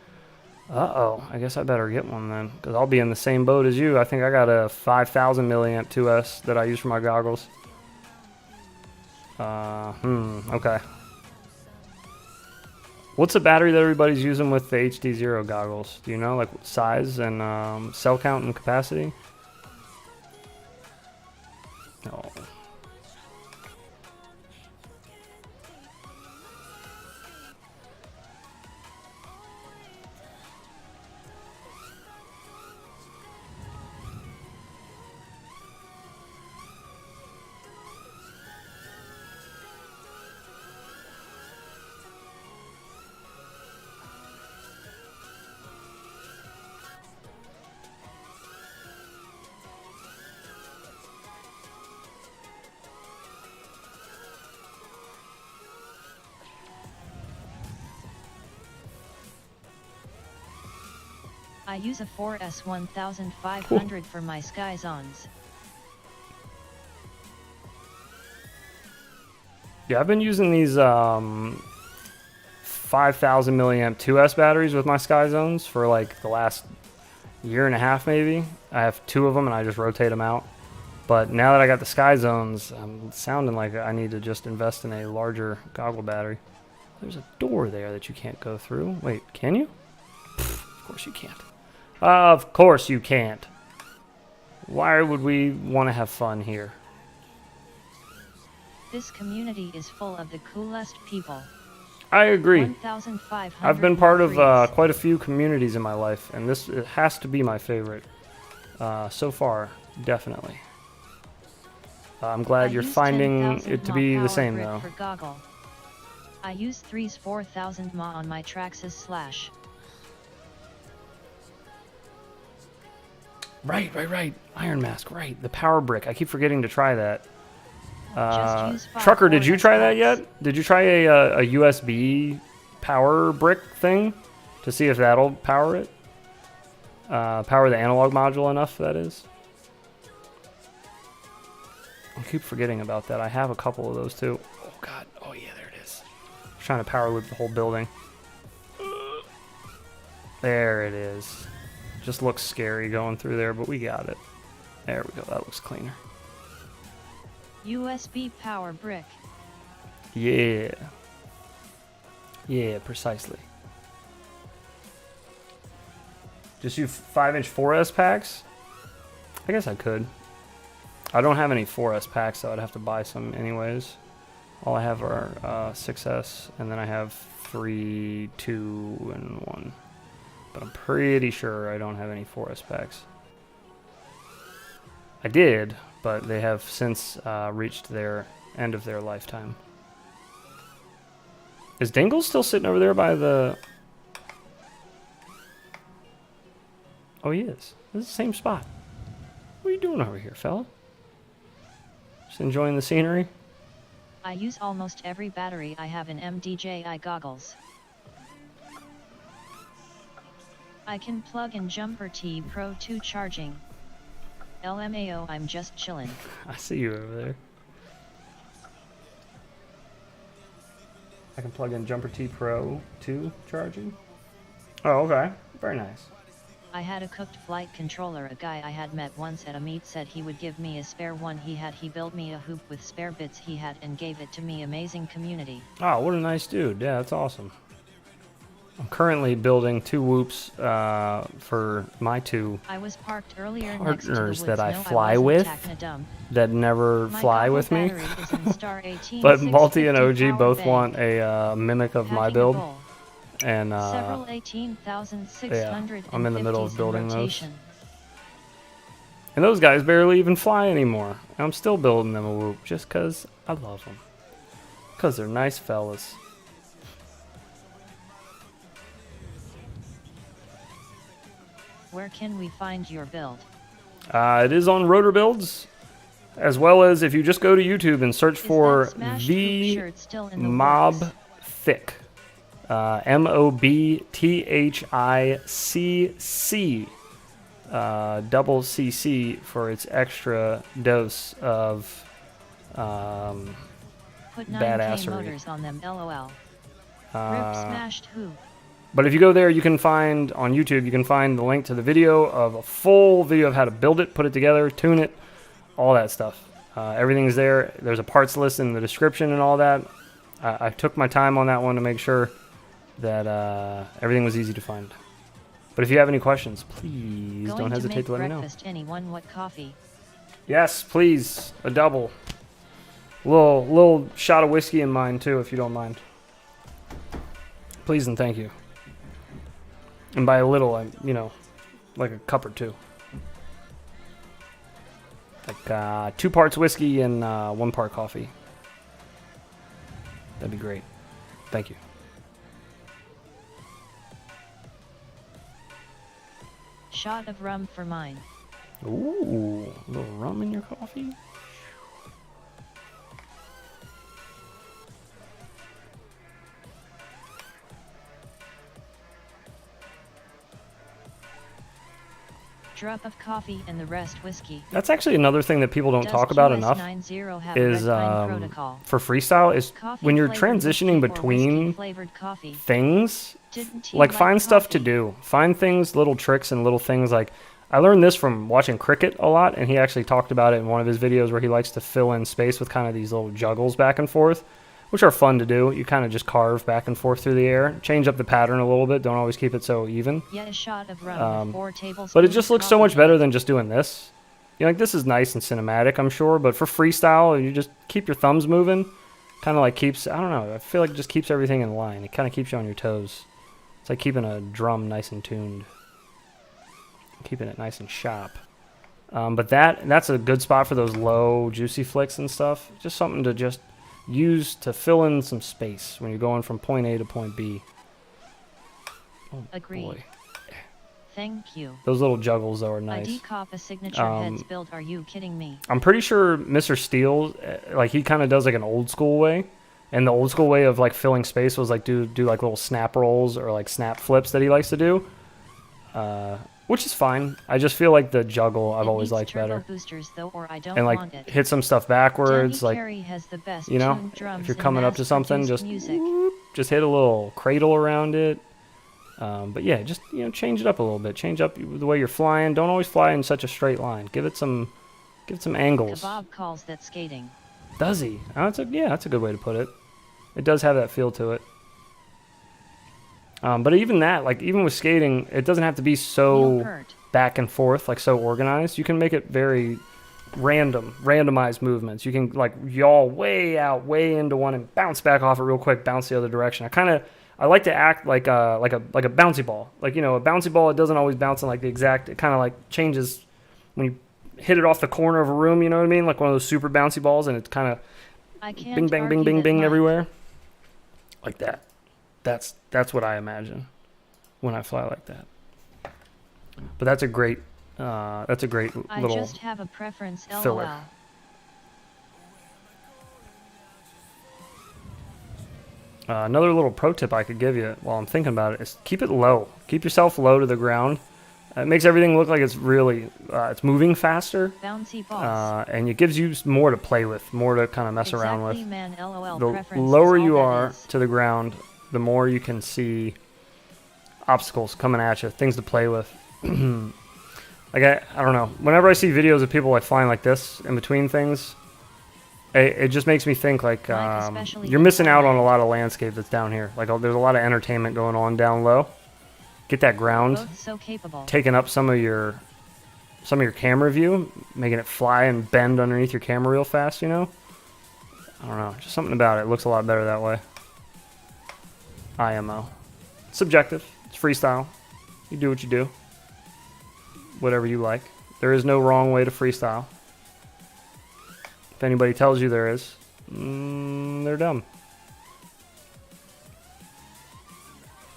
Uh-oh. I guess I better get one then, because I'll be in the same boat as you. I think I got a 5000 milliamp 2S that I use for my goggles. Okay. What's the battery that everybody's using with the HD0 goggles? Do you know, like size and cell count and capacity? Oh. I use a 4S 1500 for my Sky Zones. Yeah, I've been using these 5000 milliamp 2S batteries with my Sky Zones for like the last year and a half maybe. I have 2 of them and I just rotate them out. But now that I got the Sky Zones, I'm sounding like I need to just invest in a larger goggle battery. There's a door there that you can't go through. Wait, can you? Of course you can't. Of course you can't. Why would we want to have fun here? This community is full of the coolest people. I agree. 1,500 I've been part of Margaritas. quite a few communities in my life, and this it has to be my favorite so far, definitely. I'm glad I you're use finding 10,000 it to mAh be the power same, grid though. for goggle. I use 3's 4,000 mAh on my Traxxas Slash. Right. Iron Mask, right. The power brick. I keep forgetting to try that. Just use 5 Trucker, did you 4S try that packs. yet? Did you try a USB power brick thing to see if that'll power it? Power the analog module enough, that is. I keep forgetting about that. I have a couple of those too. Oh god. Oh yeah, there it is. I'm trying to power loop the whole building. There it is. Just looks scary going through there, but we got it. There we go. That looks cleaner. USB power brick. Yeah. Yeah, precisely. Just use 5-inch 4S packs? I guess I could. I don't have any 4S packs, so I'd have to buy some anyways. All I have are 6S, and then I have 3, 2, and 1. But I'm pretty sure I don't have any 4S packs. I did, but they have since reached their end of their lifetime. Is Dingle still sitting over there by the... Oh, he is. This is the same spot. What are you doing over here, fella? Just enjoying the scenery? I use almost every battery I have in MDJI goggles. I can plug in Jumper T Pro 2 charging. LMAO, I'm just chillin'. I see you over there. I can plug in Jumper T Pro 2 charging. Oh, okay. Very nice. I had a cooked flight controller. A guy I had met once at a meet said he would give me a spare one he had. He built me a hoop with spare bits he had and gave it to me. Amazing community. Oh, what a nice dude. Yeah, that's awesome. I'm currently building 2 whoops for my 2 I was parked earlier next to the partners woods. that I No, fly wasn't with Technodumb. that never My fly goggle with me. battery is in star 18 But Multi and 650 OG power both bank. want a mimic of my Packing a build. bowl. And Several 18,650 I'm in the middle of in building those. rotation. And those guys barely even fly anymore. And I'm still building them a whoop just because I love them. Because they're nice fellas. Where can we find your build? It is on Rotor Builds, as well as if you just go to YouTube and search Is for that smashed the hoop shirt still in the Mob works? Thick. MOBTHICC. Double CC for its extra dose of Put 9K badassery. motors on them, LOL. Rip smashed hoop. But if you go there, you can find, on YouTube, you can find the link to the video of a full video of how to build it, put it together, tune it, all that stuff. Everything's there. There's a parts list in the description and all that. I took my time on that one to make sure that everything was easy to find. But if you have any questions, please Going don't to hesitate make to let me know. breakfast. Anyone, what coffee? Yes, please, a double. Little shot of whiskey in mine too, if you don't mind. Please and thank you. And by a little, I like a cup or 2. Like 2 parts whiskey and 1 part coffee. That'd be great. Thank you. Shot of rum for mine. Ooh, a little rum in your coffee? Drop of coffee and the rest whiskey. That's actually another thing that people don't Does talk about QS enough. 90 have Is red pine protocol? for freestyle is Coffee when you're flavored transitioning whiskey or between whiskey flavored coffee. things, Didn't he like find stuff to coffee? do. Find things, little tricks and little things. Like I learned this from watching cricket a lot, and he actually talked about it in one of his videos where he likes to fill in space with kind of these little juggles back and forth, which are fun to do. You kind of just carve back and forth through the air, change up the pattern a little bit. Don't always keep it so even. Yet a shot of rum with 4 tablespoons But it just looks so coffee much better mix. than just doing this. You know, like this is nice and cinematic, I'm sure, but for freestyle, you just keep your thumbs moving. Kind of like keeps, I don't know, I feel like it just keeps everything in line. It kind of keeps you on your toes. It's like keeping a drum nice and tuned. Keeping it nice and sharp. But that's a good spot for those low, juicy flicks and stuff. Just something to just use to fill in some space when you're going from point A to point B. Oh, Agreed. boy. Thank you. Those little juggles, though, are I nice. decop a signature heads build. Are you kidding me? I'm pretty sure Mr. Steel, like he kind of does like an old school way, and the old school way of like filling space was like do like little snap rolls or like snap flips that he likes to do, which is fine. I just feel like the juggle I've It always needs liked turbo better, boosters though, or I don't and want like it. hit some stuff backwards, Danny like Carey has the best you know, tuned drums if you're in coming up to something, mass-produced just music. whoop, just hit a little cradle around it. But yeah, just change it up a little bit. Change up the way you're flying. Don't always fly in such a straight line. Give it some angles. Kebab calls that skating. Does he? Oh, that's a good way to put it. It does have that feel to it. But even that, like even with skating, it doesn't have to be Neil so Peart. back and forth, like so organized. You can make it very randomized movements. You can like yaw way out, way into one, and bounce back off it real quick, bounce the other direction. I like to act like a bouncy ball. Like, a bouncy ball, it doesn't always bounce in like the exact, it kind of like changes when you hit it off the corner of a room, you know what I mean? Like one of those super bouncy balls, and it's kind of I can't bing, bang, bing, argue bing, that bing mine- everywhere. Like that. That's what I imagine when I fly like that. But that's a great I little just have a preference. LOL. filler. Another little pro tip I could give you while I'm thinking about it is keep it low. Keep yourself low to the ground. It makes everything look like it's really it's moving faster, Bouncy balls. and it gives you more to play with, more to kind of mess around with. Exactly, man. LOL. The Preference lower is all you that are is. to the ground, the more you can see obstacles coming at you, things to play with. Like I don't know. Whenever I see videos of people like flying like this in between things, it just makes me think like especially you're in missing out on Thailand. a lot of landscape that's down here. Like there's a lot of entertainment going on down low. Get that ground Both so capable. taking up some of your camera view, making it fly and bend underneath your camera real fast. I don't know. Just something about it. It looks a lot better that way. IMO. Subjective. It's freestyle. You do what you do. Whatever you like. There is no wrong way to freestyle. If anybody tells you there is, they're dumb.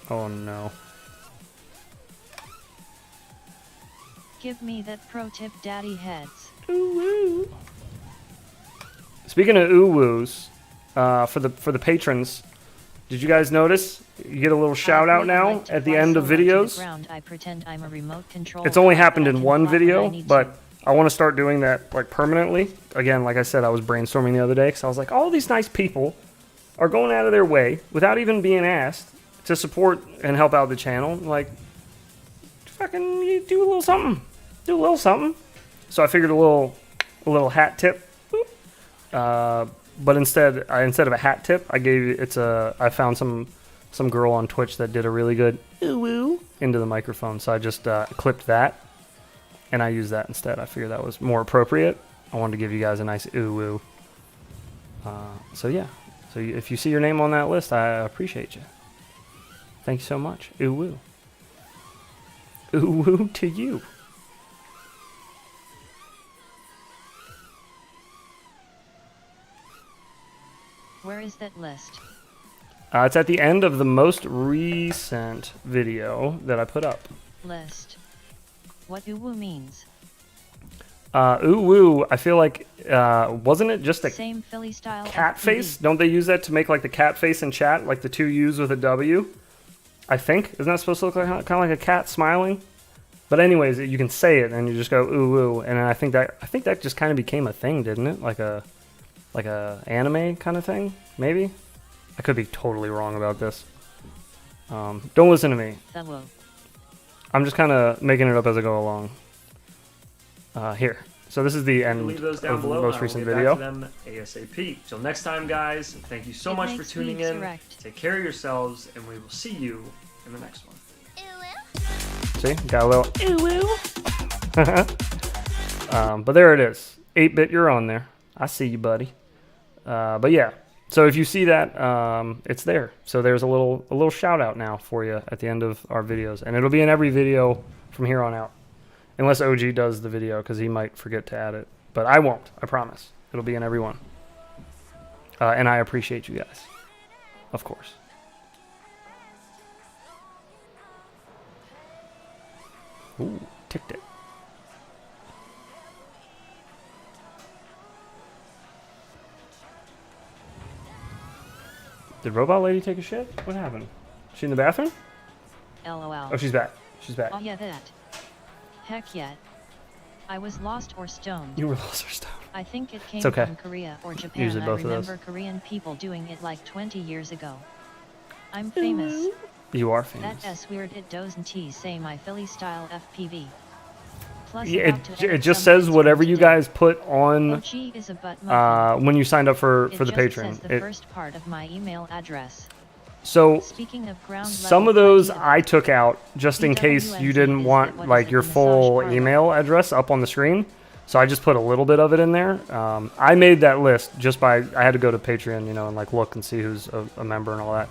Oh no. Give me that pro tip, daddy heads. Speaking of ooh-woos, for the patrons, did you guys notice? You get a little shout out now at the end of videos. I pretend I'm a remote control. It's only robot, happened but I in can one fly when I video, need but to. I want to start doing that like permanently. Again, like I said, I was brainstorming the other day because I was like, all these nice people are going out of their way without even being asked to support and help out the channel. Like, fucking you do a little something. Do a little something. So I figured a little hat tip. But instead of a hat tip, I found some girl on Twitch that did a really good ooh into the microphone. So I just clipped that, and I used that instead. I figured that was more appropriate. I wanted to give you guys a nice ooh. So yeah. So if you see your name on that list, I appreciate you. Thank you so much. Ooh. Ooh to you. Where is that list? It's at the end of the most recent video that I put up. List. What uwu means? Ooh, I feel like, wasn't it just a Same Philly style. cat FPV. face? Don't they use that to make like the cat face in chat? Like the two U's with a W? I think. Isn't that supposed to look like kind of like a cat smiling? But anyways, you can say it and you just go ooh ooh, and I think that just kind of became a thing, didn't it? Like a anime kind of thing, maybe. I could be totally wrong about this. Don't listen to me. Hello. I'm just kind of making it up as I go along. Here. So this is the end Leave those of down the below. most and recent I'll get video. back to them ASAP. Till next time, guys. Thank you so It much for makes tuning me in. correct. Take care of yourselves, and we will see you in the next one. See, got a little but there it is. 8-bit, you're on there. I see you, buddy. But yeah, so if you see that, it's there. So there's a little shout out now for you at the end of our videos, and it'll be in every video from here on out, unless OG does the video because he might forget to add it. But I won't. I promise. It'll be in every one. And I appreciate you guys, of course. Ooh, ticked it. Did Robot Lady take a shit? What happened? She in the bathroom? LOL. Oh, she's back. She's back. Oh yeah, that. Heck yeah. I was lost or stoned. You were lost or stoned. I think it came It's okay. from Korea or Japan. Usually I both of those. remember Korean people doing it like 20 years ago. I'm famous. You are That famous. S weird it doesn't say my Philly style FPV. Plus Yeah, about to it edit just some says things whatever from you today. guys put on OG is a butt muffin. when you signed up for It the just Patreon. says the first part of my email address. So Speaking of ground some level of those plenty I took out just in case you didn't want like your full email address up on the screen. So I just put a little bit of it in there. I made that list just by I had to go to Patreon, you know, and like look and see who's a member and all that.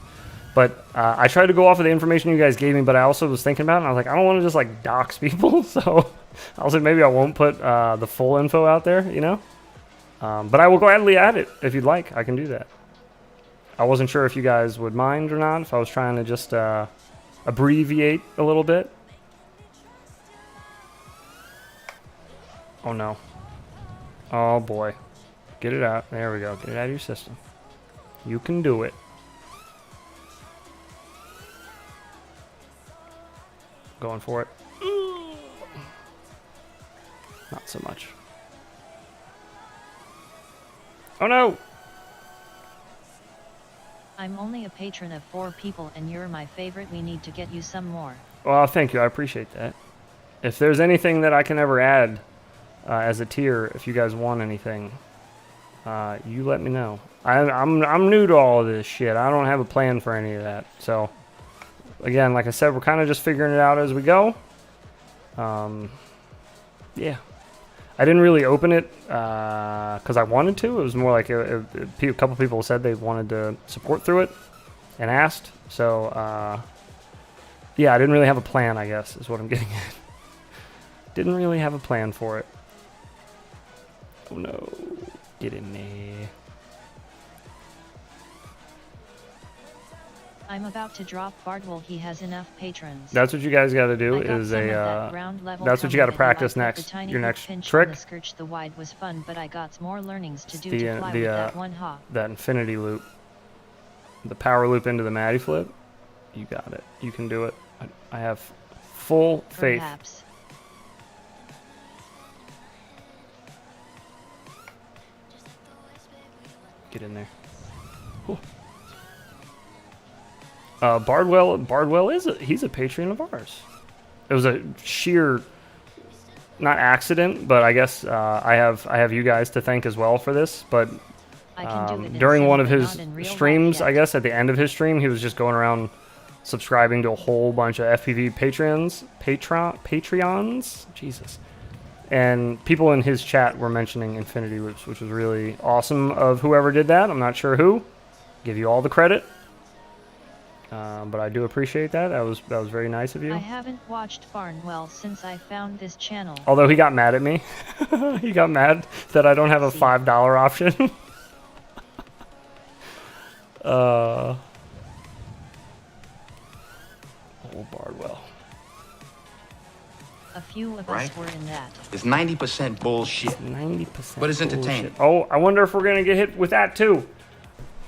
But I tried to go off of the information you guys gave me, but I also was thinking about it, and I was like, I don't want to just like dox people, so I was like, maybe I won't put the full info out there, you know. But I will gladly add it if you'd like. I can do that. I wasn't sure if you guys would mind or not, if I was trying to just abbreviate a little bit. Oh no. Oh boy. Get it out. There we go. Get it out of your system. You can do it. Going for it. Not so much. Oh no! I'm only a patron of 4 people and you're my favorite. We need to get you some more. Well, thank you. I appreciate that. If there's anything that I can ever add as a tier, if you guys want anything, you let me know. I'm new to all of this shit. I don't have a plan for any of that. So, again, like I said, we're kind of just figuring it out as we go. Yeah. I didn't really open it because I wanted to. It was more like a couple people said they wanted to support through it and asked. So, yeah, I didn't really have a plan, I guess, is what I'm getting at. Didn't really have a plan for it. Oh, no. Get in there. I'm about to drop Bardwell. He has enough patrons. That's what you guys got to do I got is some of a that ground level that's what you coming got to that practice like with the next. tiny Your hook next pinch on trick. The skirch the wide was fun, but I got more learnings to do the, to fly the, with that one hop. that infinity loop. The power loop into the Maddie flip. You got it. You can do it. I have full faith. Perhaps. Get in there. Cool. Bardwell he's a patron of ours. It was a sheer, not accident, but I guess I have you guys to thank as well for this. But I can do it in during one sim, of but his not in real life streams, yet. I guess at the end of his stream, he was just going around subscribing to a whole bunch of FPV Patreons. Jesus. And people in his chat were mentioning infinity loops, which was really awesome of whoever did that. I'm not sure who. Give you all the credit. But I do appreciate that. That was very nice of you. I haven't watched Barnwell since I found this channel. Although he got mad at me. He got mad that I don't have a $5 option. Oh, Bardwell. A few of Right. us were in that. It's 90% bullshit. 90%. But it's entertaining. Oh, I wonder if we're gonna get hit with that too.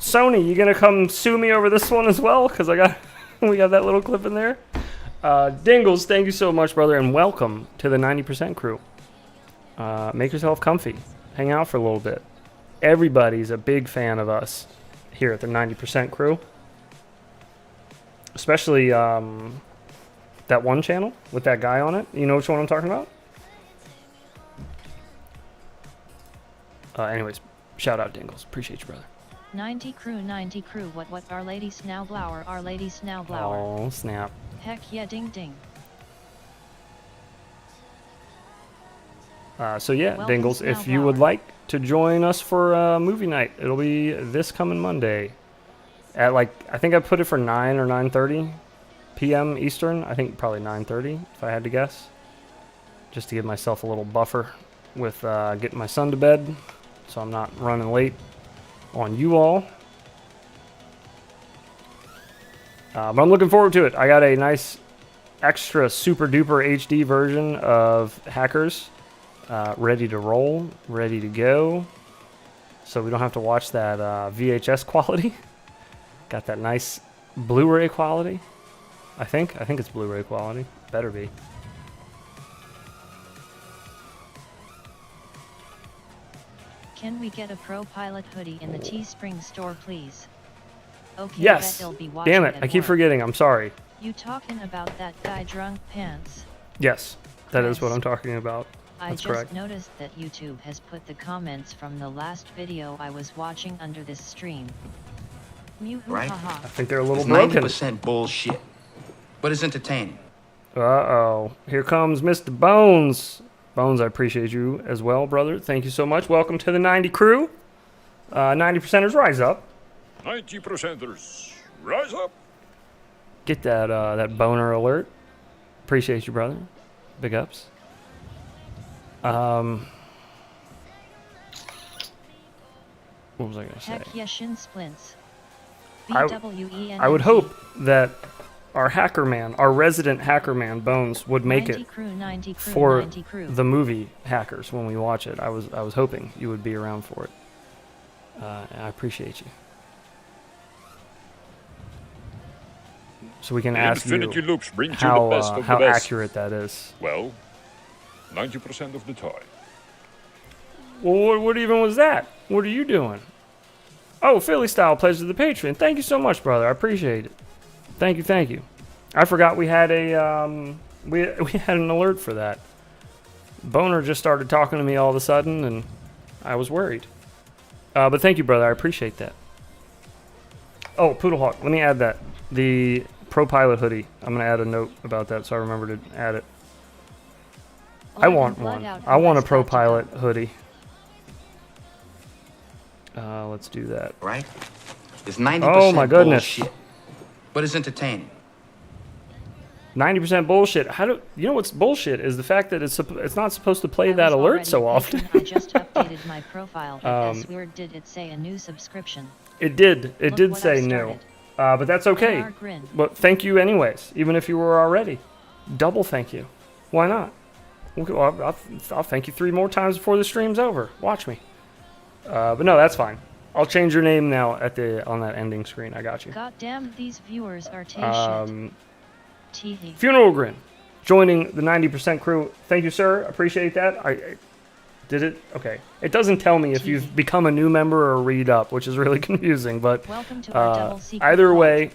Sony, you gonna come sue me over this one as well? Cause we got that little clip in there. Dingles, thank you so much, brother, and welcome to the 90% crew. Make yourself comfy. Hang out for a little bit. Everybody's a big fan of us here at the 90% crew. Especially that one channel with that guy on it. You know which one I'm talking about? Anyways, shout out Dingles. Appreciate you, brother. 90 crew, what, Our Lady Snowblower, Our Lady Snowblower. Oh, snap. Heck yeah, ding ding. So yeah, Welcome, Dingles, if you would Snowblower. like to join us for movie night, it'll be this coming Monday at like, I think I put it for 9 or 9:30 p.m. Eastern. I think probably 9:30 if I had to guess, just to give myself a little buffer with getting my son to bed, so I'm not running late on you all. But I'm looking forward to it. I got a nice extra super duper HD version of Hackers ready to roll, ready to go, so we don't have to watch that VHS quality. Got that nice Blu-ray quality. I think it's Blu-ray quality. Better be. Can we get a Pro Pilot hoodie in the Teespring store, please? Okay, Yes. bet they'll be watching Damn it! at I keep work. forgetting. I'm sorry. You talking about that guy drunk pants? Yes, that is what Chris, I'm talking about. I That's just correct. noticed that YouTube has put the comments from the last video I was watching under this stream. Mew hoo Right. ha I ha. think they're a little It's broken. 90% bullshit, but it's entertaining. Uh-oh. Here comes Mr. Bones. Bones, I appreciate you as well, brother. Thank you so much. Welcome to the 90 crew. 90%ers, rise up. 90%ers, rise up. Get that that boner alert. Appreciate you, brother. Big ups. What was I going to say? Heck yeah, shin splints. I- BWEN. I would hope that our hacker man, our resident hacker man, Bones, would make 90 it crew, 90 crew, for 90 crew. the movie Hackers when we watch it. I was hoping you would be around for it. I appreciate you. So we can ask Infinity you loops bring you how the best of how the best. accurate that is. Well, 90% of the time. Well, what even was that? What are you doing? Oh, Philly Style pledge to the Patreon. Thank you so much, brother. I appreciate it. Thank you, thank you. I forgot we had a we had an alert for that. Boner just started talking to me all of a sudden, and I was worried. But thank you, brother. I appreciate that. Oh, Poodlehawk, let me add that. The Pro Pilot hoodie. I'm gonna add a note about that so I remember to add it. I want one. I want a Pro Pilot hoodie. Let's do that. Right? It's 90% Oh my goodness. bullshit, but it's entertaining. 90% bullshit. How do you know what's bullshit is the fact that it's not supposed to play I that was alert already so often. patron. I just updated my profile. As weird, did it say a new subscription? It did. It Look did what say I've new. started. But that's okay. NR grin. But thank you anyways, even if you were already. Double thank you. Why not? Okay, well, I'll thank you 3 more times before the stream's over. Watch me. But no, that's fine. I'll change your name now on that ending screen. I got you. God damn, these viewers are shit. Teehee. Funeral Grin, joining the 90% crew. Thank you, sir. Appreciate that. I did it. Okay. It doesn't tell me if you've become a new member or read up, which is really confusing. But Welcome to our double secret either vault. way,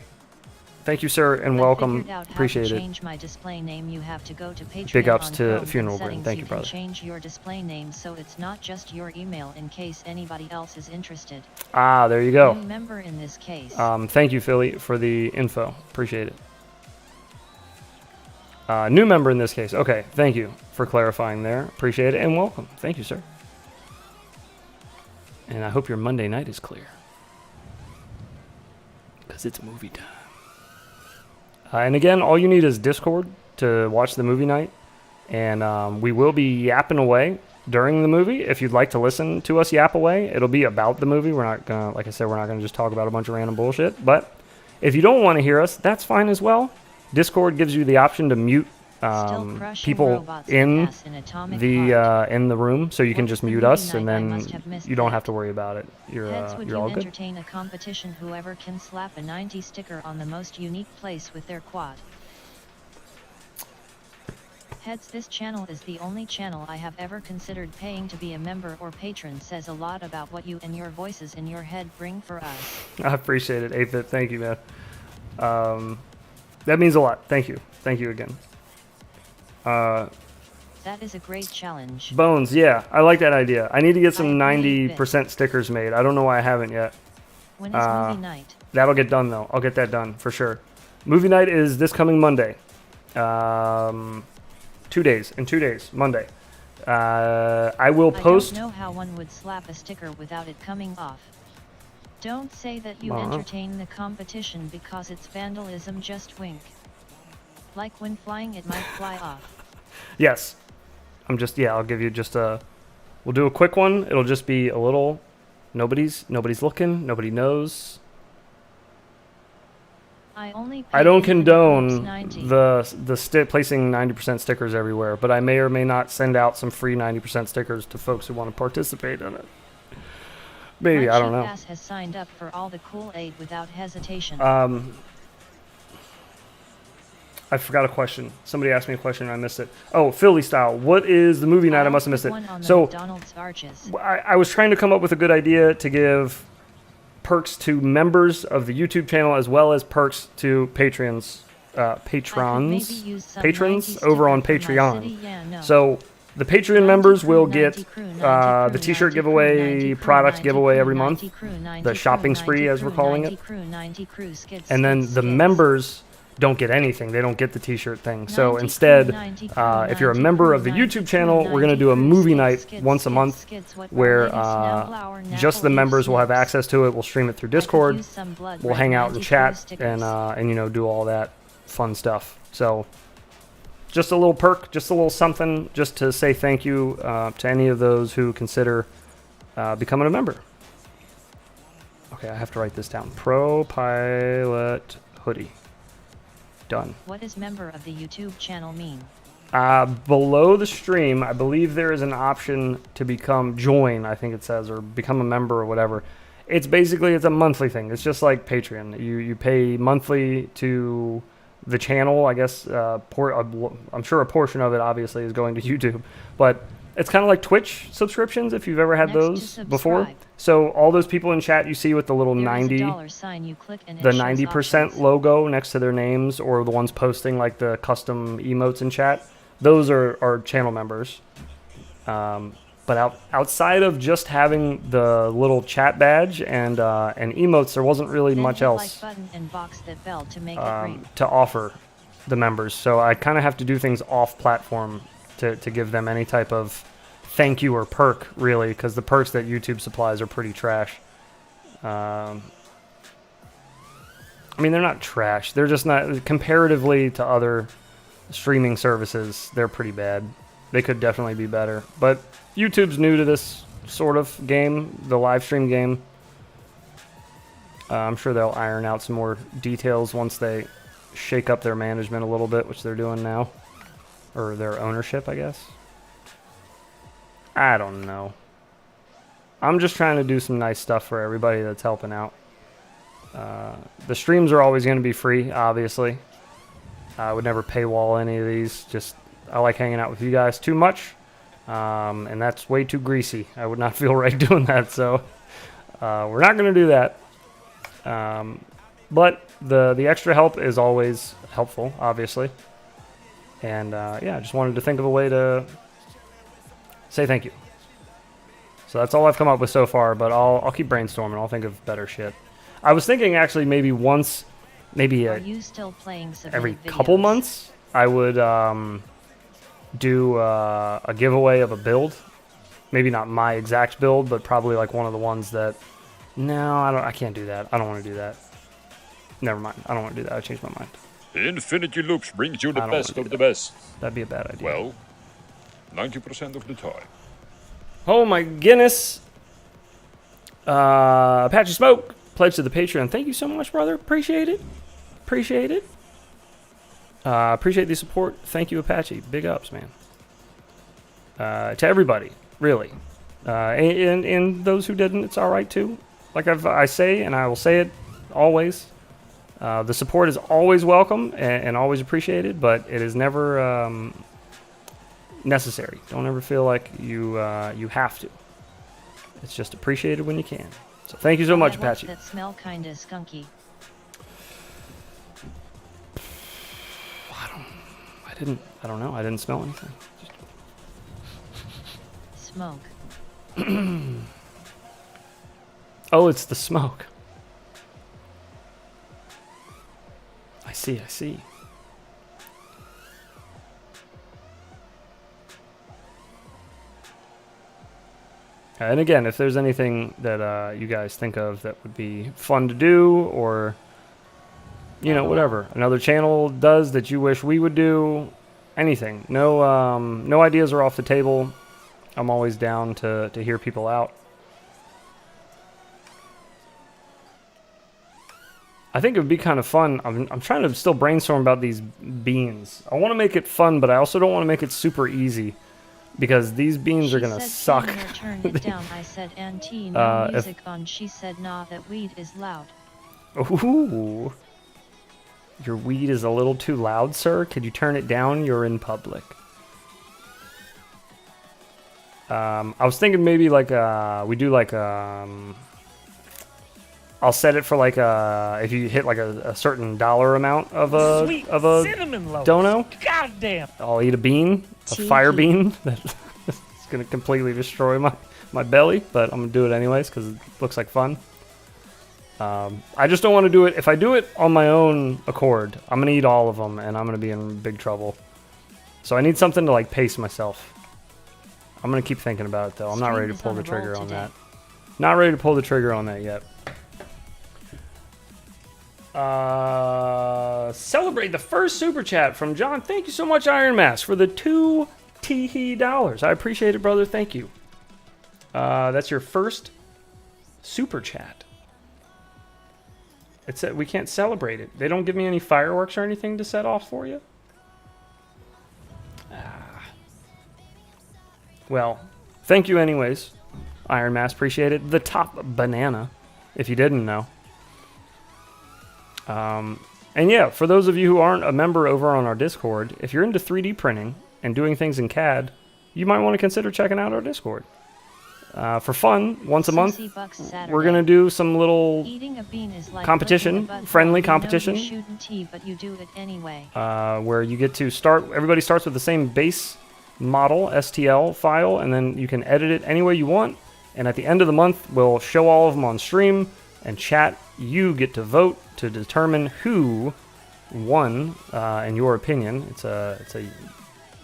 thank you, sir, and I welcome. figured out how Appreciate to it. change my display name. You have to go to Patreon. Big ups on to Chrome. Funeral In Grin. settings, Thank you, can brother. change your display name so it's not just your email in case anybody else is interested. Ah, there you go. New member in this case. Thank you, Philly, for the info. Appreciate it. New member in this case. Okay, thank you for clarifying there. Appreciate it, and welcome. Thank you, sir. And I hope your Monday night is clear. Because it's movie time. And again, all you need is Discord to watch the movie night. And we will be yapping away during the movie. If you'd like to listen to us yap away, it'll be about the movie. We're not going to, like I said, we're not going to just talk about a bunch of random bullshit. But if you don't want to hear us, that's fine as well. Discord gives you the option to mute Still crushing people robots in with gas in atomic heart. in the room, so you can What's just the mute movie us, and night? I then must have missed you don't that. have to worry about it. Heads, would You're you all good. entertain a competition? Whoever can slap a 90 sticker on the most unique place with their quad. Heads, this channel is the only channel I have ever considered paying to be a member or patron. Says a lot about what you and your voices in your head bring for us. I appreciate it, 8-Bit. Thank you, man. That means a lot. Thank you. Thank you again. That is a great challenge. Bones, yeah. I like that idea. I need to get some I agree, 90% stickers made. I don't know why I haven't yet. When is movie night? That'll get done, though. I'll get that done, for sure. Movie night is this coming Monday. 2 days. In 2 days. Monday. I will post... I don't know how one would slap a sticker without it coming off. Don't say that you entertain the competition because it's vandalism, just wink. Like when flying, it might fly off. Yes. I'll give you just a... We'll do a quick one. It'll just be a little... Nobody's looking. Nobody knows. I don't condone placing 90% stickers everywhere, but I may or may not send out some free 90% stickers to folks who want to participate in it. Maybe, I don't know. My cheap ass has signed up for all the Kool-Aid without hesitation. I forgot a question. Somebody asked me a question and I missed it. Oh, Philly style. What is the movie night? I must have missed it. So, I was trying to come up with a good idea to give perks to members of the YouTube channel as well as perks to patrons over on Patreon. So the Patreon members will get the t-shirt giveaway, product giveaway every month, the shopping spree as we're calling it, and then the members don't get anything. They don't get the t-shirt thing. So instead, if you're a member of the YouTube channel, we're going to do a movie night once a month where just the members will have access to it. We'll stream it through Discord. We'll hang out and chat and you know, do all that fun stuff. So just a little perk, just a little something just to say thank you to any of those who consider becoming a member. Okay, I have to write this down. Pro Pilot Hoodie. Done. What does member of the YouTube channel mean? Below the stream, I believe there is an option to join, I think it says, or become a member or whatever. It's a monthly thing. It's just like Patreon. You pay monthly to the channel, I guess. I'm sure a portion of it obviously is going to YouTube, but it's kind of like Twitch subscriptions if you've ever had those before. So all those people in chat you see with the little 90% logo next to their names, or the ones posting like the custom emotes in chat, those are channel members. But outside of just having the little chat badge and emotes, there wasn't really much else to offer the members. So I kind of have to do things off platform to give them any type of thank you or perk, really, because the perks that YouTube supplies are pretty trash. I mean, they're not trash. They're just not, comparatively to other streaming services, they're pretty bad. They could definitely be better. But YouTube's new to this sort of game, the live stream game. I'm sure they'll iron out some more details once they shake up their management a little bit, which they're doing now. Or their ownership, I guess. I don't know. I'm just trying to do some nice stuff for everybody that's helping out. The streams are always going to be free, obviously. I would never paywall any of these. Just, I like hanging out with you guys too much. And that's way too greasy. I would not feel right doing that, so we're not going to do that. But the extra help is always helpful, obviously. And yeah, I just wanted to think of a way to say thank you. So that's all I've come up with so far, but I'll keep brainstorming. I'll think of better shit. I was thinking actually maybe once, Are you still playing every couple months, I would do a giveaway of a build. Maybe not my exact build, but probably like one of the ones that... No, I can't do that. I don't want to do that. Never mind. I don't want to do that. I changed my mind. Infinity Loops brings you the best of the best. That'd be a bad idea. Well, 90% of the time. Oh my goodness. Apache Smoke, pledge to the Patreon. Thank you so much, brother. Appreciate it. Appreciate it. Appreciate the support. Thank you, Apache. Big ups, man. To everybody, really. And those who didn't, it's all right too. Like I say, and I will say it always. The support is always welcome and always appreciated, but it is never necessary. Don't ever feel like you you have to. It's just appreciated when you can. So thank you so much, Apache. That smell kinda skunky. I don't know. I didn't smell anything. Smoke. Oh, it's the smoke. I see. And again, if there's anything that you guys think of that would be fun to do, or you know, whatever another channel does that you wish we would do, anything. No ideas are off the table. I'm always down to hear people out. I think it would be kind of fun. I'm trying to still brainstorm about these beans. I want to make it fun, but I also don't want to make it super easy, because these beans are gonna suck. Turn it down. I said, "Auntie, no music on." She said, "Nah, that weed is loud." Ooh. Your weed is a little too loud, sir. Could you turn it down? You're in public. I was thinking maybe like we do like I'll set it for like if you hit like a certain dollar amount of a cinnamon loaf. dono. Goddamn. I'll eat a bean, a fire bean that's gonna completely destroy my belly, but I'm gonna do it anyways because it looks like fun. I just don't want to do it. If I do it on my own accord, I'm gonna eat all of them and I'm gonna be in big trouble. So I need something to like pace myself. I'm gonna keep thinking about it though. I'm not ready to pull the trigger on that. Not ready to pull the trigger on that yet. Celebrate the first super chat from John. Thank you so much, Iron Mask, for the $2 I appreciate it, brother. Thank you. That's your first super chat. It's we can't celebrate it. They don't give me any fireworks or anything to set off for you. Well, thank you anyways, Iron Mask. Appreciate it. The top banana, if you didn't know. And yeah, for those of you who aren't a member over on our Discord, if you're into 3D printing and doing things in CAD, you might want to consider checking out our Discord. For fun, once a month, we're going to do some little competition, friendly competition, but you do it anyway. Where you get to start, everybody starts with the same base model, STL file, and then you can edit it any way you want. And at the end of the month, we'll show all of them on stream and chat. You get to vote to determine who won, in your opinion. It's a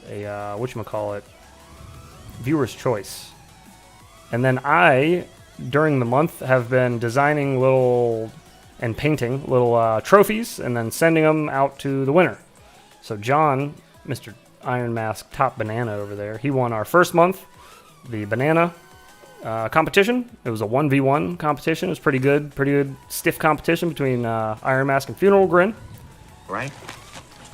whatchamacallit, viewer's choice. And then I, during the month, have been designing and painting little trophies and then sending them out to the winner. So John, Mr. Iron Mask Top Banana over there, he won our first month, the banana competition. It was a 1v1 competition. It was pretty good stiff competition between Iron Mask and Funeral Grin. Right?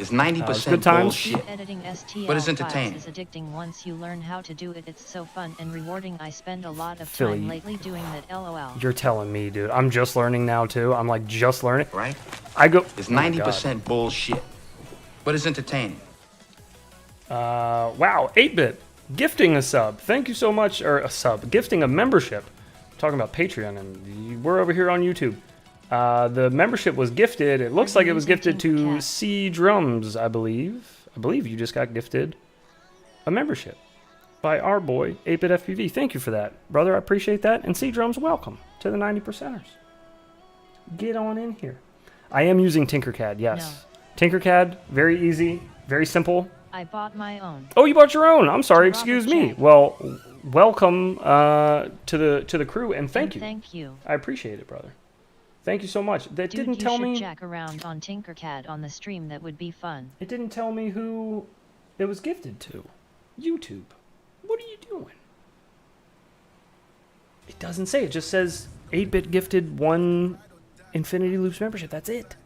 It's 90% good times. bullshit. Editing STL But it's files entertaining. is addicting once you learn how to do it. It's so fun and rewarding. I spend a lot of Philly, time lately doing that. LOL. You're telling me, dude. I'm just learning now too. I'm like just learning. Right? I go. It's 90% bullshit. But it's entertaining. Wow, 8-bit gifting a sub. Thank you so much, or a sub, gifting a membership. I'm talking about Patreon, and we're over here on YouTube. The membership was gifted. It looks like it was gifted to C Drums, I believe. I believe you just got gifted a membership by our boy 8-bit FPV. Thank you for that, brother. I appreciate that. And C Drums, welcome to the 90%ers. Get on in here. I am using Tinkercad. Yes, no. Tinkercad, very easy, very simple. I bought my own. Oh, you bought your own. I'm sorry. Excuse me. Well, welcome to the crew, and thank you. Thank you. I appreciate it, brother. Thank you so much. That Dude, didn't tell me. You should jack around on Tinkercad on the stream. That would be fun. It didn't tell me who it was gifted to. YouTube. What are you doing? It doesn't say. It just says 8-bit gifted 1 Infinity Loops membership. That's it.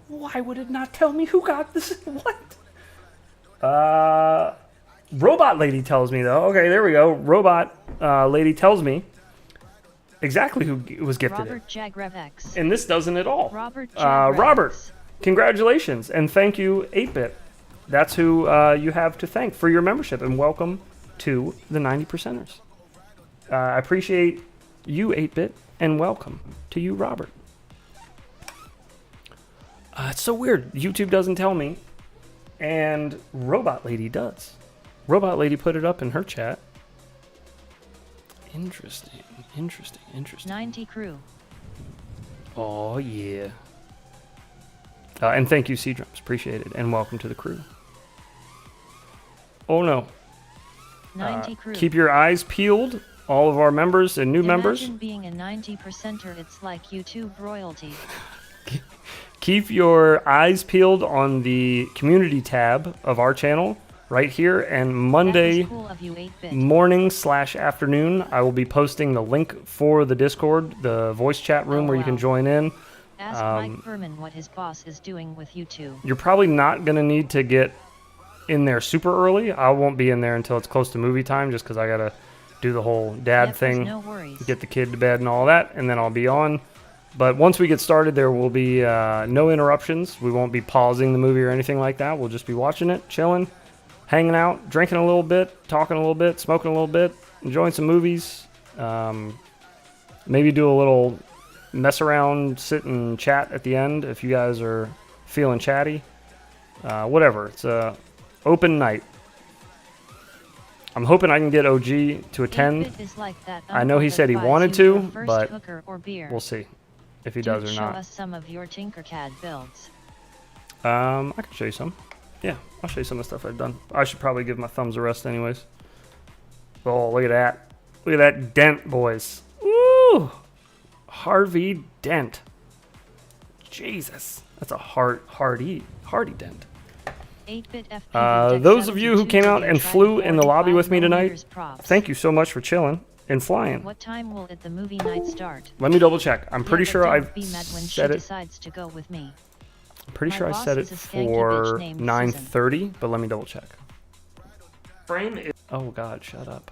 Why would it not tell me who got this? What? Robot lady tells me though. Okay, there we go. Robot lady tells me exactly who was gifted Robert it. Jagrevex. And this doesn't at all. Robert, Robert, congratulations and thank you, 8-bit, that's who you have to thank for your membership, and welcome to the 90%ers. I appreciate you, 8-Bit, and welcome to you, Robert. It's so weird. YouTube doesn't tell me, and Robot Lady does. Robot Lady put it up in her chat. Interesting. 90 crew. Oh, yeah. And thank you, C-Drums. Appreciate it. And welcome to the crew. Oh, no. 90 crew. Keep your eyes peeled, all of our members and new members. Imagine being a 90%er, it's like YouTube royalty. Keep your eyes peeled on the community tab of our channel right here. And Monday Cool of you, 8-Bit. morning/afternoon, I will be posting the link for the Discord, the voice chat room where you can join in. Ask Mike Furman what his boss is doing with you two. You're probably not going to need to get in there super early. I won't be in there until it's close to movie time, just because I got to do the whole dad thing, no worries. get the kid to bed and all that, and then I'll be on. But once we get started, there will be no interruptions. We won't be pausing the movie or anything like that. We'll just be watching it, chilling, hanging out, drinking a little bit, talking a little bit, smoking a little bit, enjoying some movies. Maybe do a little mess around, sit and chat at the end if you guys are feeling chatty. Whatever. It's a open night. I'm hoping I can get OG to attend. Like I know he said he wanted to, but we'll see if he does or show not. us some of your Tinkercad builds. I can show you some. Yeah, I'll show you some of the stuff I've done. I should probably give my thumbs a rest anyways. Oh, look at that. Look at that dent, boys. Woo! Harvey Dent. Jesus. That's a hardy dent. 8-Bit FPV Those of you who came out and flew in the lobby with me tonight, thank you so much for chilling and flying. What time will the movie night start? Let me double check. I'm pretty sure I've be mad when said she it. decides to go with me. I'm pretty My sure I boss said it is a skanky for bitch named 9:30, but let me double check. Frame is. Oh God, shut up.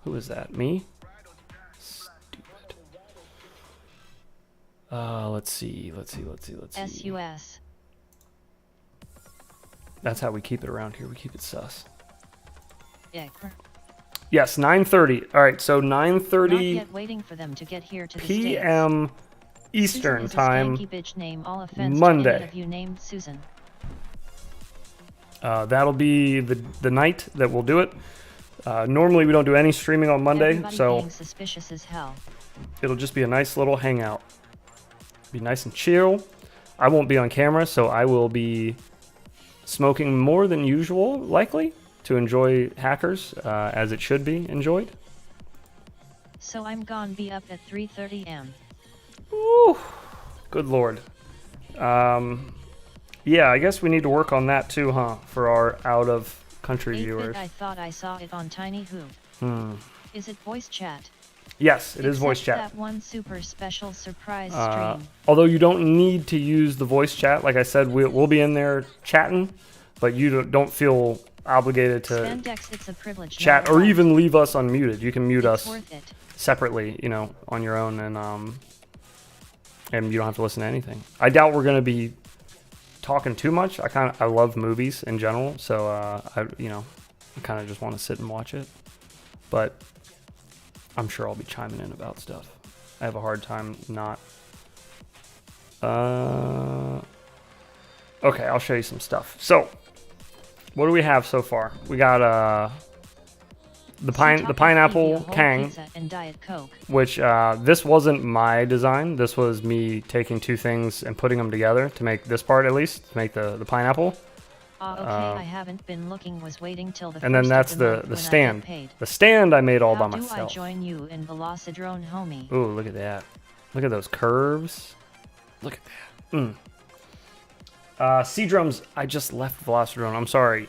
Who is that? Me? Stupid. Let's see. SUS. That's how we keep it around here. We keep it sus. Yeah. Yes, 9:30. All right, so Not 9:30 yet waiting for them to get here to the p.m. States. Eastern Susan is a time, skanky bitch name, all offense Monday. To any of you named Susan. That'll be the night that we'll do it. Normally we don't do any streaming on Monday, Everybody so being suspicious as hell. it'll just be a nice little hangout. Be nice and chill. I won't be on camera, so I will be smoking more than usual, likely, to enjoy Hackers, as it should be enjoyed. So I'm gonna be up at 3:30 am. Ooh, good lord. Yeah, I guess we need to work on that too, huh? For our out-of-country 8-Bit, viewers. I thought I saw it on Tiny Who. Is it voice chat? Yes, it is voice chat. That one super special surprise stream. Although you don't need to use the voice chat. Like I said, we'll be in there chatting, but you don't feel obligated to Spandex, it's a privilege, chat not a or right. even leave us unmuted. You can mute It's us worth it. separately, on your own, and you don't have to listen to anything. I doubt we're gonna be talking too much. I love movies in general, so I kind of just want to sit and watch it. But I'm sure I'll be chiming in about stuff. I have a hard time not. Okay, I'll show you some stuff. So, what do we have so far? We got the pineapple Kang, and Diet Coke. which this wasn't my design. This was me taking two things and putting them together to make this part, at least, to make the pineapple. Okay, I haven't been looking. Was waiting till the. And then first that's of the month the when I stand. get paid. The stand I made all How by do myself. I join you in Velocidrone, homie? Ooh, look at that. Look at those curves. Look at that. C-Drums, I just left Velocidrone. I'm sorry.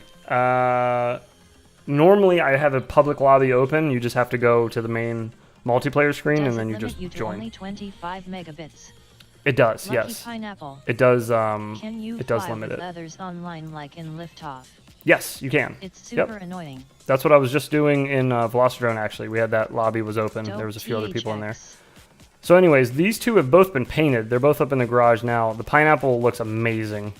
Normally, I have a public lobby open. You just have to go to the main multiplayer screen, Does and then it you limit just you to join. only 25 megabits. It does, Lucky yes. Pineapple. It does. Can you it does fly limit with it. others online like in Liftoff? Yes, you can. It's super Yep. annoying. That's what I was just doing in Velocidrone, actually. We had that lobby was open. Dope There was a few other people in there. THX. So anyways, these two have both been painted. They're both up in the garage now. The pineapple looks amazing.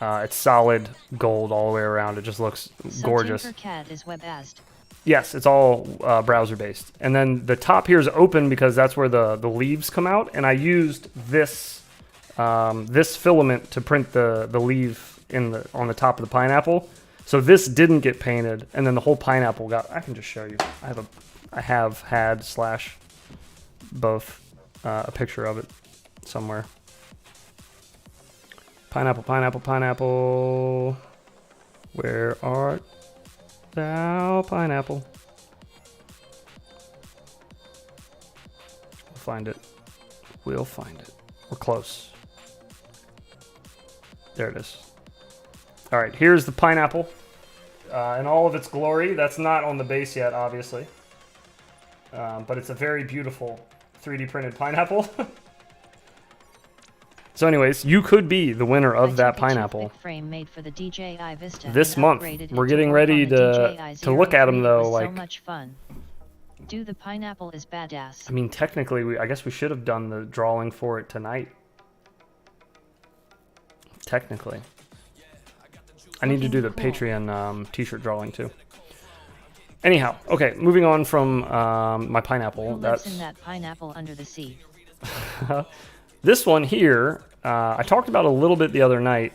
It's solid gold all the way around. It just looks gorgeous. Tinkercad is web-based. Yes, it's all browser-based. And then the top here is open because that's where the leaves come out. And I used this this filament to print the leaf on the top of the pineapple. So this didn't get painted, and then the whole pineapple got. I can just show you. I have had / both a picture of it somewhere. Pineapple, pineapple, pineapple. Where art thou, pineapple? We'll find it. We'll find it. We're close. There it is. All right, here's the pineapple in all of its glory. That's not on the base yet, obviously. But it's a very beautiful 3D printed pineapple. So anyways, you could be the winner of that pineapple Frame made for the DJI Vista this month. We're getting ready to look at them though. Like, so much fun. Do the pineapple is badass. I mean, technically, I guess we should have done the drawing for it tonight. Technically, I need to do the Patreon t-shirt drawing too. Anyhow, okay, moving on from my pineapple. Who lives in that pineapple under the sea? This one here, I talked about a little bit the other night.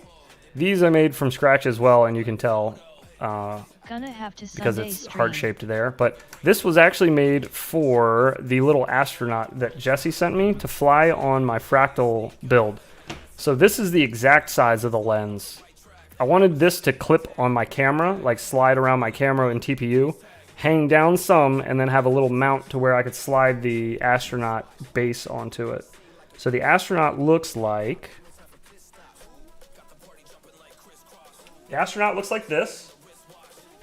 These I made from scratch as well, and you can tell Gonna have to because it's heart-shaped there. But this was actually made for the little astronaut that Jesse sent me to fly on my fractal build. So this is the exact size of the lens. I wanted this to clip on my camera, like slide around my camera in TPU, hang down some, and then have a little mount to where I could slide the astronaut base onto it. So the astronaut looks like... The astronaut looks like this.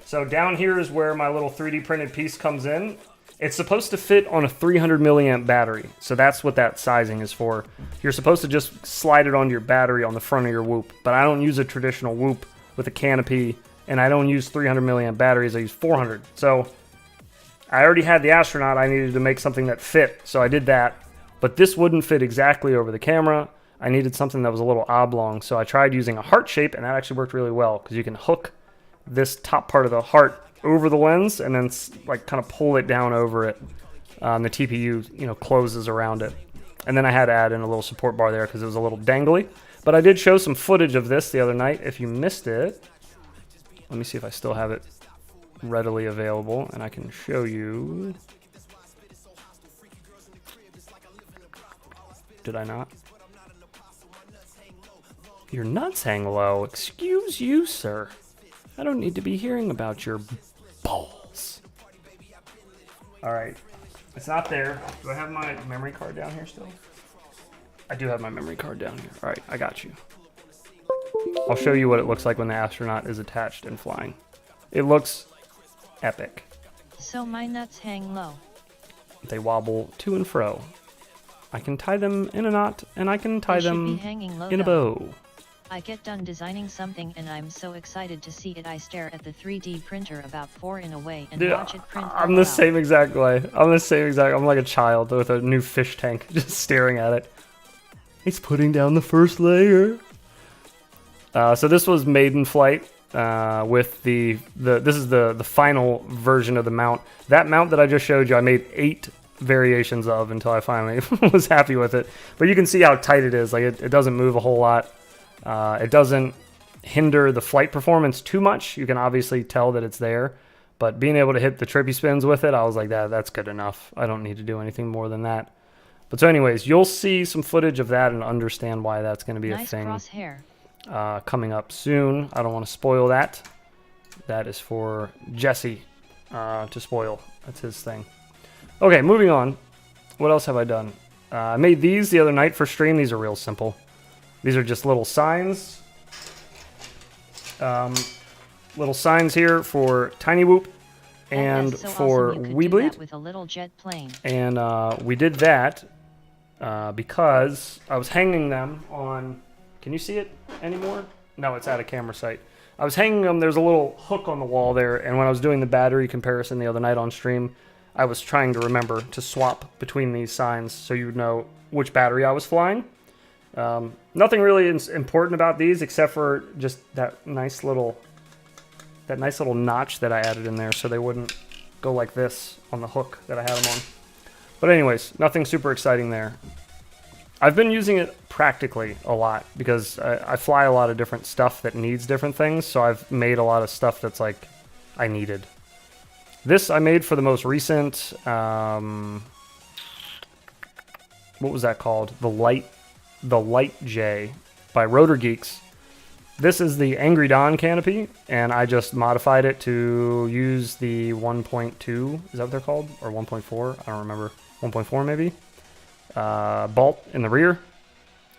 So down here is where my little 3D printed piece comes in. It's supposed to fit on a 300 milliamp battery. So that's what that sizing is for. You're supposed to just slide it onto your battery on the front of your Whoop. But I don't use a traditional Whoop with a canopy. And I don't use 300 milliamp batteries. I use 400. So I already had the astronaut. I needed to make something that fit. So I did that. But this wouldn't fit exactly over the camera. I needed something that was a little oblong. So I tried using a heart shape. And that actually worked really well. Because you can hook this top part of the heart over the lens and then like kind of pull it down over it. The TPU, closes around it. And then I had to add in a little support bar there because it was a little dangly. But I did show some footage of this the other night. If you missed it, let me see if I still have it readily available and I can show you. Did I not? Your nuts hang low. Excuse you, sir. I don't need to be hearing about your balls. Alright. It's not there. Do I have my memory card down here still? I do have my memory card down here. Alright, I got you. I'll show you what it looks like when the astronaut is attached and flying. It looks epic. So my nuts hang low. They wobble to and fro. I can tie them in a knot, and I can tie them in a bow. I get done designing something and I'm so excited to see it. I stare at the 3D printer about 4 in a way and watch it print. I'm the same exact way. I'm like a child with a new fish tank, just staring at it. It's putting down the first layer. So this was made in flight with this is the final version of the mount. That mount that I just showed you, I made 8 variations of until I finally was happy with it. But you can see how tight it is. Like it doesn't move a whole lot. It doesn't hinder the flight performance too much. You can obviously tell that it's there, but being able to hit the trippy spins with it, I was like, that's good enough. I don't need to do anything more than that. But so anyways, you'll see some footage of that and understand why that's going to be a thing coming up soon. I don't want to spoil that. That is for Jesse to spoil. That's his thing. Okay, moving on. What else have I done? I made these the other night for stream. These are real simple. These are just little signs. Little signs here for Tiny Whoop and so for awesome Weebleed. With a little jet plane. And we did that because I was hanging them on... Can you see it anymore? No, it's out of camera sight. I was hanging them. There's a little hook on the wall there. And when I was doing the battery comparison the other night on stream, I was trying to remember to swap between these signs so you would know which battery I was flying. Nothing really important about these except for just that nice little notch that I added in there so they wouldn't go like this on the hook that I had them on. But anyways, nothing super exciting there. I've been using it practically a lot because I fly a lot of different stuff that needs different things, so I've made a lot of stuff that's like I needed. This I made for the most recent, what was that called? The Light J by Rotor Geeks. This is the Angry Dawn canopy, and I just modified it to use the 1.2, is that what they're called? Or 1.4? I don't remember. 1.4 maybe? Bolt in the rear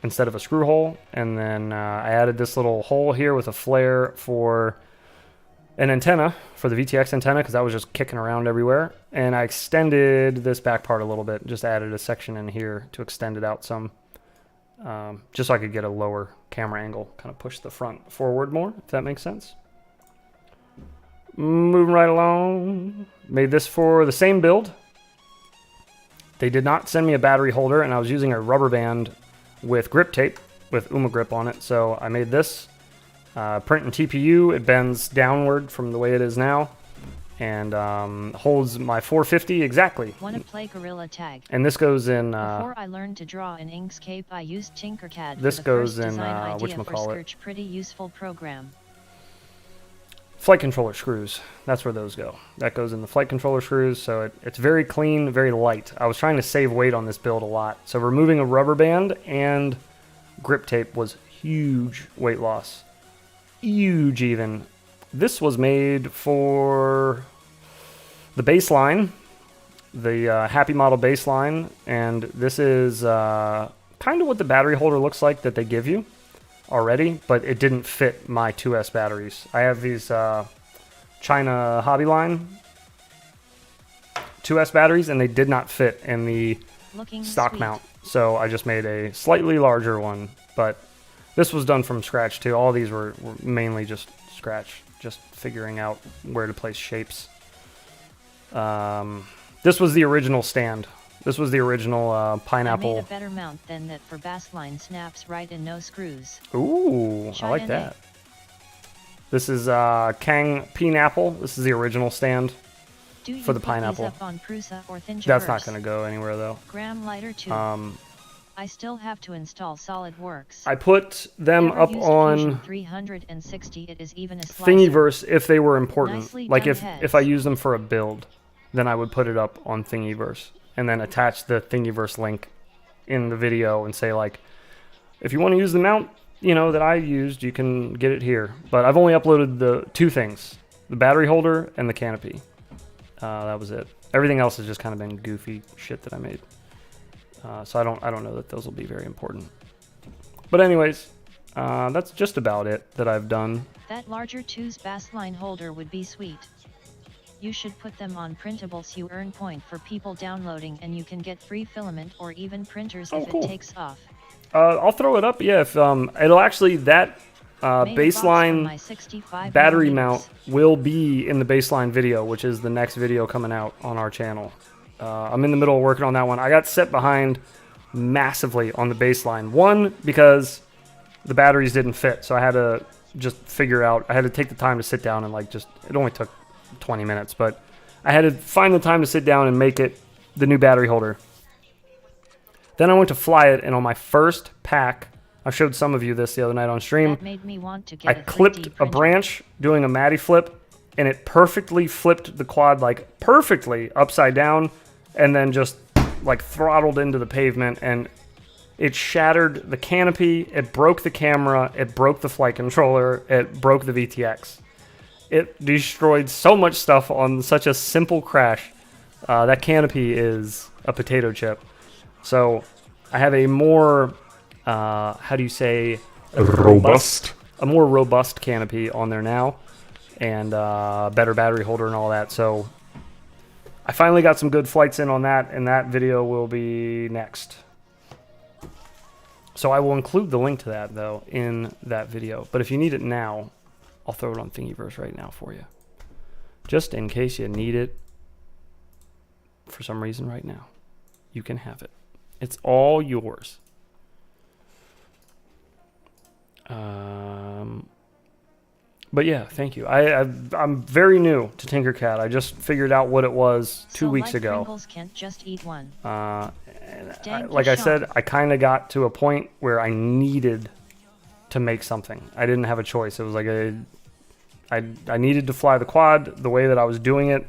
instead of a screw hole, and then I added this little hole here with a flare for an antenna, for the VTX antenna, because that was just kicking around everywhere, and I extended this back part a little bit, just added a section in here to extend it out some, just so I could get a lower camera angle, kind of push the front forward more, if that makes sense. Moving right along, made this for the same build. They did not send me a battery holder, and I was using a rubber band with grip tape with Uma grip on it. So I made this print and TPU. It bends downward from the way it is now, and holds my 450 exactly. Want to play Gorilla Tag? And this goes in. Before I learned to draw in Inkscape, I used Tinkercad. This for the goes first in design idea for whatchamacallit. Scourge. Pretty useful program. Flight controller screws. That's where those go. That goes in the flight controller screws, so it's very clean, very light. I was trying to save weight on this build a lot, so removing a rubber band and grip tape was huge weight loss. Huge even. This was made for the baseline, the Happy Model baseline, and this is kind of what the battery holder looks like that they give you already, but it didn't fit my 2S batteries. I have these China Hobbyline 2S batteries, and they did not fit in the stock mount, so I just made a slightly larger one, but this was done from scratch too. All these were mainly just scratch, just figuring out where to place shapes. This was the original stand. This was the original pineapple. I made a better mount than that for bassline, snaps right and no screws. Ooh, I like that. This is Kang Pineapple. This is the original stand for the pineapple. Up on Prusa or That's not going to go anywhere though. Gram lighter too. I still have to install SolidWorks. I put them up on 360. It is even a Thingiverse if they were important. Nicely like done if I use them for a build, then I would put it up on Thingiverse and then attach the Thingiverse link in the video and say like, if you want to use the mount, you know, that I used, you can get it here. But I've only uploaded the two things, the battery holder and the canopy. That was it. Everything else has just kind of been goofy shit that I made. So I don't know that those will be very important. But anyways, that's just about it that I've done. That larger 2's bassline holder would be sweet. You should put them on printables. You earn point for people downloading, and you can get free filament or even printers if cool. it takes off. I'll throw it up. Yeah, if it'll actually that baseline battery mount will be in the baseline video, which is the next video coming out on our channel. I'm in the middle of working on that one. I got set behind massively on the baseline. One, because the batteries didn't fit, so I had to just figure out, I had to take the time to sit down and like just, it only took 20 minutes, but I had to find the time to sit down and make it the new battery holder. Then I went to fly it, and on my first pack, I showed some of you this the other night on stream, that made me want to get I clipped a branch doing a Matty flip, and it perfectly flipped the quad like perfectly upside down, and then just like throttled into the pavement, and it shattered the canopy, it broke the camera, it broke the flight controller, it broke the VTX. It destroyed so much stuff on such a simple crash. That canopy is a potato chip. So I have a more, how do you say? Robust. A more robust canopy on there now, and better battery holder and all that. So I finally got some good flights in on that, and that video will be next. So I will include the link to that, though, in that video. But if you need it now, I'll throw it on Thingiverse right now for you. Just in case you need it for some reason right now. You can have it. It's all yours. But yeah, thank you. I'm very new to Tinkercad. I just figured out what it was 2 weeks like ago. Pringles can't just eat one. Like I said, I kind of got to a point where I needed to make something. I didn't have a choice. It was like I needed to fly the quad. The way that I was doing it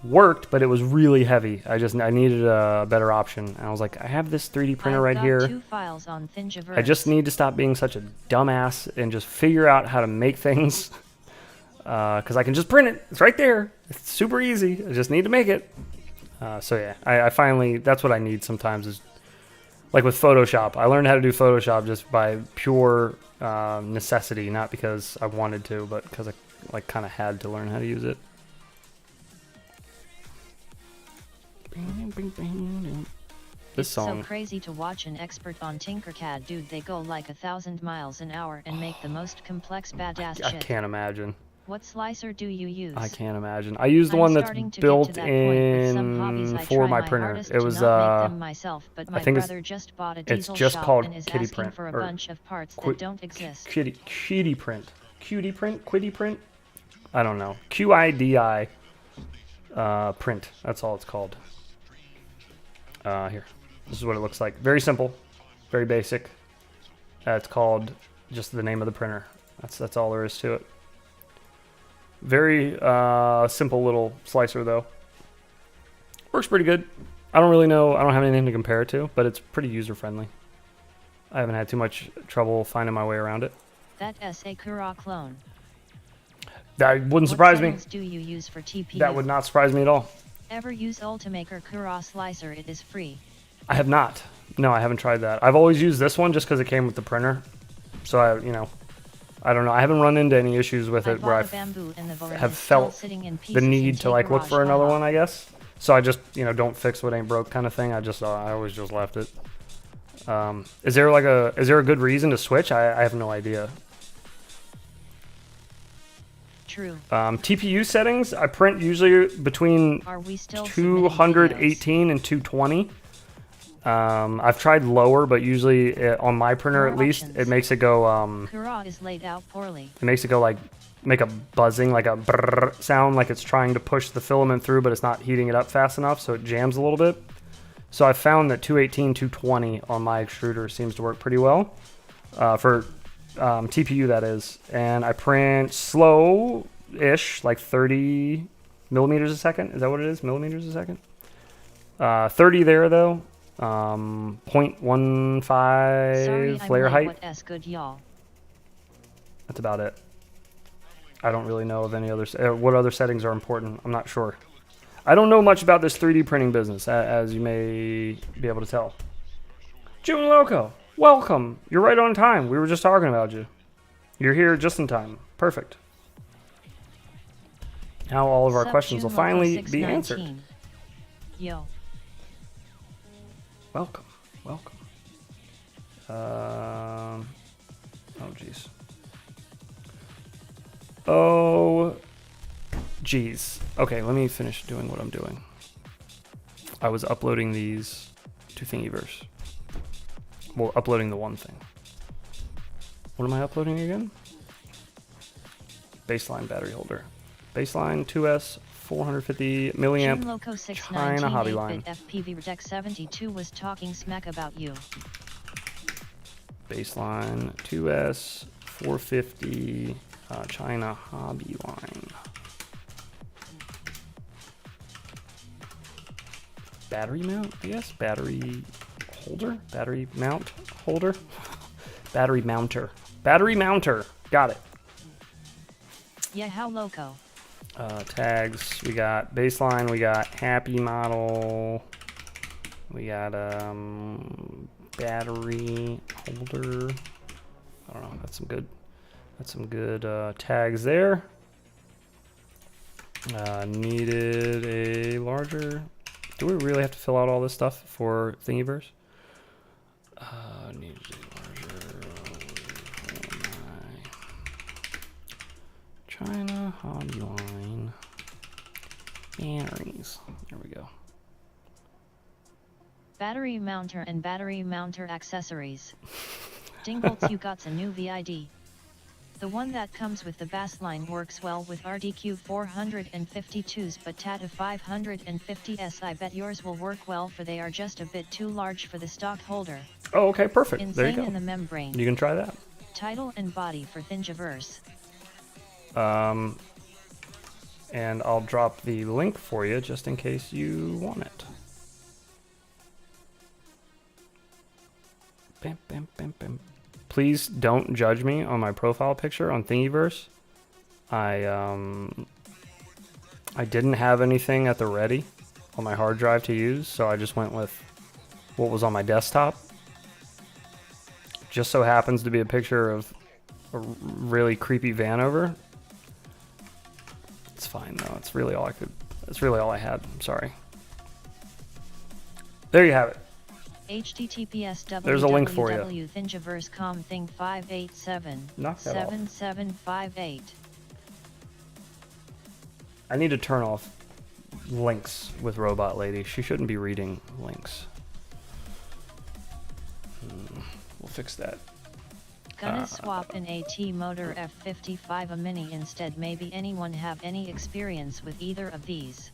worked, but it was really heavy. I needed a better option. And I was like, I have this 3D printer right here. 2 files on Thingiverse. I just need to stop being such a dumbass and just figure out how to make things. Because I can just print it. It's right there. It's super easy. I just need to make it. So yeah, I finally, that's what I need sometimes is, like with Photoshop. I learned how to do Photoshop just by pure necessity, not because I wanted to, but because I like kind of had to learn how to use it. This song. So crazy to watch an expert on Tinkercad, dude. They go like 1,000 miles an hour and make the most complex badass shit. I can't imagine. What slicer do you use? I can't imagine. I use the one that's built in for my printer. It was myself, but my I think brother just bought a diesel it's just shop called and is Kitty asking Print for a or bunch of parts that don't exist. Kitty Print, Quiddy Print. I don't know. QIDI print. That's all it's called. Here, this is what it looks like. Very simple, very basic. It's called just the name of the printer. That's all there is to it. Very simple little slicer though. Works pretty good. I don't really know. I don't have anything to compare it to, but it's pretty user friendly. I haven't had too much trouble finding my way around it. That SA Kura clone. That wouldn't surprise me. What do you use for TPU? That would not surprise me at all. Ever use Ultimaker Kura Slicer? It is free. I have not. No, I haven't tried that. I've always used this one just because it came with the printer. So I don't know. I haven't run into any issues with it where I have felt the need to like look for another one, I guess. So I just, don't fix what ain't broke kind of thing. I always just left it. Is there a good reason to switch? I have no idea. True. TPU settings, I print usually between 218 and 220. I've tried lower, but usually on my printer at least, it makes it go. Kura is laid out poorly. It makes it go like make a buzzing, like a brrr sound, like it's trying to push the filament through, but it's not heating it up fast enough, so it jams a little bit. So I found that 218, 220 on my extruder seems to work pretty well for TPU, that is. And I print slow-ish, like 30 millimeters a second. Is that what it is? Millimeters a second? 30 there though. 0.15 flare height. That's about it. I don't really know of any other what other settings are important. I'm not sure. I don't know much about this 3D printing business, as you may be able to tell. June Loco, welcome. You're right on time. We were just talking about you. You're here just in time. Perfect. Now all of our questions will finally be answered. Yo. Welcome. Oh, jeez. Oh, jeez. Okay, let me finish doing what I'm doing. I was uploading these to Thingiverse. Well, uploading the one thing. What am I uploading again? Baseline battery holder. Baseline 2S 450 milliamp China hobby line. FPV Deck 72 was talking smack about you. Baseline 2S 450 China hobby line. Battery mount, I guess? Battery holder? Battery mount holder? Battery mounter. Battery mounter. Got it. Yeah, how loco. Tags. We got baseline. We got happy model. We got battery holder. I don't know. That's some good tags there. Needed a larger. Do we really have to fill out all this stuff for Thingiverse? Needed a larger. China hobby line. Batteries. There we go. Battery mounter and battery mounter accessories. Dingbolts, you got a new VID. The one that comes with the bass line works well with RDQ 452s but TATA 550s. I bet yours will work well for they are just a bit too large for the stock holder. Oh, okay, perfect. Insane there you go. in the membrane. You can try that. Title and body for Thingiverse. And I'll drop the link for you just in case you want it. Bam, bam, bam, bam. Please don't judge me on my profile picture on Thingiverse. I didn't have anything at the ready on my hard drive to use, so I just went with what was on my desktop. Just so happens to be a picture of a really creepy van over. It's fine though. It's really all I had. I'm sorry. There you have it. https There's a link for you. Thingiverse.com thing 587 Knock that off. 7758. I need to turn off links with Robot Lady. She shouldn't be reading links. We'll fix that. Gonna swap an AT motor F55 a mini instead. Maybe anyone have any experience with either of these?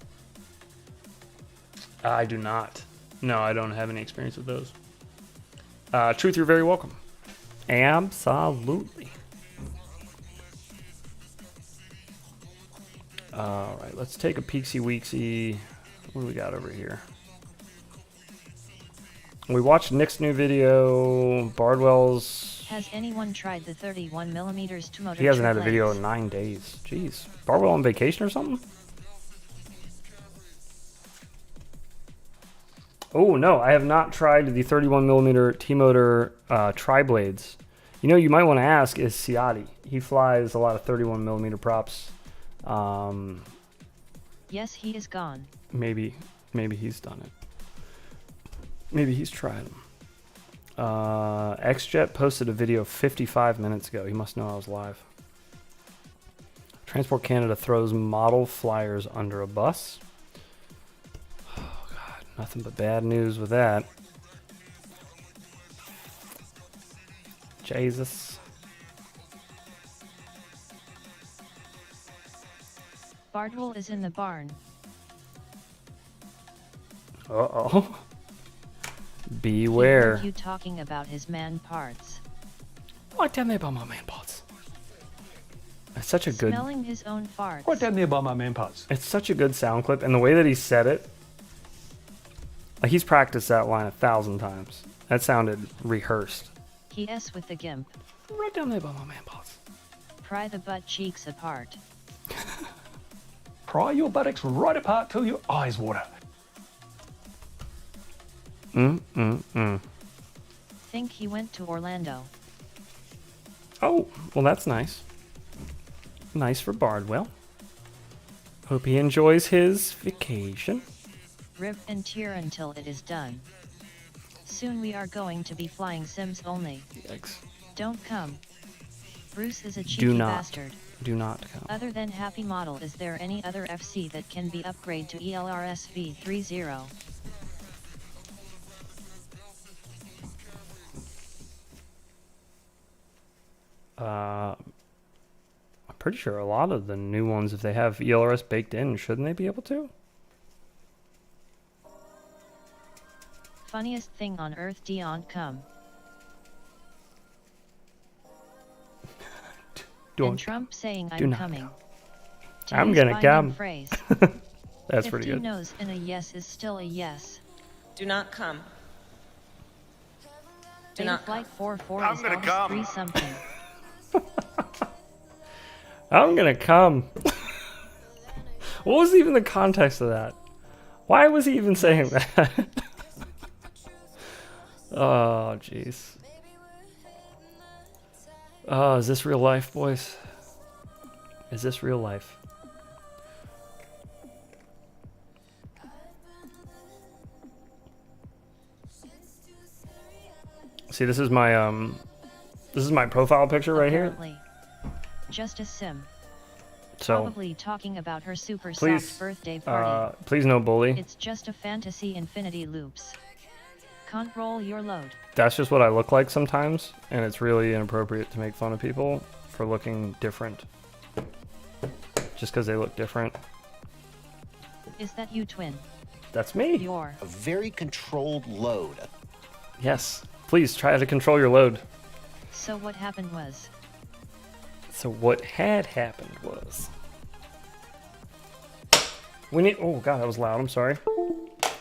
I do not. No, I don't have any experience with those. Truth, you're very welcome. Absolutely. Alright, let's take a peeksy weeksy. What do we got over here? We watched Nick's new video, Bardwell's... Has anyone tried the 31mm to motor? He hasn't had a video in 9 days. Jeez. Bardwell on vacation or something? Oh, no, I have not tried the 31mm T-Motor tri-blades. You know, you might want to ask is Ciati. He flies a lot of 31mm props. Yes, he is gone. Maybe he's done it. Maybe he's tried them. XJet posted a video 55 minutes ago. He must know I was live. Transport Canada throws model flyers under a bus. Oh, God. Nothing but bad news with that. Jesus. Bardwell is in the barn. Uh-oh. Beware. He heard you talking about his man parts. What tell me about my man parts? It's such a good... Smelling his own farts. Right down there by my man parts. It's such a good sound clip, and the way that he said it, like he's practiced that line 1,000 times. That sounded rehearsed. He S with the gimp. Right down there by my man parts. Pry the butt cheeks apart. Pry your buttocks right apart till your eyes water. Think he went to Orlando. Oh, well that's nice. Nice for Bardwell. Hope he enjoys his vacation. Rip and tear until it is done. Soon we are going to be flying Sims only. Yikes. Don't come. Bruce is a cheeky bastard. Do not come. Other than Happy Model, is there any other FC that can be upgraded to ELRS V30? I'm pretty sure a lot of the new ones, if they have ELRS baked in, shouldn't they be able to? Funniest thing on earth, Dion, come. And Trump saying I'm coming. I'm gonna come. Phrase. That's pretty good. 50 no's and a yes is still a yes. Do not come. Do Beta not Flight 44 I'm is gonna almost come. 3 something. I'm gonna come. What was even the context of that? Why was he even saying that? Oh, jeez. Oh, is this real life, boys? Is this real life? See, this is my profile picture right here. Just a sim. So Probably talking about her super please, soft birthday party. please no bully. It's just a fantasy infinity loops. Can't roll your load. That's just what I look like sometimes, and it's really inappropriate to make fun of people for looking different. Just because they look different. Is that you, twin? That's me. You're A very controlled load. Yes. Please try to control your load. So what happened was... So what had happened was... We need... Oh god, that was loud. I'm sorry.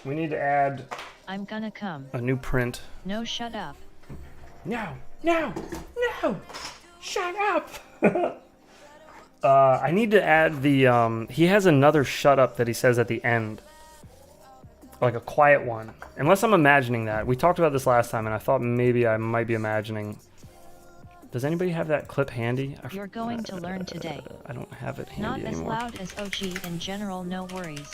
We need to add I'm gonna come. a new print. No, shut up. No! No! No! Shut up! I need to add the... He has another shut up that he says at the end. Like a quiet one. Unless I'm imagining that. We talked about this last time, and I thought maybe I might be imagining... Does anybody have that clip handy? You're going to learn today. I don't have it Not handy as anymore. loud as OG in general, no worries.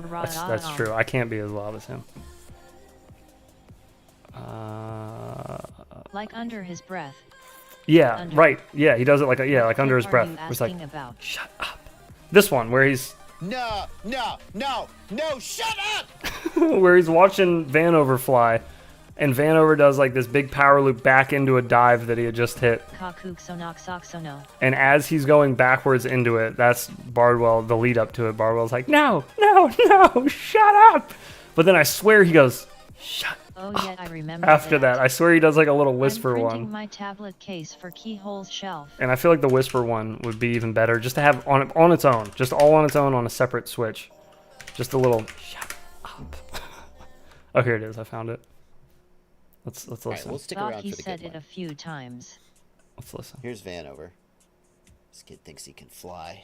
That's true. I can't be as loud as him. Like under his breath. Yeah, Under. right. Yeah, he does it like like under his What breath. are you It's like, asking about? shut up. This one where he's No, no, no, no, shut up! where he's watching Vanover fly, and Vanover does like this big power loop back into a dive that he had just hit. Kakuxonoxoxono. And as he's going backwards into it, that's Bardwell, the lead up to it. Bardwell's like, no, no, no, shut up. But then I swear he goes, shut Oh yeah, I remember after that. I swear he does like a little whisper I'm printing one. my tablet case for keyholes shelf. And I feel like the whisper one would be even better, just to have on its own, just all on its own on a separate switch. Just a little shut up. Oh, here it is. I found it. Let's listen. Alright, we'll stick Thought around he for the said good it one. a few times. Let's listen. Here's Vanover. This kid thinks he can fly.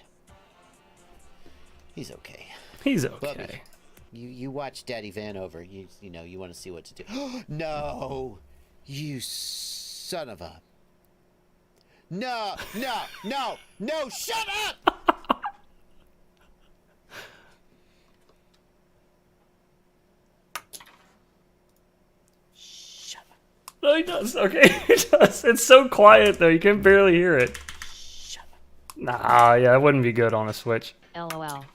He's okay. He's Bubby, okay. you watch Daddy Vanover. You know you want to see what to do. No, you son of a. No, no, no, no! Shut up! Shut up! No, he does. Okay, he does. It's so quiet though, you can barely hear it. Shut up! Nah, yeah, it wouldn't be good on a Switch. LOL.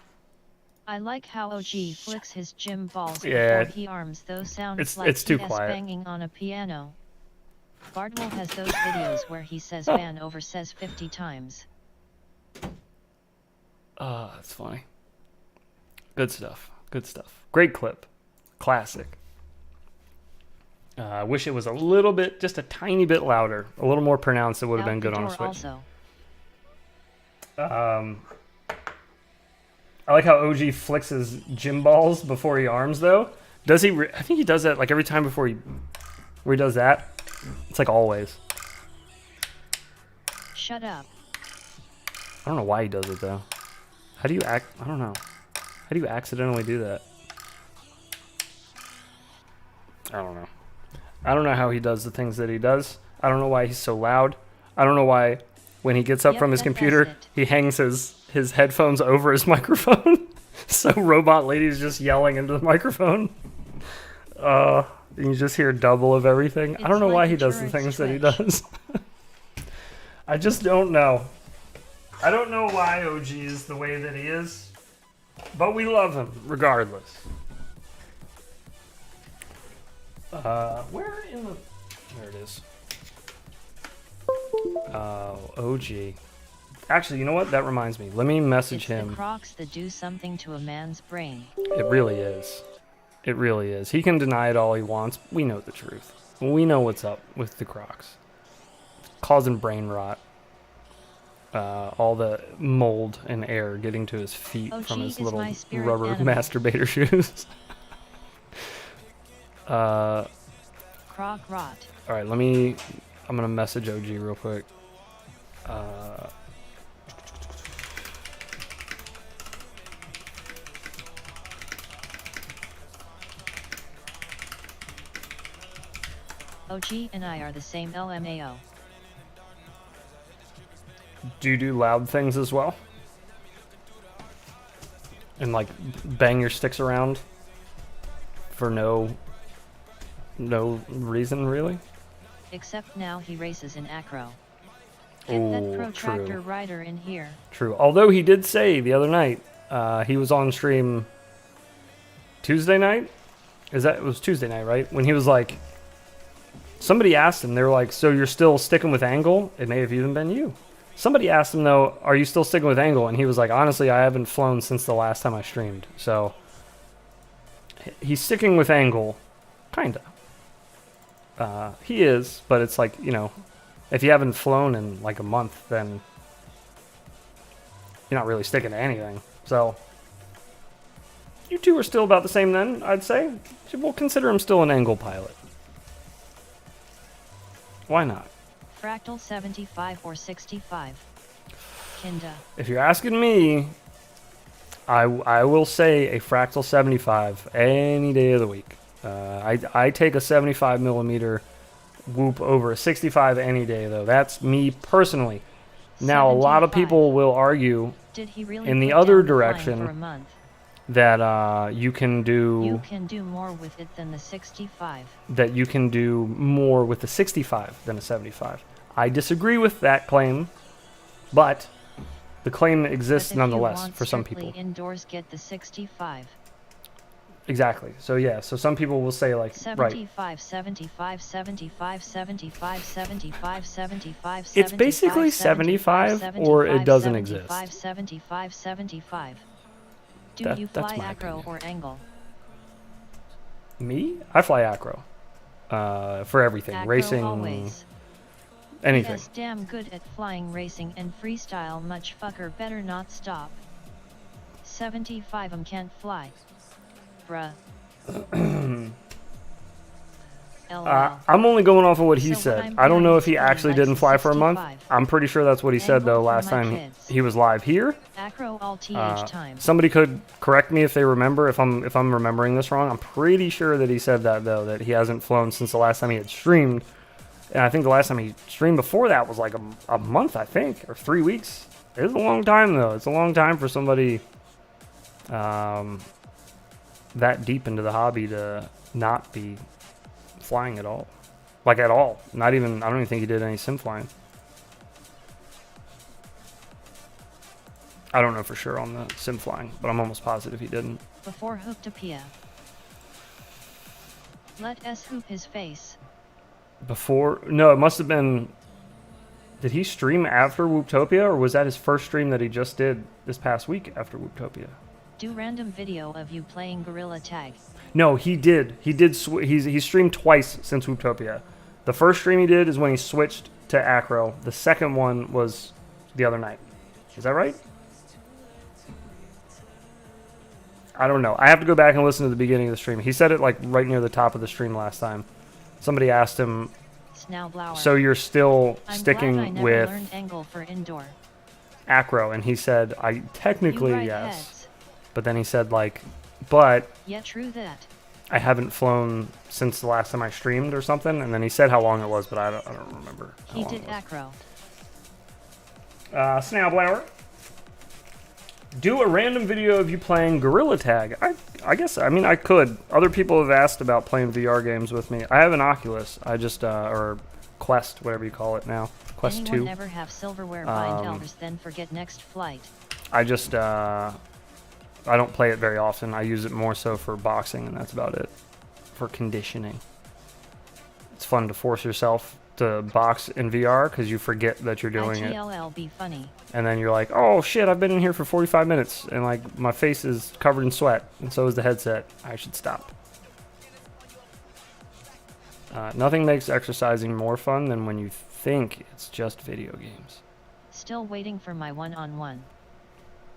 I like how OG flicks his gym balls Yeah. before he arms. Those sounds It's- like it's too PS quiet. banging on a piano. Bardwell has those videos where he says Vanover says 50 times. Oh, that's funny. Good stuff. Good stuff. Great clip. Classic. I wish it was a little bit, just a tiny bit louder, a little more pronounced. It would have Out been good the on a door Switch. Also. I like how OG flicks his gym balls before he arms, though. Does he? I think he does that like every time before where he does that. It's like always. Shut up. I don't know why he does it though. How do you act? I don't know. How do you accidentally do that? I don't know. I don't know how he does the things that he does. I don't know why he's so loud. I don't know why when he gets up Yep, from his that's computer, it. he hangs his headphones over his microphone. So Robot Lady's just yelling into the microphone. You just hear double of everything. I don't It's know like why a he does the turret things that he switch. does. I just don't know. I don't know why OG is the way that he is, but we love him regardless. Where in the... There it is. Oh, OG. Actually, you know what? That reminds me. Let me message It's the him. Crocs that do something to a man's brain. It really is. It really is. He can deny it all he wants. We know the truth. We know what's up with the Crocs. Causing brain rot. All the mold and air getting to his feet OG from his is little my spirit rubber animal. masturbator shoes. Croc rot. Alright, I'm gonna message OG real quick. OG and I are the same LMAO. Do you do loud things as well? And like bang your sticks around for no reason really? Except now he races in acro. Get Ooh, that protractor true. rider in here. True. Although he did say the other night, he was on stream Tuesday night, it was Tuesday night, right? When he was like, somebody asked him, they were like, so you're still sticking with angle? It may have even been you. Somebody asked him, though, are you still sticking with angle? And he was like, honestly, I haven't flown since the last time I streamed. So he's sticking with angle, kind of. He is, but it's like, you know, if you haven't flown in like a month, then you're not really sticking to anything. So you two are still about the same then, I'd say. We'll consider him still an angle pilot. Why not? Fractal 75 or 65. Kinda. If you're asking me, I will say a Fractal 75 any day of the week. I take a 75 millimeter whoop over a 65 any day, though. That's me personally. Now, a lot of people will argue Did he really in the put other down the flying for a direction month? that you can do more with it than the 65. that you can do more with the 65 than a 75. I disagree with that claim, but the claim exists nonetheless for some people. Indoors, get the 65. Exactly. So yeah, so some people will say like 75, 75, 75, 75, 75, 75, it's basically 75 or it doesn't exist. 75, 75. Do you fly acro or angle? Me? I fly acro. For everything. Acro racing, always. anything. Yes, damn good at flying, racing, and freestyle. Much fucker better not stop. 75 can't fly. Bruh. I'm only going off of what he So said. what I don't know if I'm he actually hearing didn't fly for a month. 65. I'm pretty sure that's what he said, though, Angle for last my time kids. he was live here. Acro all th time. Somebody could correct me if they remember, if I'm remembering this wrong. I'm pretty sure that he said that, though, that he hasn't flown since the last time he had streamed. And I think the last time he streamed before that was like a month, I think, or 3 weeks. It's a long time, though. It's a long time for somebody that deep into the hobby to not be flying at all. Like, at all. Not even, I don't even think he did any sim flying. I don't know for sure on the sim flying, but I'm almost positive he didn't. Before Hooptopia. Let S hoop his face. Before, no, it must have been, did he stream after Whooptopia, or was that his first stream that he just did this past week after Whooptopia? Do random video of you playing Gorilla Tag. No, he did. He streamed twice since Whooptopia. The first stream he did is when he switched to Acro. The second one was the other night. Is that right? I don't know. I have to go back and listen to the beginning of the stream. He said it like right near the top of the stream last time. Somebody asked him, so you're still sticking with learned angle for indoor. Acro? And he said, I technically yes. Heads. But then he said like, but yeah, true that. I haven't flown since the last time I streamed or something. And then he said how long it was, but I don't remember. He did acro. Snailblower. Do a random video of you playing Gorilla Tag. I guess, I mean, I could. Other people have asked about playing VR games with me. I have an Oculus. I just, or Quest, whatever you call it now. Quest 2. Anyone ever have silverware bind elders then forget next flight? I just, I don't play it very often. I use it more so for boxing, and that's about it. For conditioning. It's fun to force yourself to box in VR because you forget that you're doing it. Be funny. And then you're like, oh shit, I've been in here for 45 minutes and like my face is covered in sweat and so is the headset. I should stop. Nothing makes exercising more fun than when you think it's just video games. Still waiting for my one-on-one.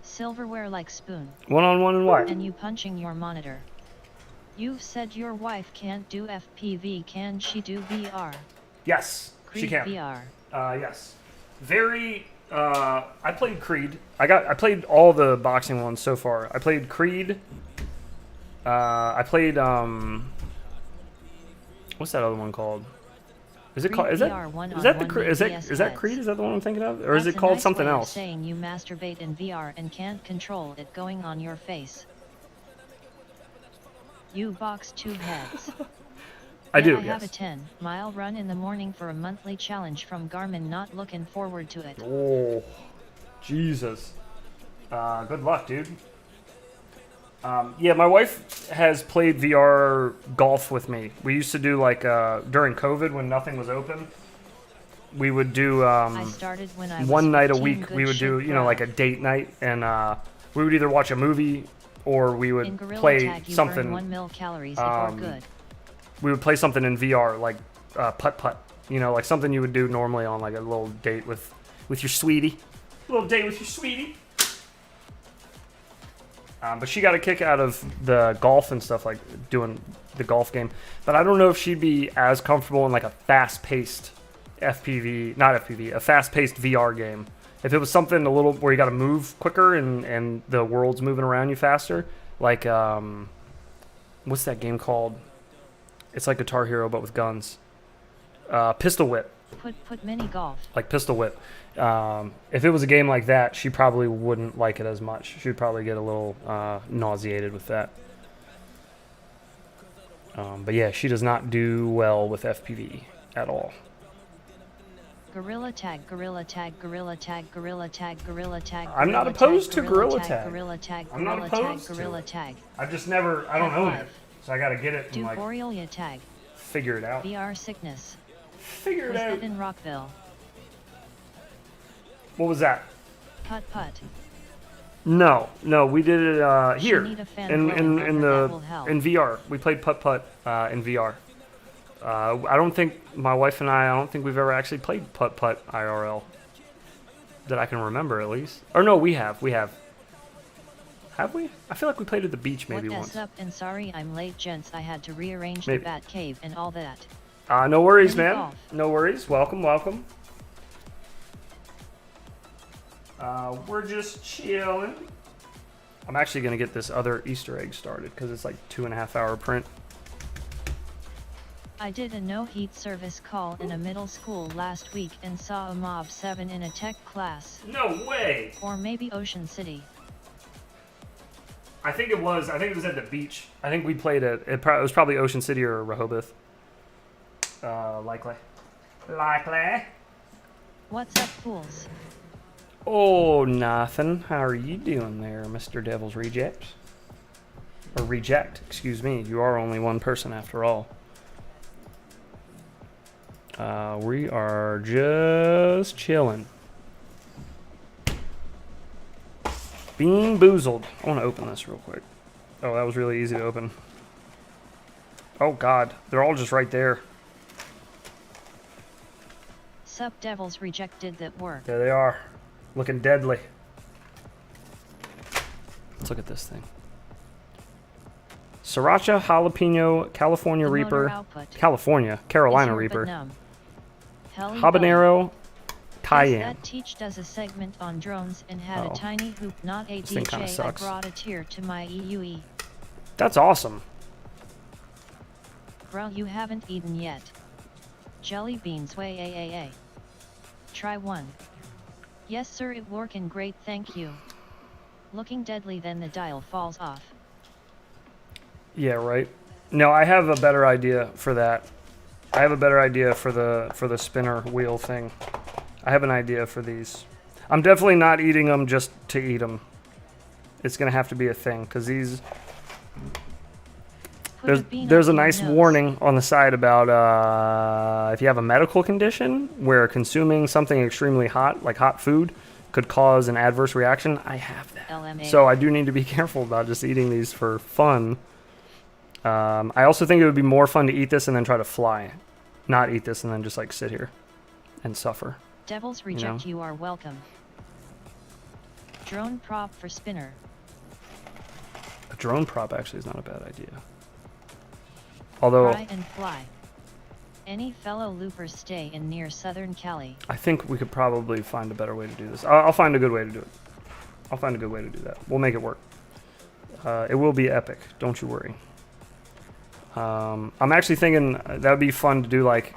Silverware like spoon. One-on-one and what? And you punching your monitor. You've said your wife can't do FPV, can she do VR? Yes, Creed she can. VR. Yes. Very, I played Creed. I played all the boxing ones so far. I played Creed. I played, what's that other one called? Is it called, is that Creed? Is that the one I'm thinking of? Or is it called nice something way of else? Saying you masturbate in VR and can't control it going on your face. You box two heads. I do, I have a yes. 10-mile run in the morning for a monthly challenge from Garmin. Not looking forward to it. Oh, Jesus. Good luck, dude. Yeah, my wife has played VR golf with me. We used to do like during COVID when nothing was open. We would do I started when I was one night a 15, week. good We would do shit, like bro. a date night, and we would either watch a movie or we In would Gorilla play Tag, you something. burn 1 mil calories if you're good. We would play something in VR, like putt putt. You know, like something you would do normally on like a little date with your sweetie. A little date with your sweetie. But she got a kick out of the golf and stuff, like doing the golf game. But I don't know if she'd be as comfortable in like a fast-paced a fast-paced VR game. If it was something a little where you got to move quicker and the world's moving around you faster, like what's that game called? It's like Guitar Hero but with guns. Pistol Whip. Put mini golf. Like Pistol Whip. If it was a game like that, she probably wouldn't like it as much. She'd probably get a little nauseated with that. But yeah, she does not do well with FPV at all. Gorilla Tag, Gorilla Tag, Gorilla Tag, Gorilla Tag, Gorilla Tag. I'm not opposed to Gorilla Tag. Gorilla Tag, I'm not Gorilla Tag, opposed to Gorilla it. Tag. I don't own it, so I gotta get it and Do like Borealia Tag. figure it out. VR sickness. Figure it Was out. that in Rockville? What was that? Putt putt. No, we did it here need a fan in blowing in over, the that will help. in VR. We played putt putt in VR. I don't think my wife and I don't think we've ever actually played putt putt IRL that I can remember at least. Or no, we have. Have we? I feel like we played at the beach maybe What's once. up and sorry I'm late, gents. I had to rearrange Maybe. the bat cave and all that. No worries, Mini man. golf. No worries. Welcome. We're just chilling. I'm actually gonna get this other Easter egg started because it's like 2.5 hour print. I did a no-heat service call in a middle school last week and saw a Mob 7 in a tech class. No way. Or maybe Ocean City. I think it was at the beach. I think we played it was probably Ocean City or Rehoboth. Likely. What's up, fools? Oh, nothing. How are you doing there, Mr. Devil's Reject? Or Reject, excuse me. You are only one person after all. We are just chilling. Bean boozled. I want to open this real quick. Oh, that was really easy to open. Oh, God. They're all just right there. Sup, Devils rejected that work. There they are. Looking deadly. Let's look at this thing. Sriracha, jalapeno, California The motor Reaper, output. Carolina Is your Reaper, but numb. Hell, habanero, cayenne. That teach does a segment on drones and had Oh. a tiny hoop, not a This thing kinda DJ. I sucks. brought a tear to my EUE. That's awesome. Bro, you haven't eaten yet. Jelly beans, way. Try one. Yes sir, it working great, thank you. Looking deadly, then the dial falls off. Yeah, right. No, I have a better idea for that. I have a better idea for the spinner wheel thing. I have an idea for these. I'm definitely not eating them just to eat them. It's gonna have to be a thing because these. There's a nice warning on the side about if you have a medical condition where consuming something extremely hot, like hot food, could cause an adverse reaction. I have that. LMA. So I do need to be careful about just eating these for fun. I also think it would be more fun to eat this and then try to fly. Not eat this and then just like sit here and suffer. Devils reject, you are welcome. Drone prop for spinner. A drone prop actually is not a bad idea. Although Fly and fly. Any fellow loopers stay in near Southern Cali. I think we could probably find a better way to do this. I'll find a good way to do it. I'll find a good way to do that. We'll make it work. It will be epic. Don't you worry. I'm actually thinking that would be fun to do like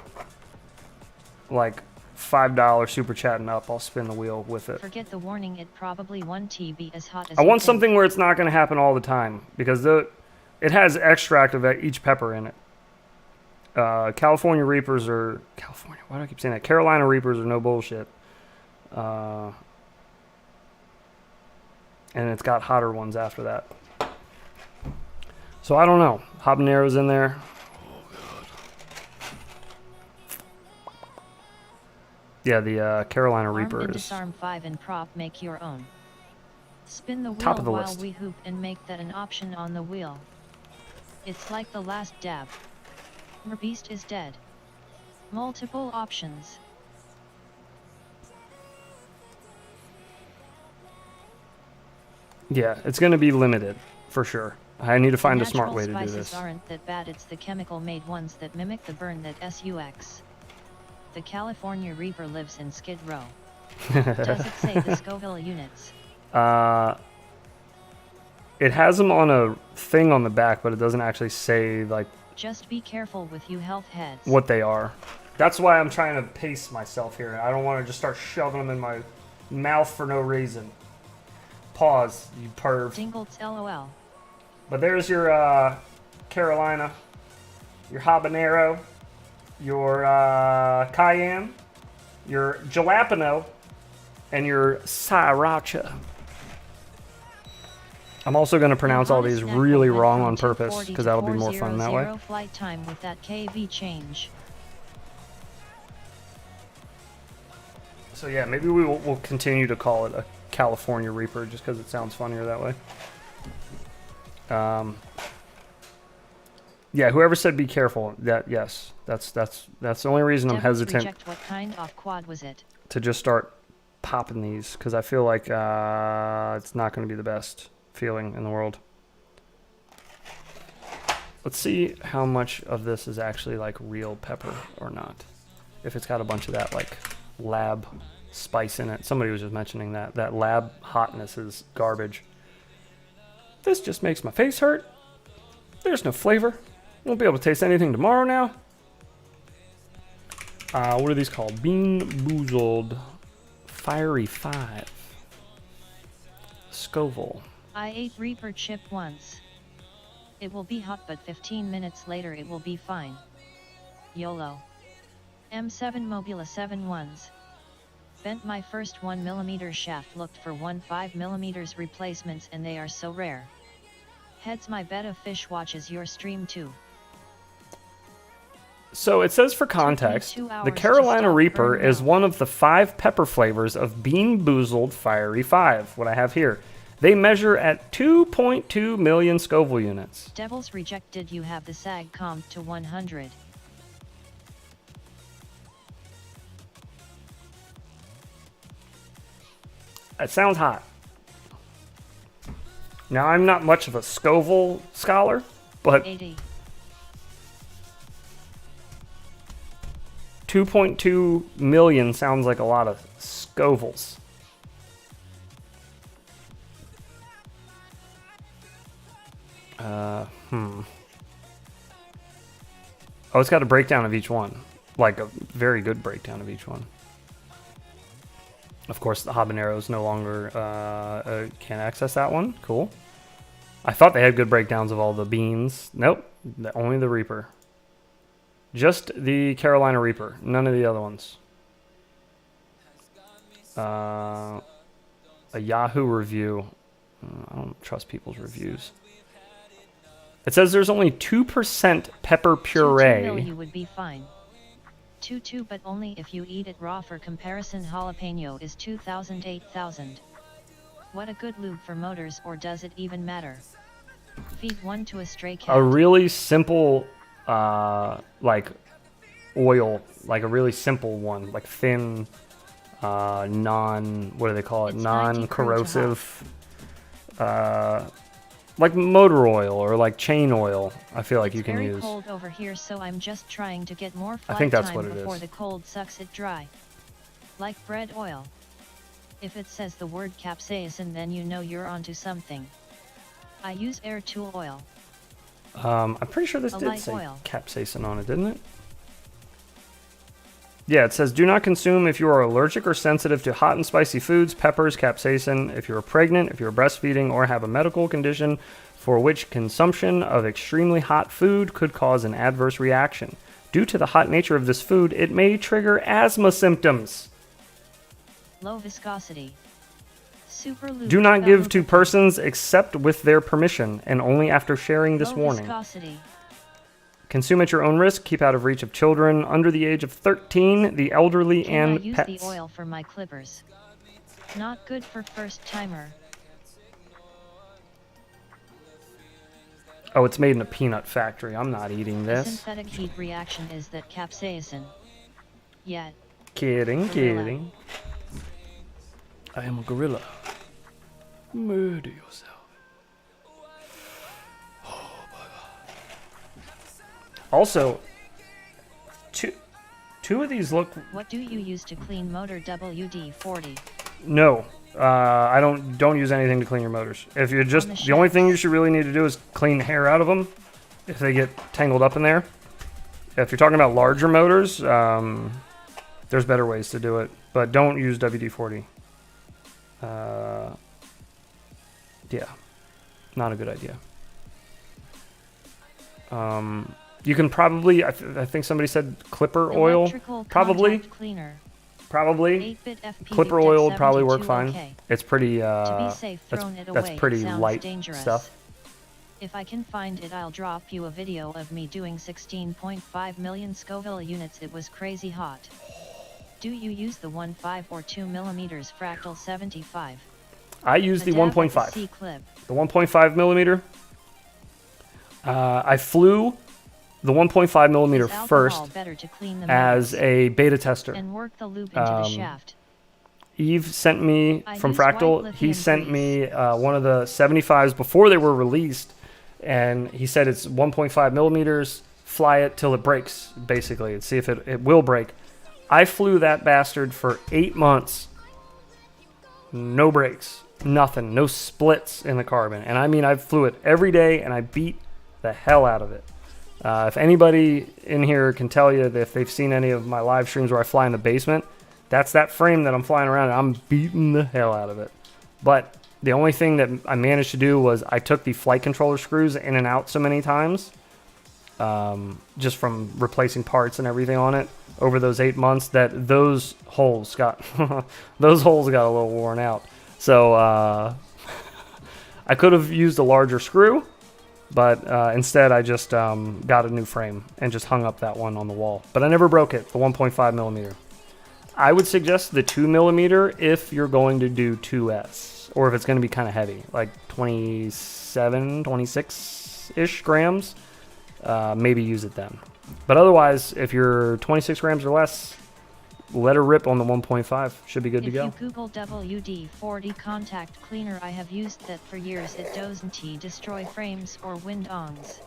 $5 super chat and up. I'll spin the wheel with it. Forget the warning, it probably won't be as hot as I you want think. something where it's not going to happen all the time because it has extract of each pepper in it. California Reapers are California. Why do I keep saying that? Carolina Reapers are no bullshit. And it's got hotter ones after that. So I don't know. Habanero's in there. Yeah, the Carolina Arm Reaper and is disarm 5 and prop, make your own. Spin the wheel top of the while list. we hoop and make that an option on the wheel. It's like the last dab. Beast is dead. Multiple options. Yeah, it's going to be limited for sure. I need to find a smart way to do Natural this. spices aren't that bad, it's the chemical-made ones that mimic the burn that SUX. The California Reaper lives in Skid Row. Does it say the Scoville units? It has them on a thing on the back, but it doesn't actually say like Just be careful with you health heads. what they are. That's why I'm trying to pace myself here. I don't want to just start shoving them in my mouth for no reason. Pause, you perv. Dingles LOL. But there's your Carolina, your habanero, your cayenne, your jalapeno, and your sriracha. I'm also going to pronounce all these really wrong on purpose because that'll be more fun that way. Flight time with that KV change. So yeah, maybe we'll continue to call it a California Reaper just because it sounds funnier that way. Yeah, whoever said be careful, yes, that's the only reason I'm hesitant Reject what kind of quad was it? to just start popping these because I feel like it's not going to be the best feeling in the world. Let's see how much of this is actually like real pepper or not. If it's got a bunch of that like lab spice in it. Somebody was just mentioning that lab hotness is garbage. This just makes my face hurt. There's no flavor. Won't be able to taste anything tomorrow now. What are these called? Bean Boozled Fiery 5. Scoville. I ate Reaper chip once. It will be hot, but 15 minutes later it will be fine. YOLO. M7 Mobula 7 ones. Bent my first 1mm shaft, looked for 1.5mm replacements and they are so rare. Heads, my betta fish watches your stream too. So it says for context, the Carolina Reaper is one of the 5 pepper flavors of Bean Boozled Fiery 5, what I have here. They measure at 2.2 million Scoville units. Devils rejected, you have the SAG comped to 100. That sounds hot. Now, I'm not much of a Scoville scholar, but 80. 2.2 million sounds like a lot of Scovilles. Oh, it's got a breakdown of each one. Like a very good breakdown of each one. Of course, the habaneros no longer can't access that one. Cool. I thought they had good breakdowns of all the beans. Nope. Only the Reaper. Just the Carolina Reaper. None of the other ones. A Yahoo review. I don't trust people's reviews. It says there's only 2% pepper puree. 2 you would be fine. 2 but only if you eat it raw. For comparison, jalapeno is 2,000 8,000. What a good lube for motors, or does it even matter? Feed one to a stray cat. A really simple like oil, like a really simple one, like thin what do they call it? Non-corrosive like motor oil or like chain oil. I feel like you can use. It's very cold over here, so I'm just trying to get more I think flight that's time what it before is. the cold sucks it dry. Like bread oil. If it says the word capsaicin, then you know you're onto something. I use air tool oil. I'm pretty sure this A did light say oil. capsaicin on it, didn't it? Yeah, it says do not consume if you are allergic or sensitive to hot and spicy foods, peppers, capsaicin, if you are pregnant, if you are breastfeeding, or have a medical condition for which consumption of extremely hot food could cause an adverse reaction. Due to the hot nature of this food, it may trigger asthma symptoms. Low viscosity. Super lube Do not give to lubricant. persons except with their permission and only after sharing this Low warning. viscosity. Consume at your own risk. Keep out of reach of children under the age of 13, the elderly, Can I and use pets. the oil for my clippers? Not good for first timer. Oh, it's made in a peanut factory. I'm not eating The this. synthetic heat reaction is that capsaicin. Yet. Kidding, Gorilla. kidding. I am a gorilla. Murder yourself. Also, two of these look... What do you use to clean motor WD-40? No, I don't use anything to clean your motors. If you're just... On the The only thing you shafts. should really need to do is clean the hair out of them if they get tangled up in there. If you're talking about larger motors, there's better ways to do it. But don't use WD-40. Yeah, not a good idea. You can probably, I think somebody said clipper oil. Electrical Probably, contact cleaner. probably. 8-bit FP Clipper Deck oil would probably work 72 fine. OK. It's pretty, To be safe, that's thrown it that's away. pretty Sounds light dangerous. stuff. If I can find it, I'll drop you a video of me doing 16.5 million Scoville units. It was crazy hot. Do you use the 1.5 or 2 millimeters fractal 75? I use the A dab at 1.5. C-clip. The 1.5 millimeter. I flew the 1.5 millimeter Is alcohol first better to clean the as motors a beta tester. and work the lube into the shaft? Eve sent me I from use white Fractal. He lithium sent grease. me one of the 75s before they were released, and he said it's 1.5 millimeters. Fly it till it breaks, basically, and see if it will break. I flew that bastard for 8 months. No brakes, nothing, no splits in the carbon, and I mean I flew it every day, and I beat the hell out of it. If anybody in here can tell you that if they've seen any of my live streams where I fly in the basement, that's that frame that I'm flying around and I'm beating the hell out of it. But the only thing that I managed to do was I took the flight controller screws in and out so many times, just from replacing parts and everything on it over those 8 months, that those holes got those holes got a little worn out. So I could have used a larger screw, but instead I just got a new frame and just hung up that one on the wall. But I never broke it, the 1.5 millimeter. I would suggest the 2 millimeter if you're going to do 2S, or if it's going to be kind of heavy, like 27, 26-ish grams. Maybe use it then. But otherwise, if you're 26 grams or less, let her rip on the 1.5. Should be good to go. If you Google WD-40 contact cleaner, I have used that for years. It doesn't destroy frames or wind-ons.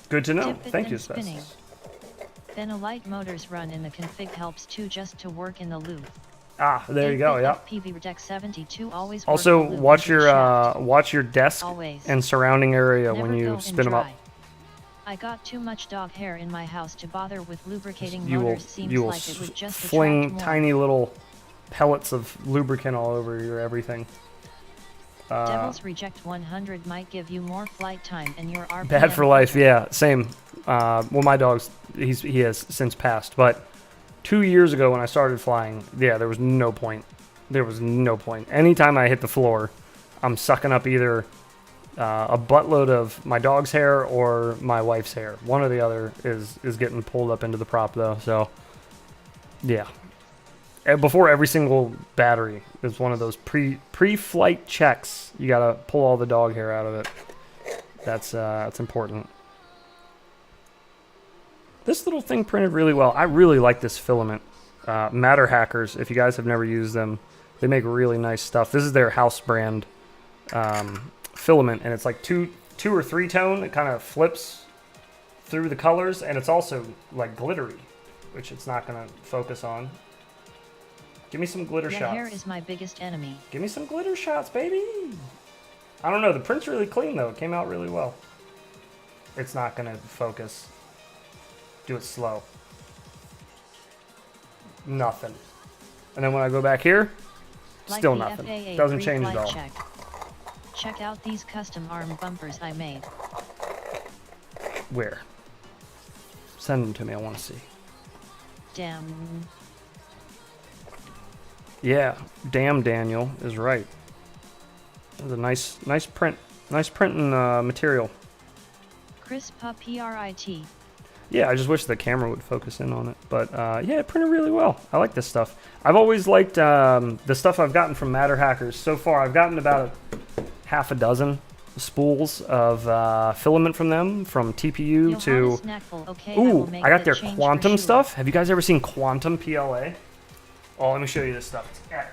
Good to know. Dip it Thank in you, spinning. Spence. Then a light motors run in the config helps too, just to work in the loop. Ah, there you go. Yeah. FPV Deck 72 always work Also, the loop watch into the shaft. your desk Always. and surrounding area Never when go you in spin them up. dry. I got too much dog hair in my house to bother with lubricating You will motors. Seems you will like it would just fling attract more. tiny little pellets of lubricant all over your everything. Devil's Reject 100 might give you more flight time and your RPM. Bad for life, yeah, same. Well, my dog's he has since passed, but 2 years ago when I started flying, yeah, there was no point. There was no point. Anytime I hit the floor, I'm sucking up either a buttload of my dog's hair or my wife's hair. One or the other is getting pulled up into the prop though. So yeah, and before every single battery is one of those pre-flight checks. You gotta pull all the dog hair out of it. That's important. This little thing printed really well. I really like this filament. Matter Hackers, if you guys have never used them, they make really nice stuff. This is their house brand filament, and it's like two or three tone. It kind of flips through the colors, and it's also like glittery, which it's not going to focus on. Give me some glitter Your shots. hair is my biggest enemy. Give me some glitter shots, baby. I don't know. The print's really clean, though. It came out really well. It's not going to focus. Do it slow. Nothing. And then when I go back here, Like still the nothing. FAA Doesn't change at pre-flight all. check. Check out these custom arm bumpers I made. Where? Send them to me. I want to see. Damn. Yeah. Damn, Daniel is right. It was a nice print. Nice printing material. Crispa PRIT. Yeah, I just wish the camera would focus in on it. But yeah, it printed really well. I like this stuff. I've always liked the stuff I've gotten from Matter Hackers. So far, I've gotten about half a dozen spools of filament from them, from TPU to... Okay, ooh, I got their change quantum for sure. stuff. Have you guys ever seen quantum PLA? Oh, let me show you this stuff. It's epic.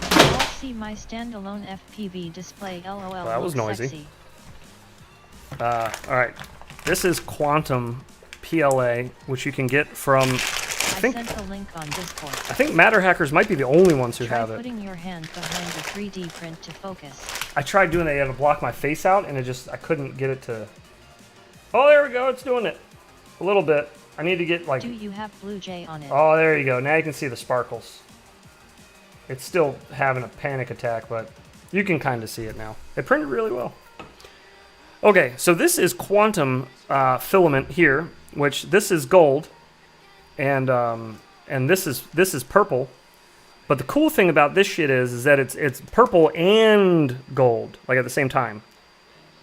I'll see my standalone FPV display. LOL. Well, that was looks noisy. Sexy. All right, this is quantum PLA, which you can get from... I sent a link on Discord. I think Matter Hackers might be the only ones who Try have it. putting your hand behind the 3D print to focus. I tried doing that. You had to block my face out, and I couldn't get it to... Oh, there we go. It's doing it. A little bit. I need to get, like... Do you have Blue Jay on it? Oh, there you go. Now you can see the sparkles. It's still having a panic attack, but you can kind of see it now. It printed really well. Okay, so this is quantum filament here, which this is gold, and this is purple. But the cool thing about this shit is that it's purple and gold, like at the same time.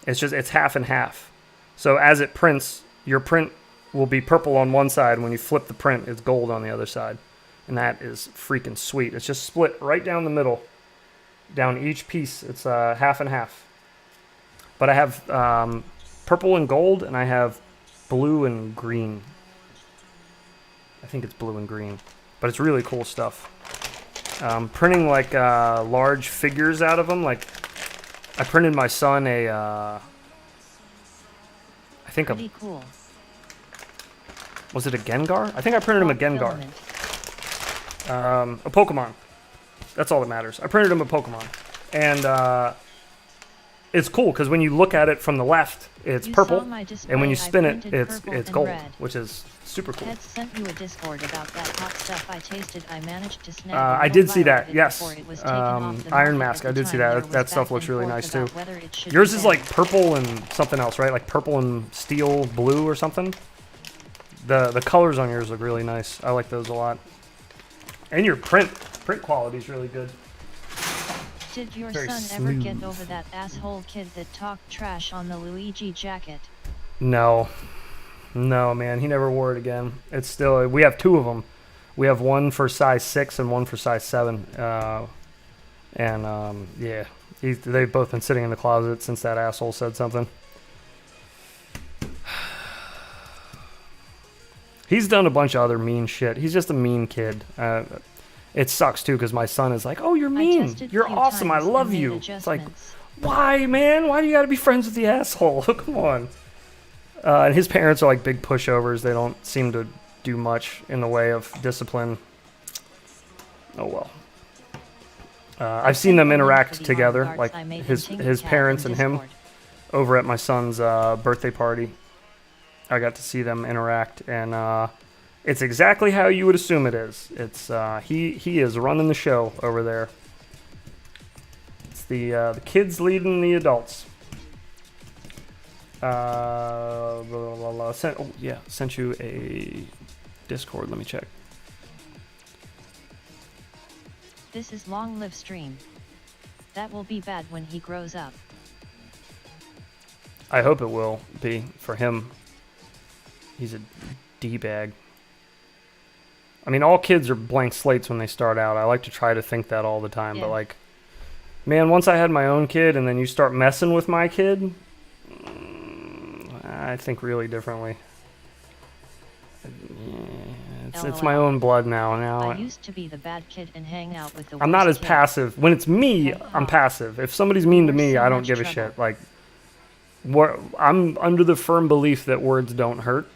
It's half and half. So as it prints, your print will be purple on one side. When you flip the print, it's gold on the other side. And that is freaking sweet. It's just split right down the middle. Down each piece, it's half and half. But I have purple and gold, and I have blue and green. I think it's blue and green. But it's really cool stuff. Printing like large figures out of them. Like, I printed my son a... I think Pretty cool. Was it a Gengar? I think I printed him a Gengar. A Pokemon. That's all that matters. I printed him a Pokemon. And it's cool because when you look at it from the left, it's purple. And when you spin it, it's gold, which is super cool. Ted sent you a Discord about that hot stuff I tasted. I managed to snag I did see that, yes. Iron Mask, I did see that. That stuff looks really nice too. Yours is like purple and something else, right? Like purple and steel blue or something? The colors on yours look really nice. I like those a lot. And your print quality is really good. Did your Very son ever get smooth. over that asshole kid that talked trash on the Luigi jacket? No, man, he never wore it again. It's still, we have two of them. We have one for size 6 and one for size 7. Yeah, they've both been sitting in the closet since that asshole said something. He's done a bunch of other mean shit. He's just a mean kid. It sucks too because my son is like, "Oh, you're mean. You're awesome. I love you." It's like, why, man? Why do you got to be friends with the asshole? Come on. And his parents are like big pushovers. They don't seem to do much in the way of discipline. Oh well. I've seen them interact together, like his parents and him, over at my son's birthday party. I got to see them interact, and it's exactly how you would assume it is. It's he is running the show over there. It's the kids leading the adults. Sent you a Discord. Let me check. This is long live stream. That will be bad when he grows up. I hope it will be for him. He's a D-bag. I mean, all kids are blank slates when they start out. I like to try to think that all the time, but like, man, once I had my own kid and then you start messing with my kid, I think really differently. It's my own blood now. I used to be the bad kid and hang out with the I'm not as worst kid. passive. When it's me, I'm passive. If somebody's mean to me, I don't give a shit. Like, I'm under the firm belief that words don't hurt.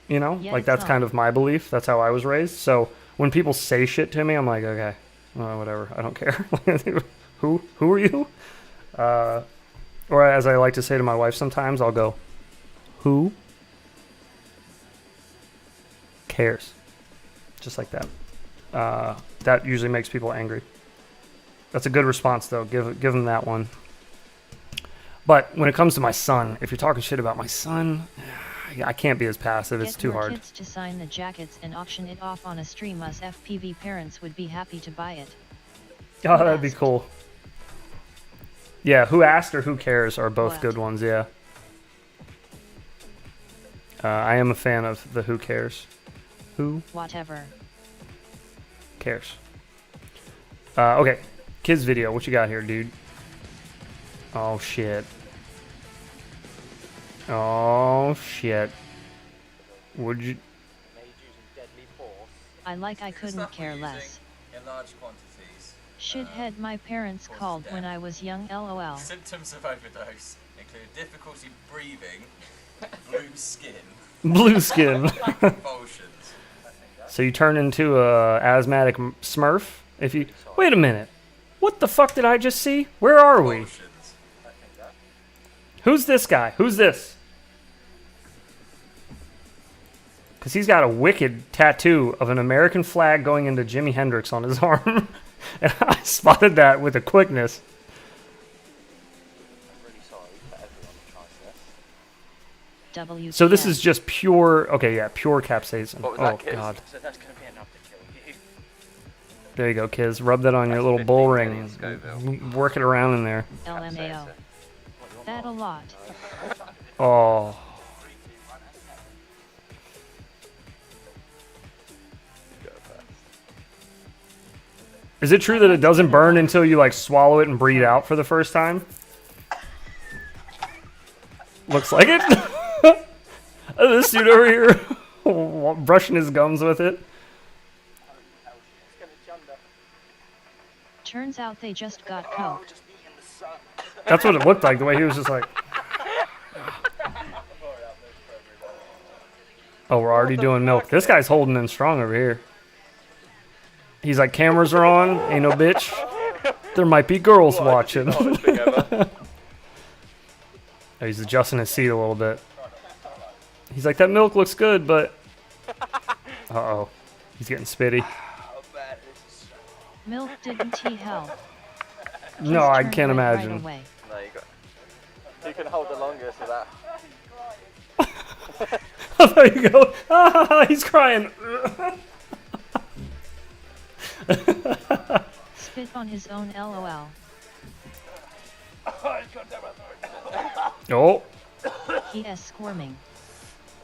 You know, like that's kind of my belief. That's how I was raised. So when people say shit to me, I'm like, okay, well, whatever. I don't care. Who are you? Or as I like to say to my wife sometimes, I'll go, who cares? Just like that. That usually makes people angry. That's a good response, though. Give them that one. But when it comes to my son, if you're talking shit about my son, I can't be as passive. It's Get too your hard. kids to sign the jackets and auction it off on a stream. Us FPV parents would be happy to buy it. Oh, that'd be cool. Yeah, who asked or who cares are both What? good ones, yeah. I am a fan of the who cares. Who Whatever. cares? Okay, kids video. What you got here, dude? Oh, shit. Oh, shit. Would you... I couldn't care less. In large quantities. Shithead my parents called when I was young, lol. Symptoms of overdose include difficulty breathing, blue skin, Blue skin. convulsions. So you turn into a asthmatic smurf? If you... Wait a minute. What the fuck did I just see? Where are we? Convulsions. Who's this guy? Who's this? Because he's got a wicked tattoo of an American flag going into Jimi Hendrix on his arm. And I spotted that with a quickness. WTF. So this is just pure... Okay, yeah, pure capsaicin. Oh, God. So that's going to be enough to kill you. There you go, kids. Rub that on your little bull ring. Work it around in there. LMAO. That a lot. Oh. Is it true that it doesn't burn until you like swallow it and breathe out for the first time? Looks like it. This dude over here brushing his gums with it. Turns out they just got coked. That's what it looked like, the way he was just like... Oh, we're already doing milk. This guy's holding in strong over here. He's like, cameras are on, ain't no bitch. There might be girls watching. Oh, he's adjusting his seat a little bit. He's like, that milk looks good, but... Uh-oh. He's getting spitty. Milk didn't he help? No, I Turned can't red right imagine. away. No, you can hold the longest of that. There you go. Ah, he's crying. Spit on his own, lol. Oh. He is squirming.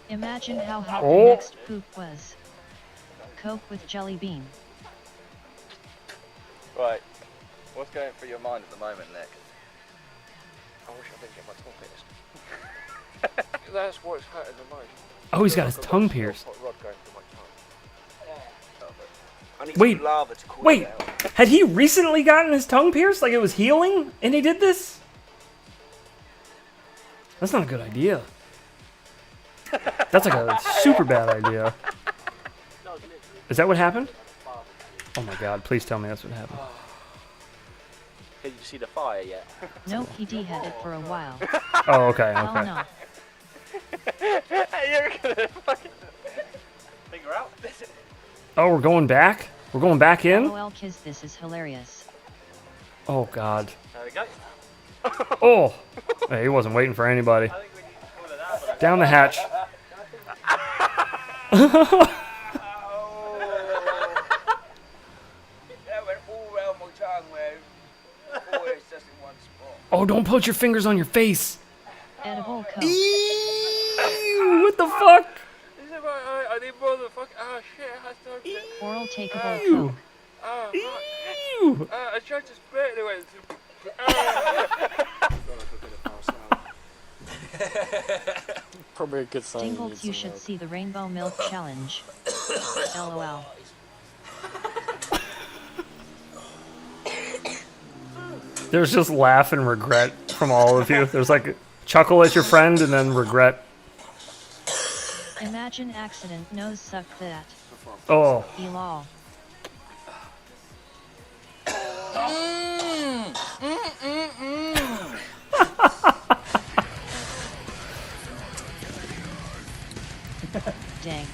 Imagine how hot Oh. the next poop was. Coke with jelly bean. Right. What's going through your mind at the moment, Nick? I wish I didn't get my tongue pierced. That's what's hurting the most. Oh, he's got his tongue pierced. Hot rod going through my tongue. I need Wait, some lava to cool wait. it down. Had he recently gotten his tongue pierced? Like it was healing? And he did this? That's not a good idea. That's like a super bad idea. Is that what happened? Oh my god, please tell me that's what happened. Did you see the fire yet? No, he de-had it for a while. Oh, okay, Hell okay. no. You're gonna fucking figure out. Oh, we're going back? We're going back in? LOL kids, this is hilarious. Oh god. There we go. Oh! Hey, he wasn't waiting for anybody. Down the hatch. Oh, don't put your fingers on your face. Edible coke. Ew, what the fuck? I didn't bother. Fuck. Oh shit. I has to. Oral takeable Ew. coke. Oh, Ew. I tried to spit it away. Probably a good sign. Dingles, you should see the rainbow milk challenge. LOL. There's just laugh and regret from all of you. There's like chuckle at your friend and then regret. Imagine accident nose suck that. Oh. Elol. Dang.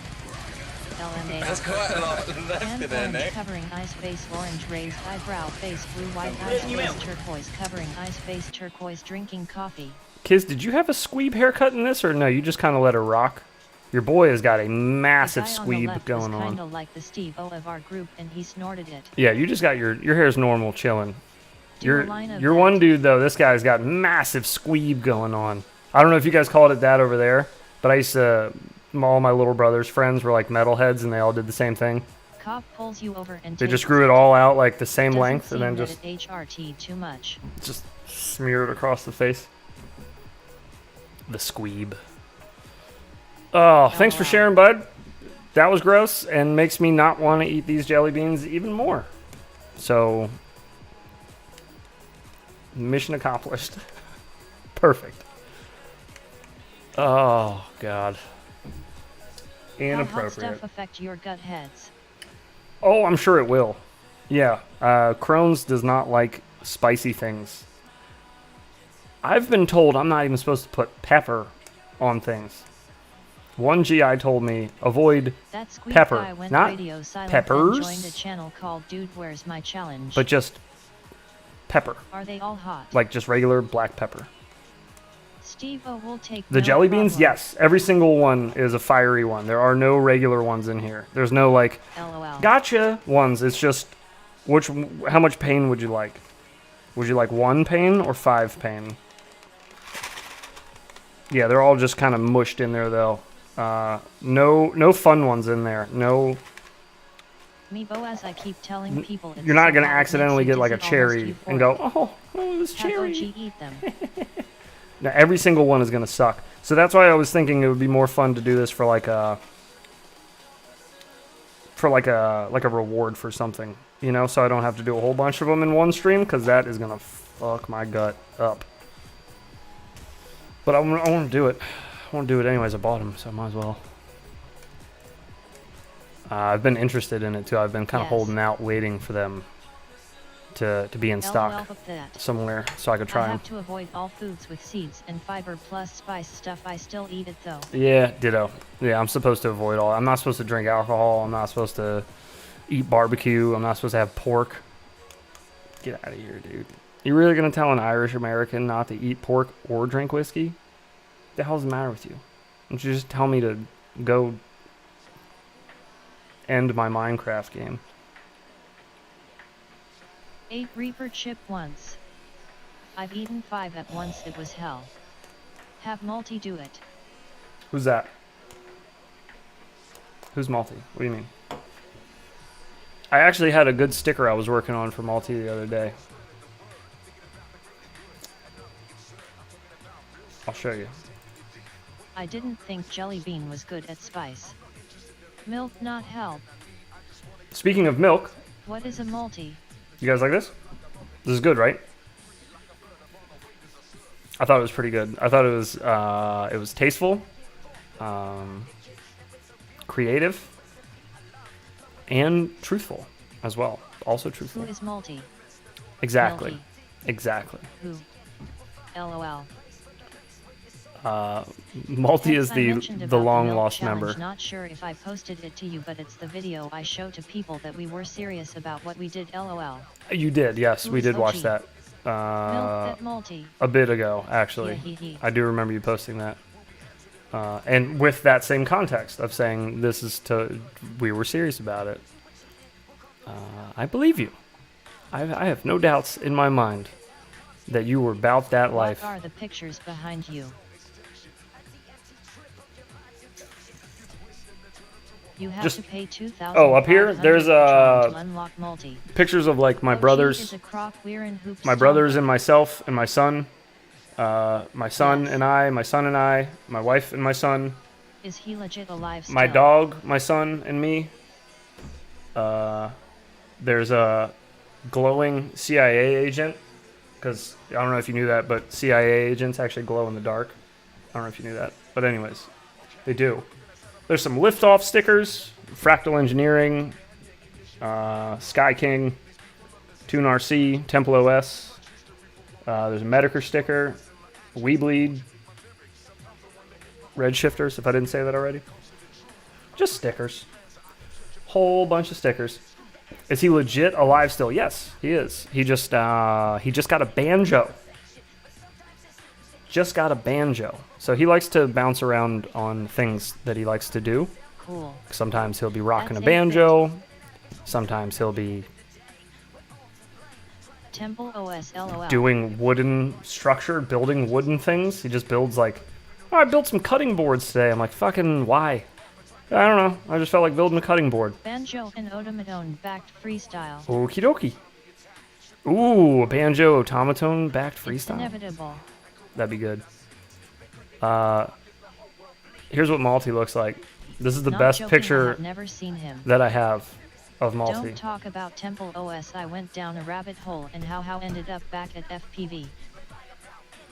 LMA. That's quite a lot left Hand in there, orange Nick. covering ice face, orange raised eyebrow face, blue white eyes face turquoise covering ice face turquoise drinking coffee. Kiz, did you have a squeeb haircut in this, or no? You just kind of let her rock. Your boy has got a massive squeeb going on. Kinda like the Steve O of our group, and he snorted it. Yeah, you just got your hair's normal, chilling. Your one dude though. This guy's got massive squeeb going on. I don't know if you guys called it that over there, but I used to. All my little brother's friends were like metalheads, and they all did the same thing. Cop pulls you over and they just grew it all out like the same length, and then just HRT too much. Just smear it across the face. The squeeb. Oh, thanks for sharing, bud. That was gross and makes me not want to eat these jelly beans even more. So, mission accomplished. Perfect. Oh, God. Inappropriate. How hot stuff affect your gut heads? Oh, I'm sure it will. Yeah, Crohn's does not like spicy things. I've been told I'm not even supposed to put pepper on things. One GI told me avoid pepper, not peppers, joined a channel called Dude Where's My Challenge. but just pepper. Are they all hot? Like just regular black pepper. Steve O will take The jelly beans, yes. Every single one is a fiery one. There are no regular ones in here. There's no like, LOL. Gotcha ones. It's just, how much pain would you like? Would you like 1 pain or 5 pain? Yeah, they're all just kind of mushed in there though. No fun ones in there. No. Me Boaz, I keep telling people You're not gonna accidentally get like a cherry and go, oh, this cherry. Eat them. Now every single one is gonna suck. So that's why I was thinking it would be more fun to do this for like a reward for something, you know, so I don't have to do a whole bunch of them in one stream, because that is gonna fuck my gut up. But I want to do it. I want to do it anyways. I bought them, so I might as well. I've been interested in it too. I've been kind of holding out, waiting for them to be in stock somewhere, so I could try them. I have to avoid all foods with seeds and fiber plus spice stuff. I still eat it though. Yeah, ditto. Yeah, I'm supposed to avoid all. I'm not supposed to drink alcohol. I'm not supposed to eat barbecue. I'm not supposed to have pork. Get out of here, dude. You really gonna tell an Irish American not to eat pork or drink whiskey? What the hell's the matter with you? Don't you just tell me to go end my Minecraft game? Ate Reaper chip once. I've eaten 5 at once. It was hell. Have Multi do it. Who's that? Who's Multi? What do you mean? I actually had a good sticker I was working on for Multi the other day. I'll show you. I didn't think Jelly Bean was good at spice. Milk not help. Speaking of milk. What is a multi? You guys like this? This is good, right? I thought it was pretty good. I thought it was tasteful, creative, and truthful as well. Also truthful. Who is multi? Exactly. Milky. Exactly. Who? LOL. Multi is the long lost member. Not sure if I posted it to you, but it's the video I show to people that we were serious about what we did. LOL. You did, yes, we did watch that. A bit ago, actually. Yeah, I do remember you posting that. And with that same context of saying we were serious about it. I believe you. I have no doubts in my mind that you were about that life. What are the pictures behind you? You have to pay 2,000. Oh, up here there's to unlock multi. Pictures of like my brothers, and myself and my son, my son and I, my wife and my son. Is he legit alive still? My dog, my son, and me. There's a glowing CIA agent, because I don't know if you knew that, but CIA agents actually glow in the dark. I don't know if you knew that, but anyways, they do. There's some liftoff stickers, Fractal Engineering, Sky King, Tune RC, Temple OS. There's a Mediker sticker, We Bleed, Red Shifters, if I didn't say that already. Just stickers. Whole bunch of stickers. Is he legit alive still? Yes, he is. He just got a banjo. just got a banjo. So he likes to bounce around on things that he likes to do. Cool. Sometimes he'll be rocking That's a banjo. Sometimes he'll be Temple OS LOL. doing wooden structure, building wooden things. He just builds like, oh, I built some cutting boards today. I'm like, fucking why? I don't know. I just felt like building a cutting board. Banjo and automaton backed freestyle. Okie dokie. Ooh, a banjo automaton backed It's freestyle. inevitable. That'd be good. Here's what Malty looks like. This is the Not best joking, picture I've never seen him. that I have of Malty. Don't talk about Temple OS. I went down a rabbit hole and how ended up back at FPV.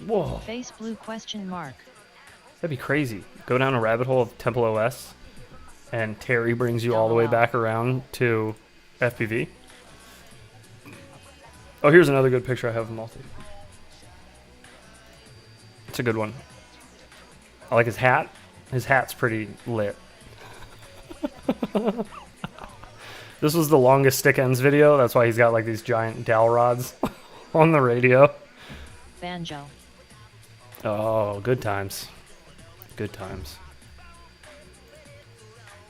Whoa, Face blue question mark. that'd be crazy. Go down a rabbit hole of Temple OS, and Terry brings you all the way back around to FPV. Oh, here's another good picture I have of Malty. It's a good one. I like his hat. His hat's pretty lit. This was the longest stick ends video. That's why he's got like these giant dowel rods on the radio. Banjo. Oh, good times. Good times.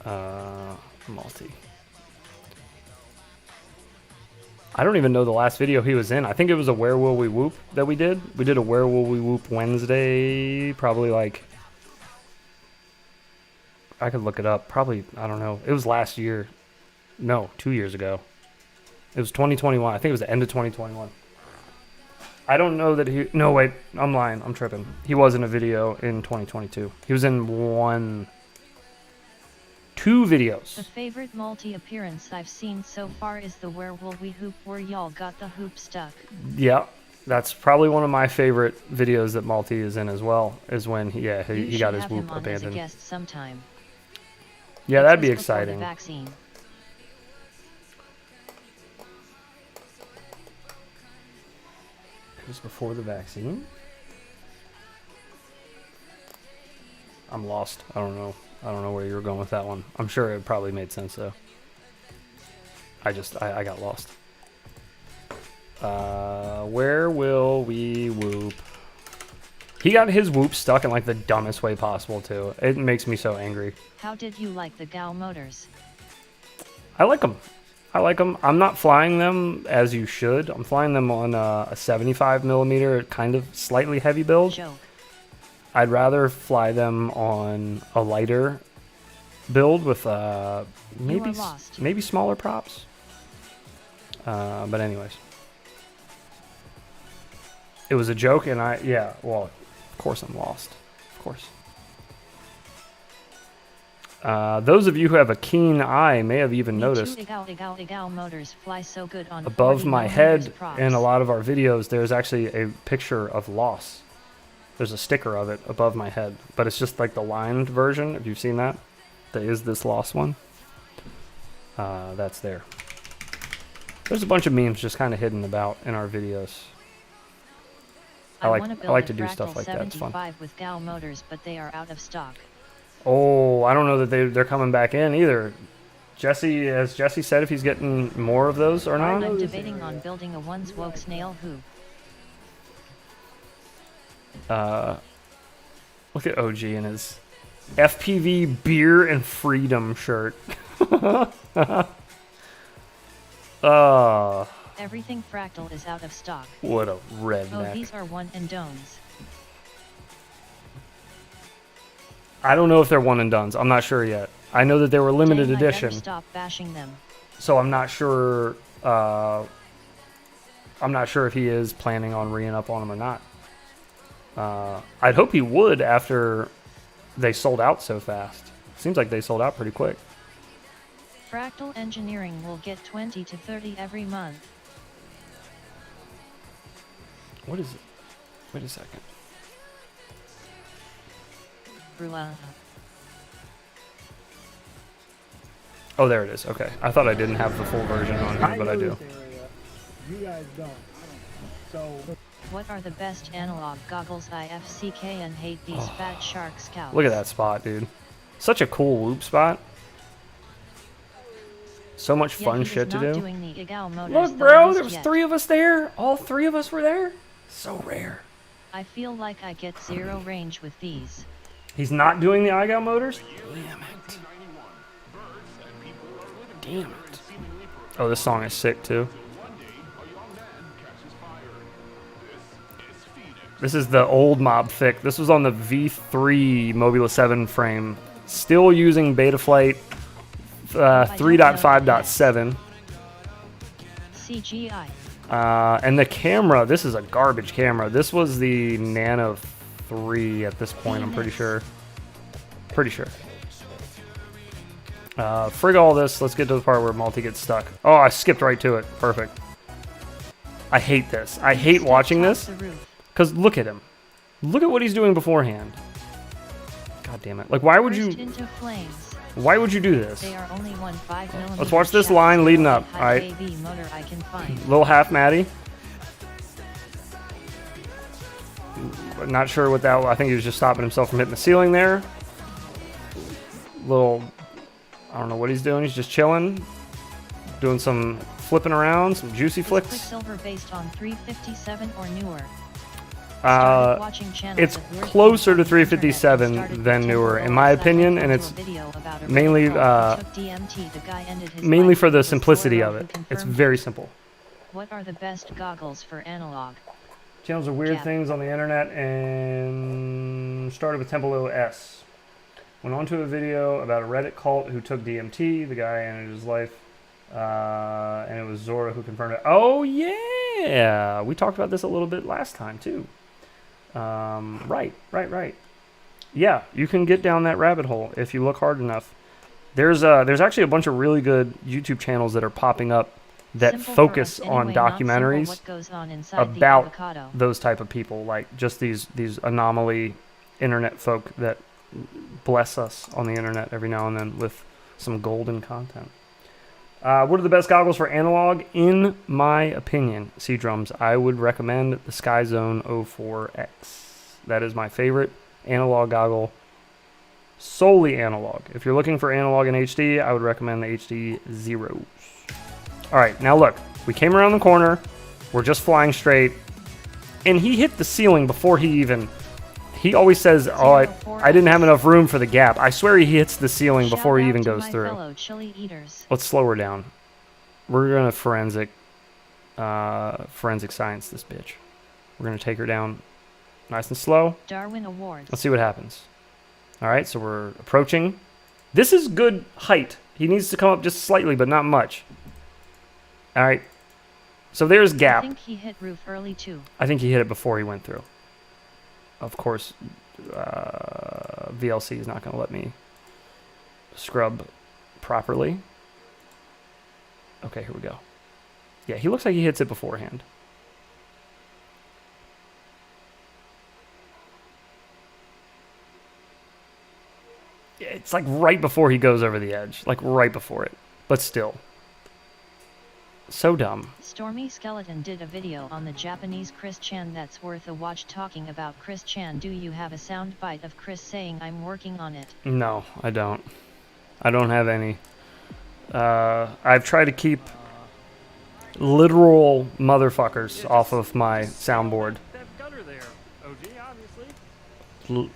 Malty. I don't even know the last video he was in. I think it was a Where Will We Whoop that we did. We did a Where Will We Whoop Wednesday. Probably like... I could look it up. Probably, I don't know. It was last year. No, 2 years ago. It was 2021. I think it was the end of 2021. I don't know that he... No, wait. I'm lying. I'm tripping. He was in a video in 2022. He was in two videos. The favorite multi-appearance I've seen so far is the Where Will We Hoop where y'all got the hoop stuck. Yeah. That's probably one of my favorite videos that Malty is in as well. Is when he got his whoop abandoned. As a guest sometime. Yeah, that'd be This was before the exciting. vaccine. It was before the vaccine? I'm lost. I don't know. I don't know where you were going with that one. I'm sure it probably made sense though. I got lost. Where will we whoop? He got his whoop stuck in like the dumbest way possible too. It makes me so angry. How did you like the Gal motors? I like them. I like them. I'm not flying them as you should. I'm flying them on a 75 millimeter, kind of slightly heavy build. Joke. I'd rather fly them on a lighter build with maybe smaller props. But anyways, it was a joke, and well, of course I'm lost. Of course. Those of you who have a keen eye may have even noticed Gal motors fly so good on above 40 my millimeters head props. in a lot of our videos, there's actually a picture of loss. There's a sticker of it above my head, but it's just like the lined version. If you've seen that, there is this lost one. That's there. There's a bunch of memes just kind of hidden about in our videos. I like to do stuff like that. It's fun. With Gal motors, but they are out of stock. Oh, I don't know that they're coming back in either. Has Jesse said if he's getting more of those or not? I'm debating on building a one's woke snail hoop. Look at OG in his FPV beer and freedom shirt. Everything fractal is out of stock. What a redneck. Oh, these are one and dones. I don't know if they're one and dones. I'm not sure yet. I know that they were limited Dang, I better edition. stop bashing them. So I'm not sure. I'm not sure if he is planning on re up on them or not. I'd hope he would after they sold out so fast. Seems like they sold out pretty quick. Fractal Engineering will get 20 to 30 every month. What is it? Wait a second. Brula. Oh, there it is. Okay. I thought I didn't have the full version on here, but I do. You guys don't. So. What are the best analog goggles? IFCK and hate these fat shark scouts. Look at that spot, dude. Such a cool whoop spot. So much fun shit to do. Look, bro, there was 3 of us there. All 3 of us were there. So rare. I feel like I get zero range with these. He's not doing the iGal motors? Damn it. Damn it. Oh, this song is sick too. This is the old mob thick. This was on the V3 Mobula 7 frame. Still using Betaflight 3.5.7. CGI. And the camera, this is a garbage camera. This was the Nano 3 at this point, I'm pretty sure. Pretty sure. Frig all this. Let's get to the part where Multi gets stuck. Oh, I skipped right to it. Perfect. I hate this. I hate watching this. Because look at him. Look at what he's doing beforehand. God damn it. Like, why would you... Why would you do this? They are only 1.5mm. Let's watch this line leading up. Alright. Little half Maddie. Not sure what that... I think he was just stopping himself from hitting the ceiling there. Little... I don't know what he's doing. He's just chilling. Doing some flipping around. Some juicy flicks. Quicksilver based on 357 or newer. It's closer to 357 than newer, in my opinion, and it's mainly mainly for the simplicity of it. It's very simple. What are the best goggles for analog? Channels of weird things on the internet and started with Temple OS. Went on to a video about a Reddit cult who took DMT. The guy ended his life, and it was Zora who confirmed it. Oh yeah, we talked about this a little bit last time too. Right. Yeah, you can get down that rabbit hole if you look hard enough. There's actually a bunch of really good YouTube channels that are popping up that focus on documentaries about those type of people, like just these anomaly internet folk that bless us on the internet every now and then with some golden content. What are the best goggles for analog? In my opinion, C-Drums, I would recommend the SkyZone 04X. That is my favorite analog goggle, solely analog. If you're looking for analog in HD, I would recommend the HD Zeros. All right, now look, we came around the corner, we're just flying straight, and he hit the ceiling before he even... He always says, oh, I didn't have enough room for the gap. I swear he hits the ceiling before he even goes through. Let's slow her down. We're going to forensic science this bitch. We're going to take her down nice and slow. Darwin Awards. Let's see what happens. All right, so we're approaching. This is good height. He needs to come up just slightly, but not much. All right. So there's gap. I think he hit roof early too. I think he hit it before he went through. Of course, VLC is not going to let me scrub properly. Okay, here we go. Yeah, he looks like he hits it beforehand. Yeah, it's like right before he goes over the edge. Like right before it. But still. So dumb. Stormy Skeleton did a video on the Japanese Chris Chan that's worth a watch talking about Chris Chan. Do you have a soundbite of Chris saying I'm working on it? No, I don't. I don't have any. I've tried to keep literal motherfuckers off of my soundboard.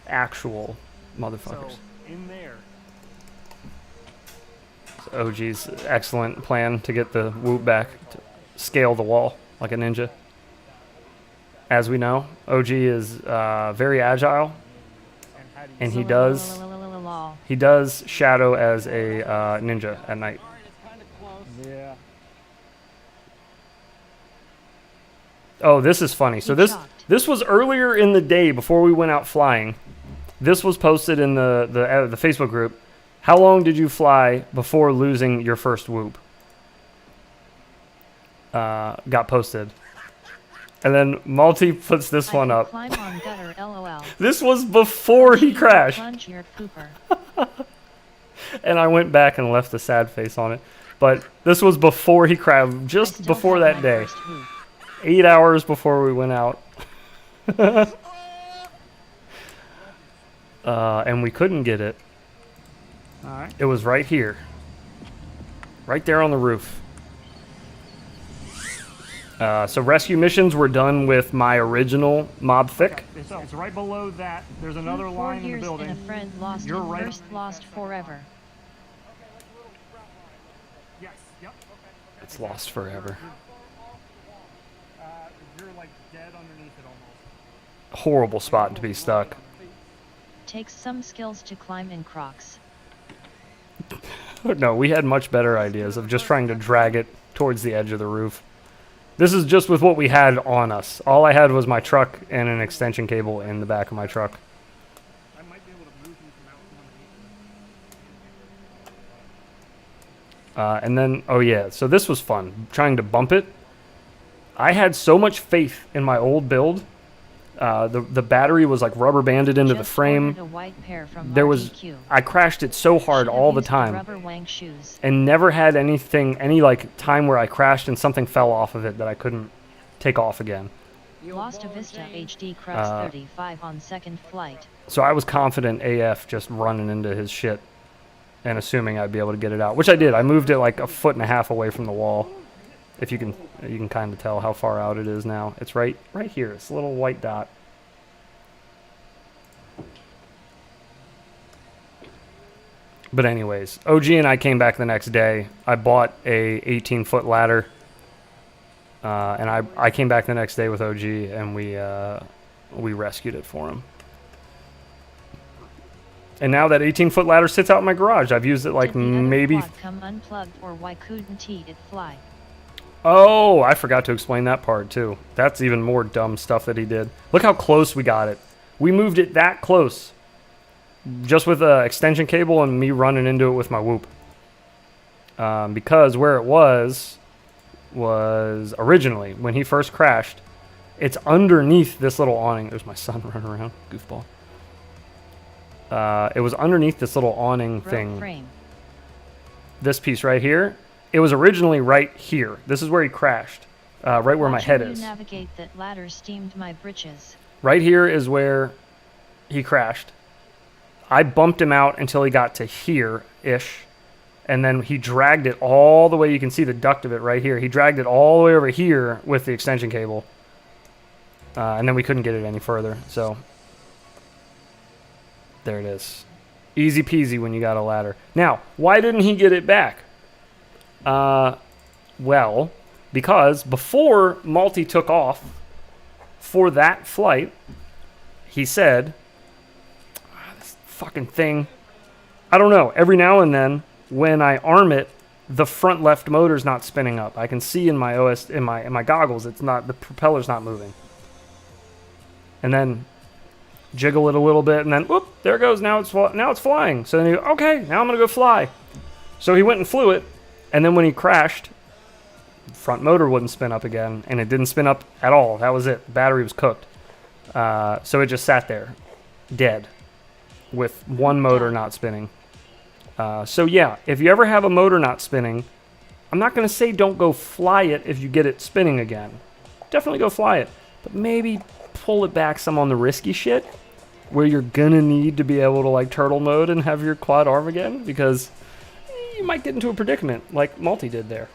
Actual motherfuckers. In there. OG's excellent plan to get the whoop back, to scale the wall like a ninja. As we know, OG is very agile, and he does shadow as a ninja at night. Yeah. Oh, this is funny. So this was earlier in the day before we went out flying. This was posted in the Facebook group. How long did you fly before losing your first whoop? Got posted. And then Malty puts this one up. Climb on gutter, LOL. This was before he crashed. And I went back and left a sad face on it. But this was before he crashed, just before that day. 8 hours before we went out. And we couldn't get it. All right. It was right here. Right there on the roof. So rescue missions were done with my original mob thick. It's right below that. There's another 4 line in the years building. and a friend lost You're and right. first lost forever. Yes. Yep. It's lost forever. You're like dead underneath it almost. Horrible spot to be stuck. Takes some skills to climb in Crocs. No, we had much better ideas of just trying to drag it towards the edge of the roof. This is just with what we had on us. All I had was my truck and an extension cable in the back of my truck. I might be able to move you from out from underneath. And then, oh yeah, so this was fun, trying to bump it. I had so much faith in my old build. The battery was like rubber banded into the frame. I crashed it so hard all the time, and never had any like time where I crashed and something fell off of it that I couldn't take off again. Lost a Vista HD Crocs 35 on second flight. So I was confident AF just running into his shit and assuming I'd be able to get it out, which I did. I moved it like 1.5 feet away from the wall. If you can kind of tell how far out it is now. It's right here. It's a little white dot. But anyways, OG and I came back the next day. I bought a 18-foot ladder, and I came back the next day with OG, and we rescued it for him. And now that 18-foot ladder sits out in my garage. I've used it like maybe. Come unplugged, or why couldn't it fly? Oh, I forgot to explain that part too. That's even more dumb stuff that he did. Look how close we got it. We moved it that close. Just with an extension cable and me running into it with my whoop. Because where it was originally, when he first crashed, it's underneath this little awning. There's my son running around, goofball. It was underneath this little awning thing. Frame. This piece right here. It was originally right here. This is where he crashed. Right where my head is. Navigate that ladder steamed my britches. Right here is where he crashed. I bumped him out until he got to here-ish. And then he dragged it all the way. You can see the duct of it right here. He dragged it all the way over here with the extension cable. And then we couldn't get it any further. So there it is. Easy peasy when you got a ladder. Now, why didn't he get it back? Well, because before Malty took off for that flight, he said, this fucking thing, I don't know, every now and then when I arm it, the front left motor's not spinning up. I can see in my OS, in my goggles, it's not, the propeller's not moving. And then jiggle it a little bit, and then whoop, there it goes. Now it's flying. So then you, okay, now I'm gonna go fly. So he went and flew it. And then when he crashed, front motor wouldn't spin up again, and it didn't spin up at all. That was it. The battery was cooked. So it just sat there, dead, with one motor not spinning. So yeah, if you ever have a motor not spinning, I'm not going to say don't go fly it if you get it spinning again. Definitely go fly it. But maybe pull it back some on the risky shit, where you're going to need to be able to like turtle mode and have your quad arm again, because you might get into a predicament like Malty did there.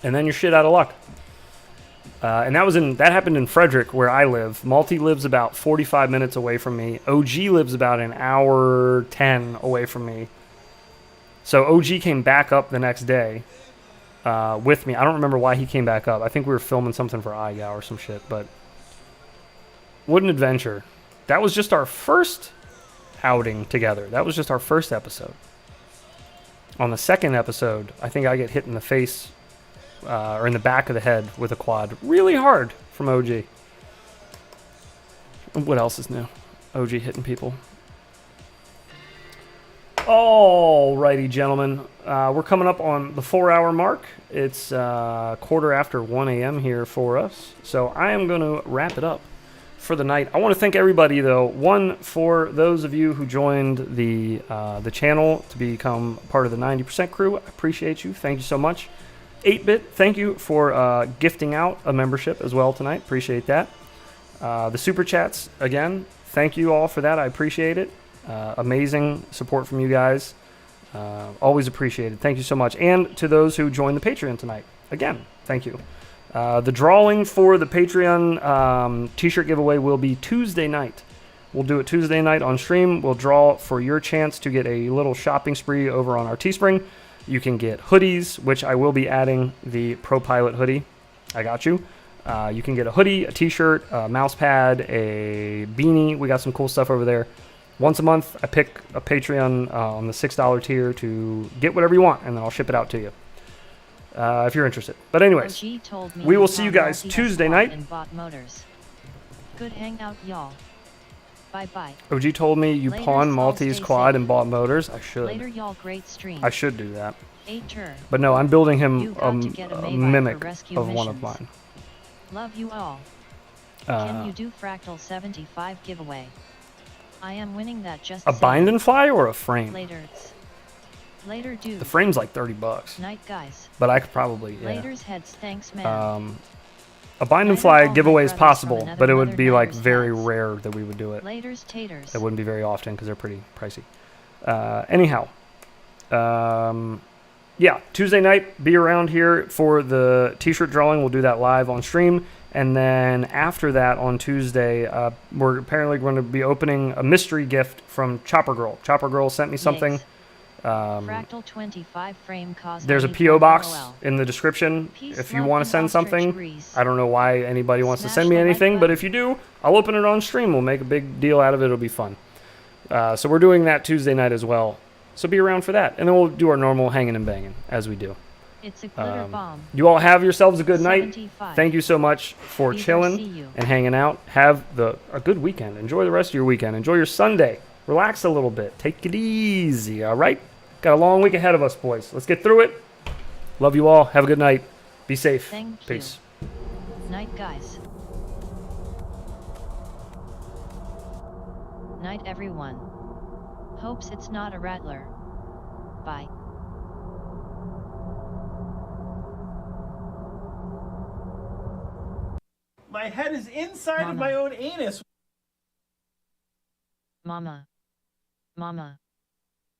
And then you're shit out of luck. And that happened in Frederick, where I live. Malty lives about 45 minutes away from me. OG lives about an hour 10 away from me. So OG came back up the next day with me. I don't remember why he came back up. I think we were filming something for iGow or some shit. But what an adventure. That was just our first outing together. That was just our first episode. On the second episode, I think I get hit in the face or in the back of the head with a quad really hard from OG. What else is new? OG hitting people. Alrighty, gentlemen. We're coming up on the 4-hour mark. It's 1:15 a.m. here for us. So I am going to wrap it up for the night. I want to thank everybody, though. One, for those of you who joined the channel to become part of the 90% crew. I appreciate you. Thank you so much. 8-Bit, thank you for gifting out a membership as well tonight. Appreciate that. The Super Chats, again, thank you all for that. I appreciate it. Amazing support from you guys. Always appreciated. Thank you so much. And to those who joined the Patreon tonight, again, thank you. The drawing for the Patreon t-shirt giveaway will be Tuesday night. We'll do it Tuesday night on stream. We'll draw for your chance to get a little shopping spree over on our Teespring. You can get hoodies, which I will be adding the Pro Pilot hoodie. I got you. You can get a hoodie, a t-shirt, a mouse pad, a beanie. We got some cool stuff over there. Once a month, I pick a Patreon on the $6 tier to get whatever you want, and then I'll ship it out to you. If you're interested. But anyways, we will see you guys Tuesday night. Good hangout, y'all. Bye-bye. OG told me you pawned Maltese quad and bought motors. I should. Later, y'all. Great stream. I should do that. Tur. But no, I'm building him a Maybach mimic rescue of one of missions. mine. Love you all. Can you do Fractal 75 giveaway? I am winning that just A bind and fly or a frame? Later, dude. The frame's like $30. Night, guys. But I could probably, yeah. Later's heads, thanks, man. A bind and fly giveaway is possible, but it would be like very rare that we would do it. Later's taters. It wouldn't be very often because they're pretty pricey. Anyhow, yeah, Tuesday night, be around here for the t-shirt drawing. We'll do that live on stream. And then after that on Tuesday, we're apparently going to be opening a mystery gift from Chopper Girl. Chopper Girl sent me something. Fractal 25 frame cost. There's a P.O. box in the description if you want to send something. I don't know why anybody wants to send me anything, but if you do, I'll open it on stream. We'll make a big deal out of it. It'll be fun. So we're doing that Tuesday night as well. So be around for that. And then we'll do our normal hanging and banging as we do. It's a glitter bomb. You all have yourselves a good night. 75. Thank you so much for chilling and hanging out. Have a good weekend. Enjoy the rest of your weekend. Enjoy your Sunday. Relax a little bit. Take it easy, all right? Got a long week ahead of us, boys. Let's get through it. Love you all. Have a good night. Be safe. Peace. Night, guys. Night, everyone. Hopes it's not a rattler. Bye. My head is inside of my own anus. Mama.